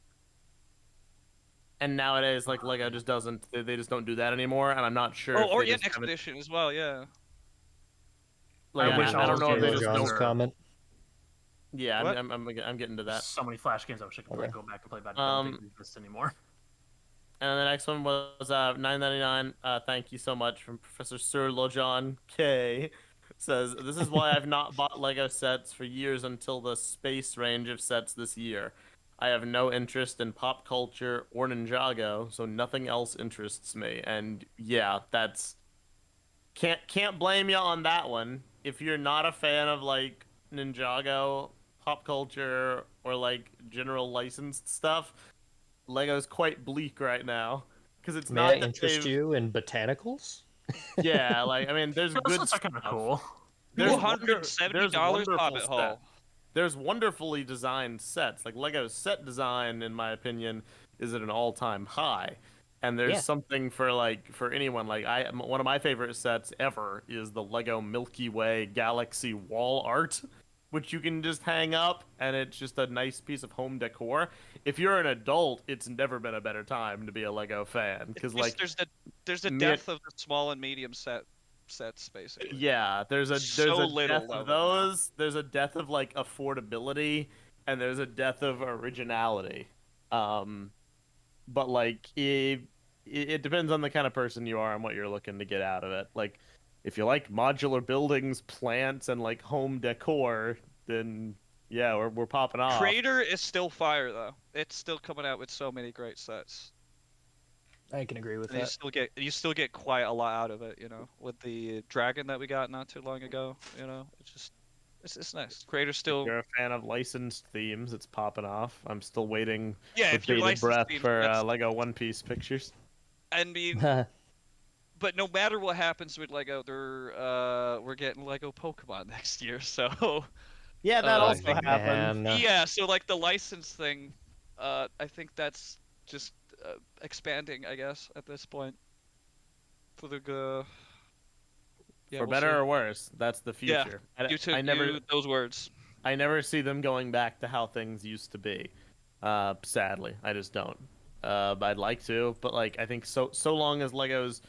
And nowadays, like Lego just doesn't. They just don't do that anymore, and I'm not sure. Oh, if they Orient just haven't- Expedition as well. Yeah. Like, I wish I all don't those know if they games just were don't. John's comment. Yeah, What? I'm getting to that. So many Flash games I wish I could Okay. go back and play, but I don't think they exist anymore. And the next one was $9.99. Thank you so much from Professor Sir Lojan K. Says, this is why I've not bought Lego sets for years until the space range of sets this year. I have no interest in pop culture or Ninjago, so nothing else interests me. And yeah, that's can't blame you on that one. If you're not a fan of like Ninjago, pop culture, or like general licensed stuff, Lego's quite bleak right now because it's May not I that interest they've- you in botanicals? Yeah, like I mean, there's Those good sets are kind of stuff. cool. There's $270 wonderful Hobbit sets. Hole. There's wonderfully designed sets. Like Lego's set design, in my opinion, is at an all-time high. And there's Yeah. something for anyone. Like one of my favorite sets ever is the Lego Milky Way Galaxy wall art, which you can just hang up, and it's just a nice piece of home decor. If you're an adult, it's never been a better time to be a Lego fan because like there's the mid- death of the small and medium sets basically. yeah, there's a So little death of of them now. those. There's a death of like affordability, and there's a death of originality. But like it depends on the kind of person you are and what you're looking to get out of it. Like if you like modular buildings, plants, and like home decor, then yeah, we're popping off. Crater is still fire though. It's still coming out with so many great sets. I can agree with And that. you still get quite a lot out of it, with the dragon that we got not too long ago, it's nice. Crater's If still you're a fan of licensed themes, it's popping off. I'm still waiting yeah, with if you're bated licensed breath themes, for that's Lego One Piece pictures. I mean, but no matter what happens with Lego, we're getting Lego Pokemon next year, so Yeah, that Oh, also happened. man. yeah, so like the license thing, I think that's just expanding, I guess, at this point. For the yeah, For we'll better see. or worse, that's the Yeah, future. You took I never those words. I never see them going back to how things used to be. Sadly, I just don't. But I'd like to, but like I think so long as Lego's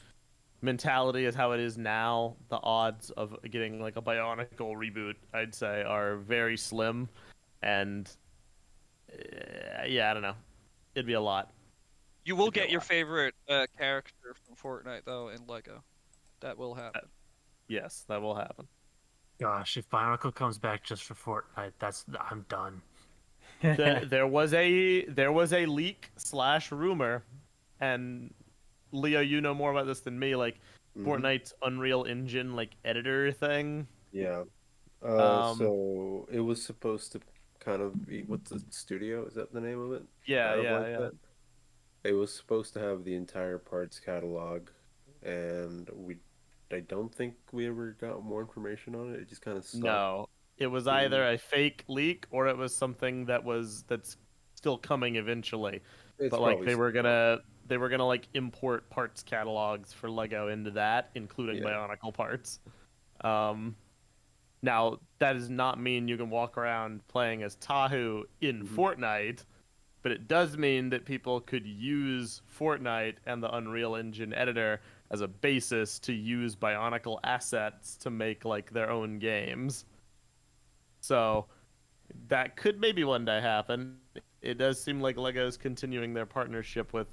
mentality is how it is now, the odds of getting like a Bionicle reboot, I'd say, are very slim. And yeah, I don't know. It'd be a lot. You will It'd be a get your lot. favorite character from Fortnite though in Lego. That will happen. Yes, that will happen. Gosh, if Bionicle comes back just for Fortnite, I'm done. There was a leak / rumor, and Leo, you know more about this than me. Like Fortnite's Unreal Engine like editor thing. Yeah. Um, So it was supposed to kind of be what's the studio? Is that the name of it? Yeah, Kind of yeah, like yeah. that? It was supposed to have the entire parts catalog, and I don't think we ever got more information on it. It just kind of stopped. No, it was either a fake leak or it was something that's still coming eventually. It's But like probably they were gonna like import parts catalogs for Lego into that, including Yeah. Bionicle parts. Now that does not mean you can walk around playing as Tahu in Fortnite, but it does mean that people could use Fortnite and the Unreal Engine editor as a basis to use Bionicle assets to make like their own games. So that could maybe one day happen. It does seem like Lego's continuing their partnership with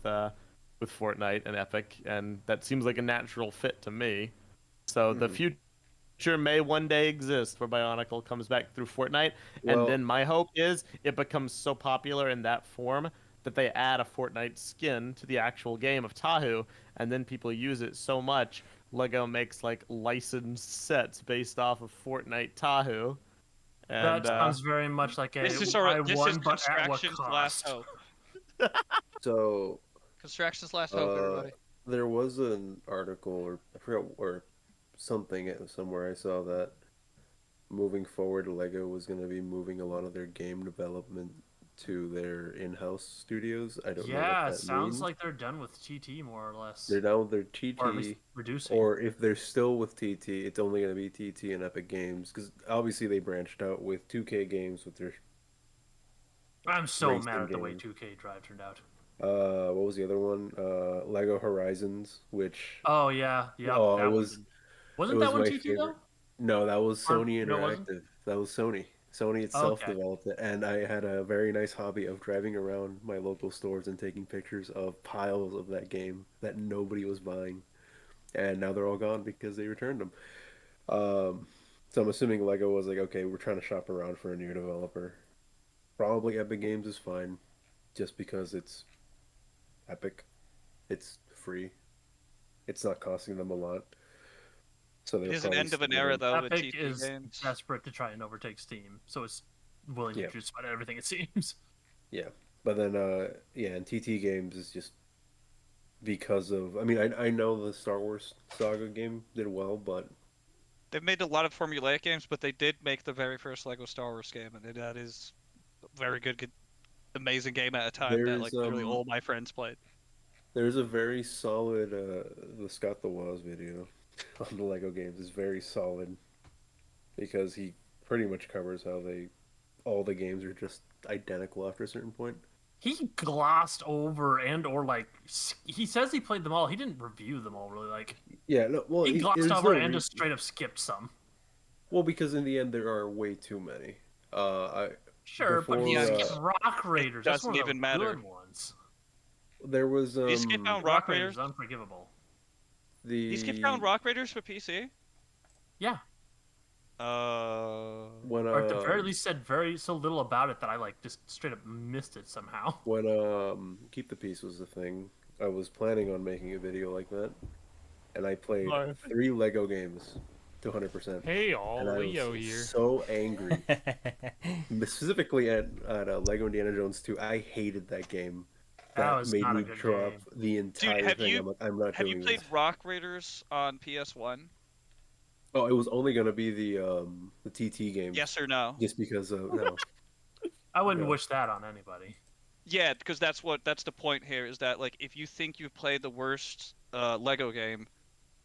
Fortnite and Epic, and that seems like a natural fit to me. So the future may one day exist where Bionicle comes back through Fortnite, Well- and then my hope is it becomes so popular in that form that they add a Fortnite skin to the actual game of Tahu, and then people use it so much Lego makes like licensed sets based off of Fortnite Tahu. And, That sounds very much like a This is I this won, is but at what Construction's last cost? hope. So Construction's last hope, everybody. there was an article, or I forgot, or something somewhere I saw that moving forward, Lego was going to be moving a lot of their game development to their in-house studios. I don't know Yeah, what it that sounds means. like they're done with TT more or less. They're down with their Or at least TT, reducing. or if they're still with TT, it's only going to be TT and Epic Games, because obviously they branched out with 2K games with their I'm so racing mad at the way game. 2K Drive turned out. what was the other one? Lego Horizons, which Oh yeah, yeah. Oh, that it was- wasn't it that was one my TT favorite. though? No, that was Or- Sony no, it wasn't? Interactive. That was Sony. Sony itself Okay. developed it, and I had a very nice hobby of driving around my local stores and taking pictures of piles of that game that nobody was buying, and now they're all gone because they returned them. So I'm assuming Lego was like, okay, we're trying to shop around for a new developer. Probably Epic Games is fine, just because it's Epic. It's free. It's not costing them a lot. So It is an end of an era, though, with Epic TT is games. desperate to try and overtake Steam, so it's willing to Yeah. just about everything it seems. Yeah, but then yeah, and TT Games is just because of. I mean, I know the Star Wars Saga game did well, but They've made a lot of formulaic games, but they did make the very first Lego Star Wars game, and that is a very good, amazing game at a time that like literally all my friends played. there's a very solid the Scott the Woz video on the Lego games is very solid because he pretty much covers how all the games are just identical after a certain point. He glossed over or like he says he played them all. He didn't review them all really. Like Yeah, no, well, he glossed there's over no and just straight up skipped some. Well, because in the end there are way too many. Sure, but he before, skipped Rock Raiders. That's doesn't one of the even matter. good ones. There was Did you skip out Rock Raiders? Is unforgivable. the You skipped out Rock Raiders for PC? Yeah. when Or at the very least said so little about it that I like just straight up missed it somehow. when Keep the Peace was the thing. I was planning on making a video like that, and I played 3 Lego games to 100%. Hey, all and I Leo was here. so angry. Specifically at Lego Indiana Jones 2, I hated that game. That was made not a me good drop game. the entire thing. I'm like, I'm not Have doing you played this. Rock Raiders on PS1? Oh, it was only gonna be the TT game. Yes or no? Just because of no. I wouldn't No. wish that on anybody. Yeah, because that's the point here is that like if you think you've played the worst Lego game,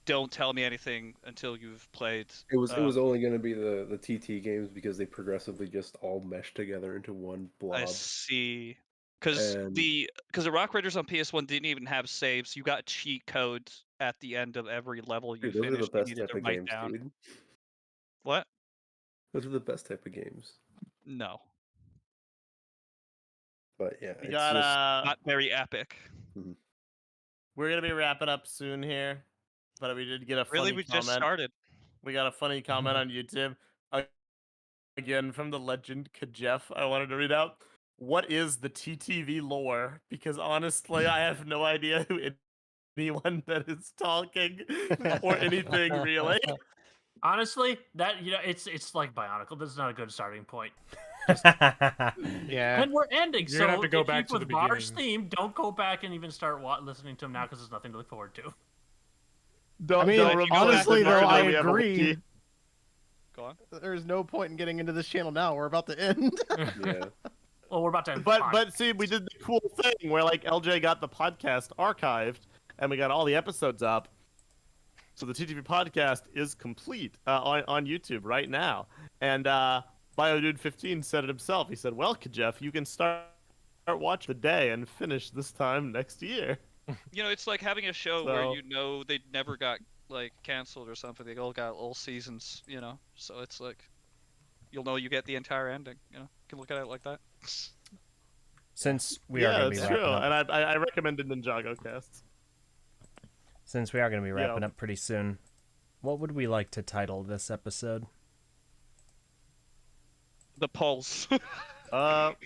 don't tell me anything until you've played. It was only gonna be the TT games because they progressively just all meshed together into one blob. I see. Because And- the Rock Raiders on PS1 didn't even have saves. You got cheat codes at the end of every level you Dude, those are the finished. You best needed type to of write games, down. dude. What? Those are the best type of games. No, But yeah, We it's got just not very epic. we're gonna be wrapping up soon here, but we did get a funny Really, we comment. just started. We got a funny comment on YouTube. Again from the legend Kajef. I wanted to read out. What is the TTV lore? Because honestly, I have no idea who anyone that is talking or anything really. Honestly, that it's like Bionicle. This is not a good starting point. Yeah. And we're ending, You're so gonna have to go if back you to the with Var's beginning. theme, don't go back and even start listening to him now because there's nothing to look forward to. Don't, I mean, don't honestly, though, I we have a agree. wiki. Go on. There's no point in getting into this channel now. We're about to end. yeah. Well, we're about to end. But see, we did the cool thing where like LJ got the podcast archived and we got all the episodes up. So the TTV podcast is complete on YouTube right now. And BioDude15 said it himself. He said, "Well, Kajef, you can start watching the day and finish this time next year." You know, it's like having a show where So- you know they never got like canceled or something. They all got all seasons. You know, so it's like you'll know you get the entire ending. You know, you can look at it like that. Since we are going to be that's wrapping true. up, And I recommended Ninjago casts. since we are going to be wrapping Yeah. up pretty soon, what would we like to title this episode? The polls. Something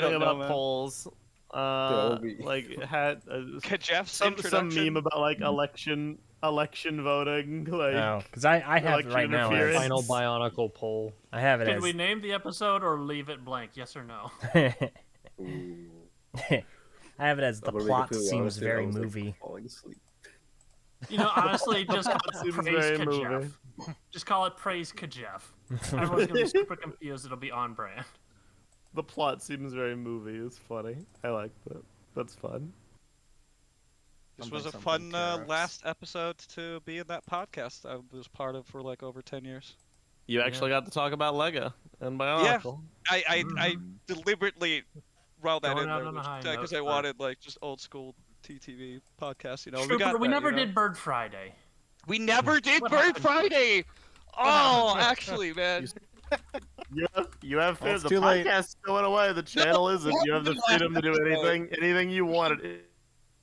don't know, about man. polls. Toby. Like had Kajef's some introduction. meme about like election voting. Like No, because I have it election right now. interference. As, Final Bionicle poll. I have it Can as. we name the episode or leave it blank? Yes or no? Ooh. I have it as the I'm gonna be plot completely seems honest here, I very was, like, movie. falling asleep. You know, honestly, just call it Seems Praise very Kajef. movie. Just call it Praise Kajef. Everyone's gonna be super confused. It'll be on brand. The plot seems very movie. It's funny. I like that. That's fun. This was a Something fun carrots. last episode to be in that podcast I was part of for like over 10 years. You actually got to talk about Lego and Bionicle. I deliberately wrote that Going in out there on a high because note, I but- wanted like just old school TTV podcast. You know, True, but we that, never you know? did Bird Friday. We never did What Bird happened? Friday. Oh, actually, man. You have Well, the it's too late. podcast's going away. The channel isn't. You have the freedom to do anything you want at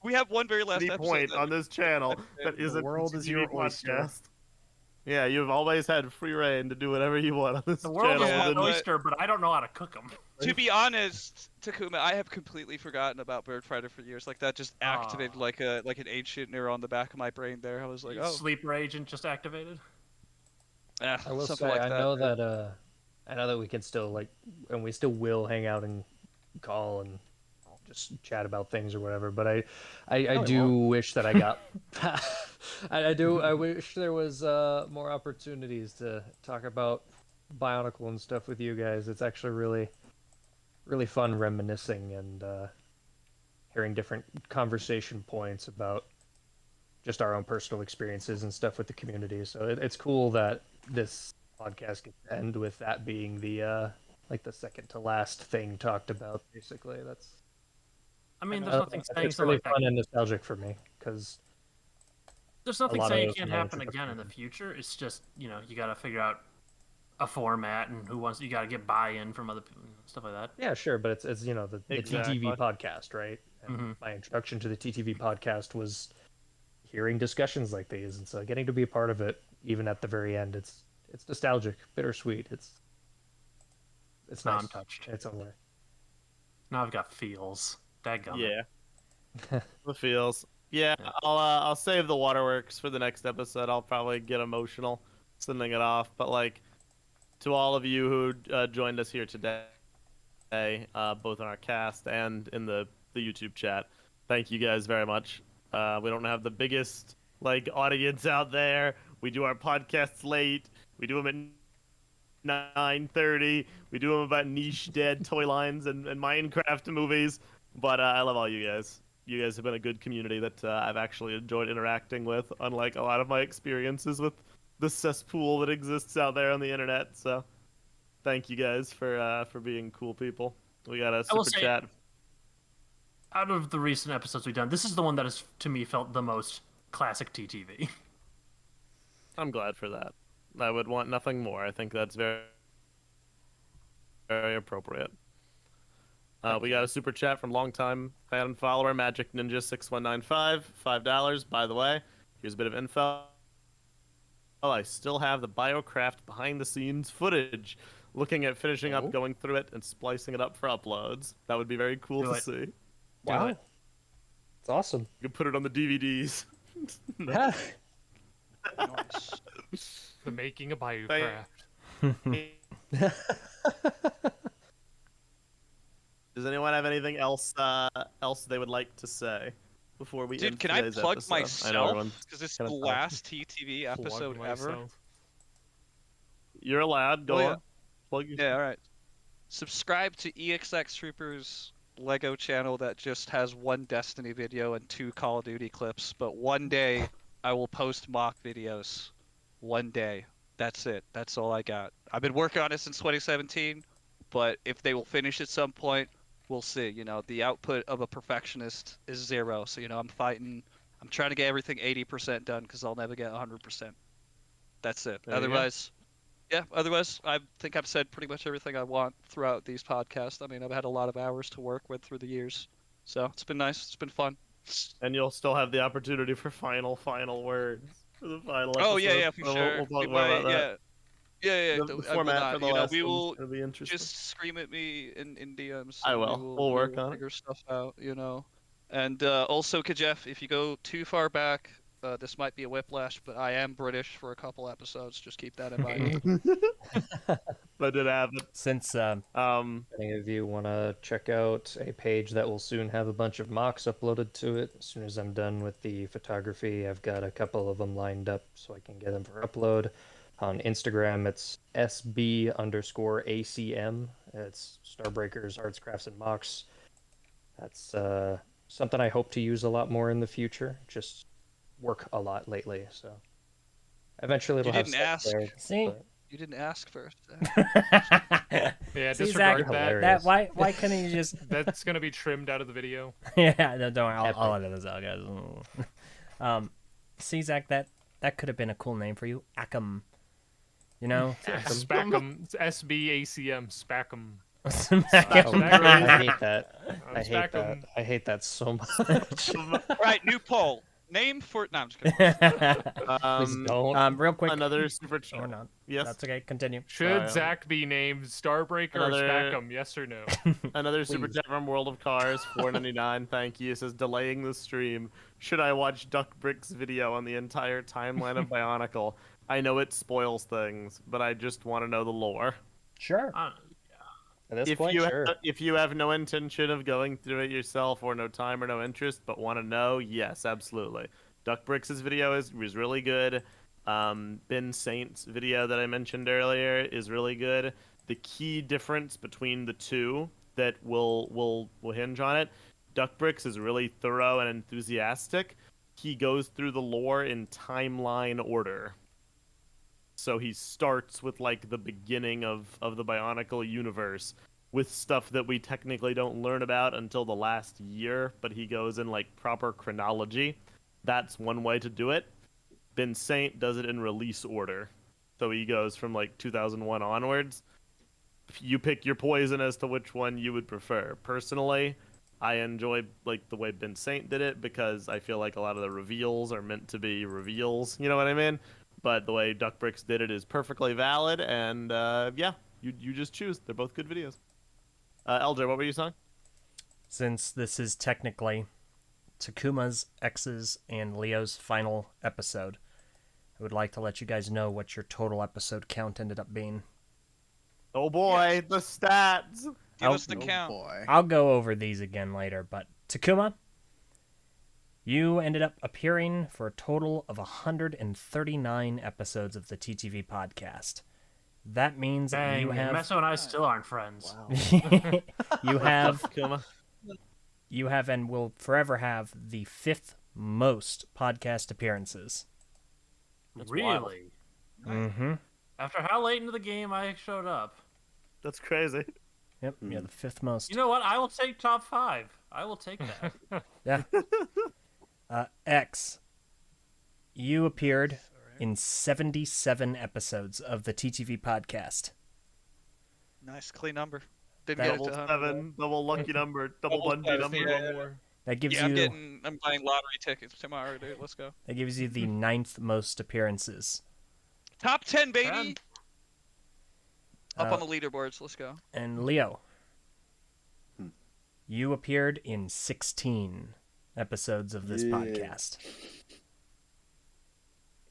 We have one very last any episode. point that on this channel that The isn't world a is your TTV oyster. podcast. Yeah, you've always had free reign to do whatever you want on this The world channel. is my Yeah, but- oyster, but I don't know how to cook them. To be honest, Takuma, I have completely forgotten about Bird Friday for years. Like that just activated like an ancient neuron on the back of my brain. There, I was like, oh, Sleeper agent just activated. eh, I will something say, like I that. know that we can still and we still will hang out and call and just chat about things or whatever. But I No, it do won't. wish that I got. I wish there was more opportunities to talk about Bionicle and stuff with you guys. It's actually really fun reminiscing and hearing different conversation points about just our own personal experiences and stuff with the community. So it's cool that this podcast gets to end with that being the like the second to last thing talked about. Basically, that's. I mean, there's nothing saying It's something really like that. fun and nostalgic for me because There's nothing lot of saying it those can't moments happen are again in the different. future. It's just, you know, you got to figure out a format and who wants. You got to get buy-in from other people, stuff like that. yeah, sure, but it's you know the Exactly. TTV podcast, right? And my introduction to the TTV podcast was hearing discussions like these, and so getting to be a part of it, even at the very end, it's nostalgic, bittersweet. It's Now nice. I'm touched. It's over. Now I've got feels. Dadgummit. Yeah. The feels. Yeah, I'll save the waterworks for the next episode. I'll probably get emotional sending it off. But like, to all of you who joined us here today, both in our cast and in the YouTube chat, thank you guys very much. We don't have the biggest like audience out there. We do our podcasts late. We do them at 9:30. We do them about niche dead toy lines and Minecraft movies. But I love all you guys. You guys have been a good community that I've actually enjoyed interacting with, unlike a lot of my experiences with the cesspool that exists out there on the internet. So thank you guys for being cool people. We got a I will super say- chat. Out of the recent episodes we've done, this is the one that has, to me, felt the most classic TTV. I'm glad for that. I would want nothing more. I think that's very, very appropriate. We got a super chat from longtime fan and follower Magic Ninja 6195, $5. By the way, here's a bit of info. Oh, I still have the Biocraft behind the scenes footage. Looking at finishing up, going through it, and splicing it up for uploads. That would be very cool Do to it. see. Wow, it. it's awesome. You can put it on the DVDs. Nice. The making of Biocraft. Does anyone have anything else they would like to say before we Dude, end can I today's plug episode? I know myself? everyone's Because it's kinda the talking. last TTV episode Plug ever. myself. You're allowed. Go Oh, yeah. on. Plug your Yeah, all right. Subscribe to EXX Troopers Lego channel that just has one Destiny video and 2 Call of Duty clips. But one day I will post mock videos. One day. That's it. That's all I got. I've been working on it since 2017, but if they will finish at some point, we'll see. You know, the output of a perfectionist is 0. So, you know, I'm trying to get everything 80% done because I'll never get 100%. That's it. There you go. Otherwise, I think I've said pretty much everything I want throughout these podcasts. I mean, I've had a lot of hours to work with through the years. So it's been nice. It's been fun. And you'll still have the opportunity for final words for the final episode. Oh, yeah, for So sure. We'll talk more about that. Yeah. The I will format not. for the You know, last we one's will gonna be interesting. just scream at me in DMs. I and will. We'll work on it. figure stuff out, you know. And also, Kajef, if you go too far back, this might be a whiplash, but I am British for a couple episodes. Just keep that in mind. I did have it. Since Um, If any of you want to check out a page that will soon have a bunch of mocks uploaded to it, as soon as I'm done with the photography, I've got a couple of them lined up so I can get them for upload. On Instagram, it's SB_ACM. It's Starbreakers, Arts, Crafts, and Mocks. That's something I hope to use a lot more in the future. Just work a lot lately, so eventually it'll You have didn't stuff ask. there. see, but- You didn't ask first. Yeah, See, disregard Zach, that. that why couldn't you just? That's gonna be trimmed out of the video. Yeah, no, don't worry. I'll edit this out, guys. See, Zach, that could have been a cool name for you, Ackham. You know, Spackum. It's SBACM. Spackum. I hate that. I hate Spack that. 'em. I hate that so much. All right, new poll. Name for. No, I'm just kidding. Please don't. real quick. another super Or chat. not. Yes. That's okay. Continue. Should Sorry, Zach be named Starbreaker Another- or Spackum? Yes or no? Another super Please. chat from World of Cars, $4.99. Thank you. It says delaying the stream. Should I watch Duck Brick's video on the entire timeline of Bionicle? I know it spoils things, but I just want to know the lore. Sure. At this if point, you sure. if you have no intention of going through it yourself or no time or no interest but want to know, yes, absolutely. Duck Bricks' video was really good. Ben Saint's video that I mentioned earlier is really good. The key difference between the two that will hinge on it, Duck Bricks is really thorough and enthusiastic. He goes through the lore in timeline order. So he starts with like the beginning of the Bionicle universe with stuff that we technically don't learn about until the last year, but he goes in like proper chronology. That's one way to do it. Ben Saint does it in release order. So he goes from like 2001 onwards. You pick your poison as to which one you would prefer. Personally, I enjoy like the way Ben Saint did it because I feel like a lot of the reveals are meant to be reveals. You know what I mean? But the way Duck Bricks did it is perfectly valid, and yeah, you just choose. They're both good videos. LJ, what were you saying? Since this is technically Takuma's, X's, and Leo's final episode, I would like to let you guys know what your total episode count ended up being. Oh boy, the stats. Give us the count. Boy. I'll go over these again later, but Takuma, you ended up appearing for a total of 139 episodes of the TTV podcast. That means Dang, you have Messo and I still aren't friends. you have Takuma. you have and will forever have the 5th most podcast appearances. That's wild. Really? Mm-hmm. After how late into the game I showed up? That's crazy. Yep, yeah, the 5th most. You know what? I will take top 5. I will take that. Yeah. X, you appeared in 77 episodes of the TTV podcast. Nice, clean number. Didn't That get it Double to 100. 7, double lucky number, double Double bungee number. yeah. That gives Yeah, you I'm buying lottery tickets tomorrow, dude. Let's go. that gives you the 9th most appearances. Top 10, baby. Up Uh, on the leaderboards. Let's go. And Leo, you appeared in 16 episodes of this Yeah. podcast.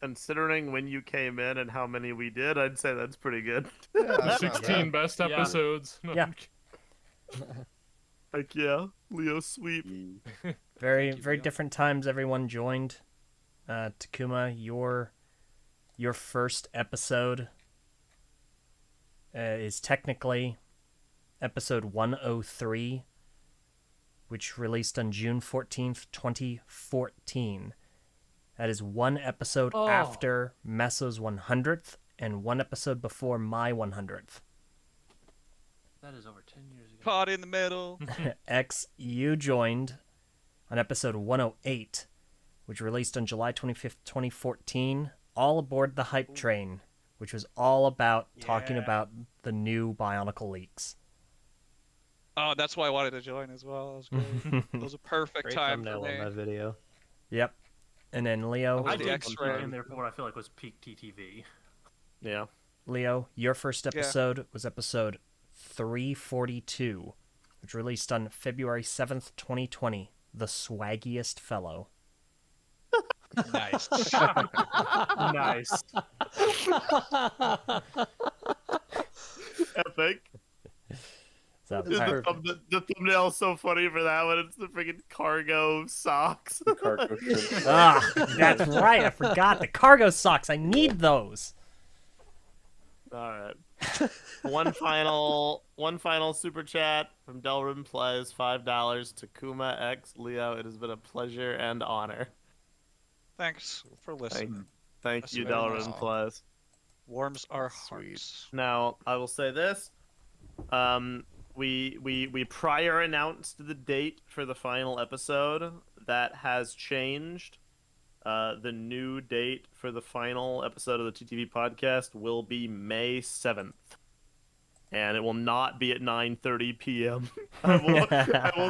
Considering when you came in and how many we did, I'd say that's pretty good. Yeah, 16 best Yeah. episodes. No, Yeah. Heck yeah, Leo sweep. Very, very different times everyone joined. Takuma, your first episode is technically episode 103, which released on June 14th, 2014. That is one episode Oh. after Messo's 100th and one episode before my 100th. That is over 10 years ago. Caught in the middle. X, you joined on episode 108, which released on July 25th, 2014, all aboard the hype train, which was all about talking about the new Bionicle leaks. Oh, that's why I wanted to join as well. That was great. It was a perfect Great time thumbnail for me. on that video. Yep. And then Leo, was I the did X-ray. in there for what I feel like was peak TTV. Yeah. Leo, your first episode was episode 342, which released on February 7th, 2020, The Swaggiest Fellow. Nice. Nice. Epic. So, Dude, all right. the thumbnail is so funny for that one. It's the freaking cargo socks. Cargo shrimp. Ah, that's right. I forgot the cargo socks. I need those. All right. One final super chat from Delrin Plays, $5. Takuma X Leo. It has been a pleasure and honor. Thanks for listening. Thank That's you, very Delrin nice. Plays. Warms our Sweet. hearts. Now, I will say this. We prior announced the date for the final episode. That has changed. The new date for the final episode of the TTV podcast will be May 7th. And it will not be at 9:30 p.m. I will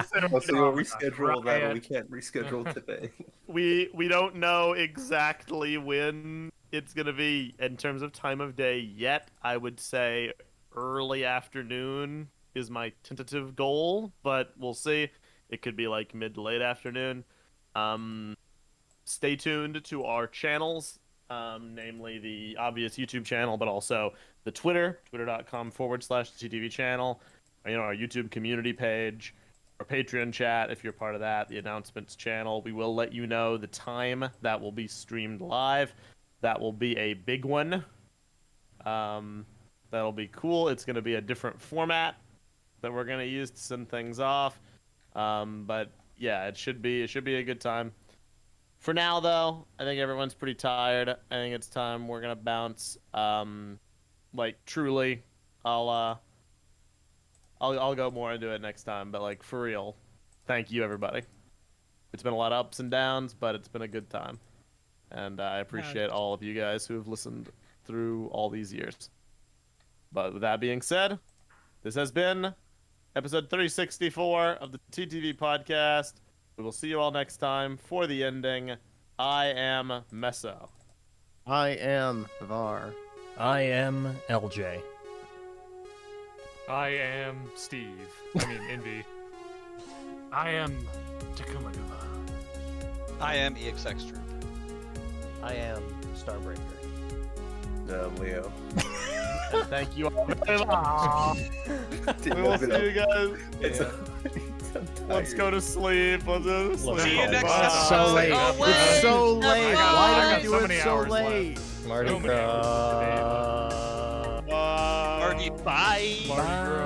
say Oh, so you'll God. reschedule that, Right. but we can't reschedule today. we don't know exactly when it's gonna be in terms of time of day yet. I would say early afternoon is my tentative goal, but we'll see. It could be like mid to late afternoon. Stay tuned to our channels, namely the obvious YouTube channel, but also the Twitter, twitter.com/TTV channel. our YouTube community page, our Patreon chat if you're part of that, the announcements channel. We will let you know the time that will be streamed live. That will be a big one. That'll be cool. It's going to be a different format that we're going to use to send things off. But yeah, it should be a good time. For now, though, I think everyone's pretty tired. I think it's time we're gonna bounce. Truly, I'll go more into it next time. But for real, thank you everybody. It's been a lot of ups and downs, but it's been a good time, and I appreciate all of you guys who have listened through all these years. But with that being said, this has been episode 364 of the TTV Podcast. We will see you all next time. For the ending, I am Messo. I am Var. I am LJ. I am Steve. I mean, Envy. I am Takuma Nuba. I am EXX Trooper. I am Starbreaker. Leo. And thank you all very much. We will see you guys. Let's go to sleep. Let's go to sleep. See you next Bye. time. So late. Oh, wait. It's so late. I Why got do so we do many it so hours late? left. Mardi So many hours Gras. Marty, bye. Mardi Gras.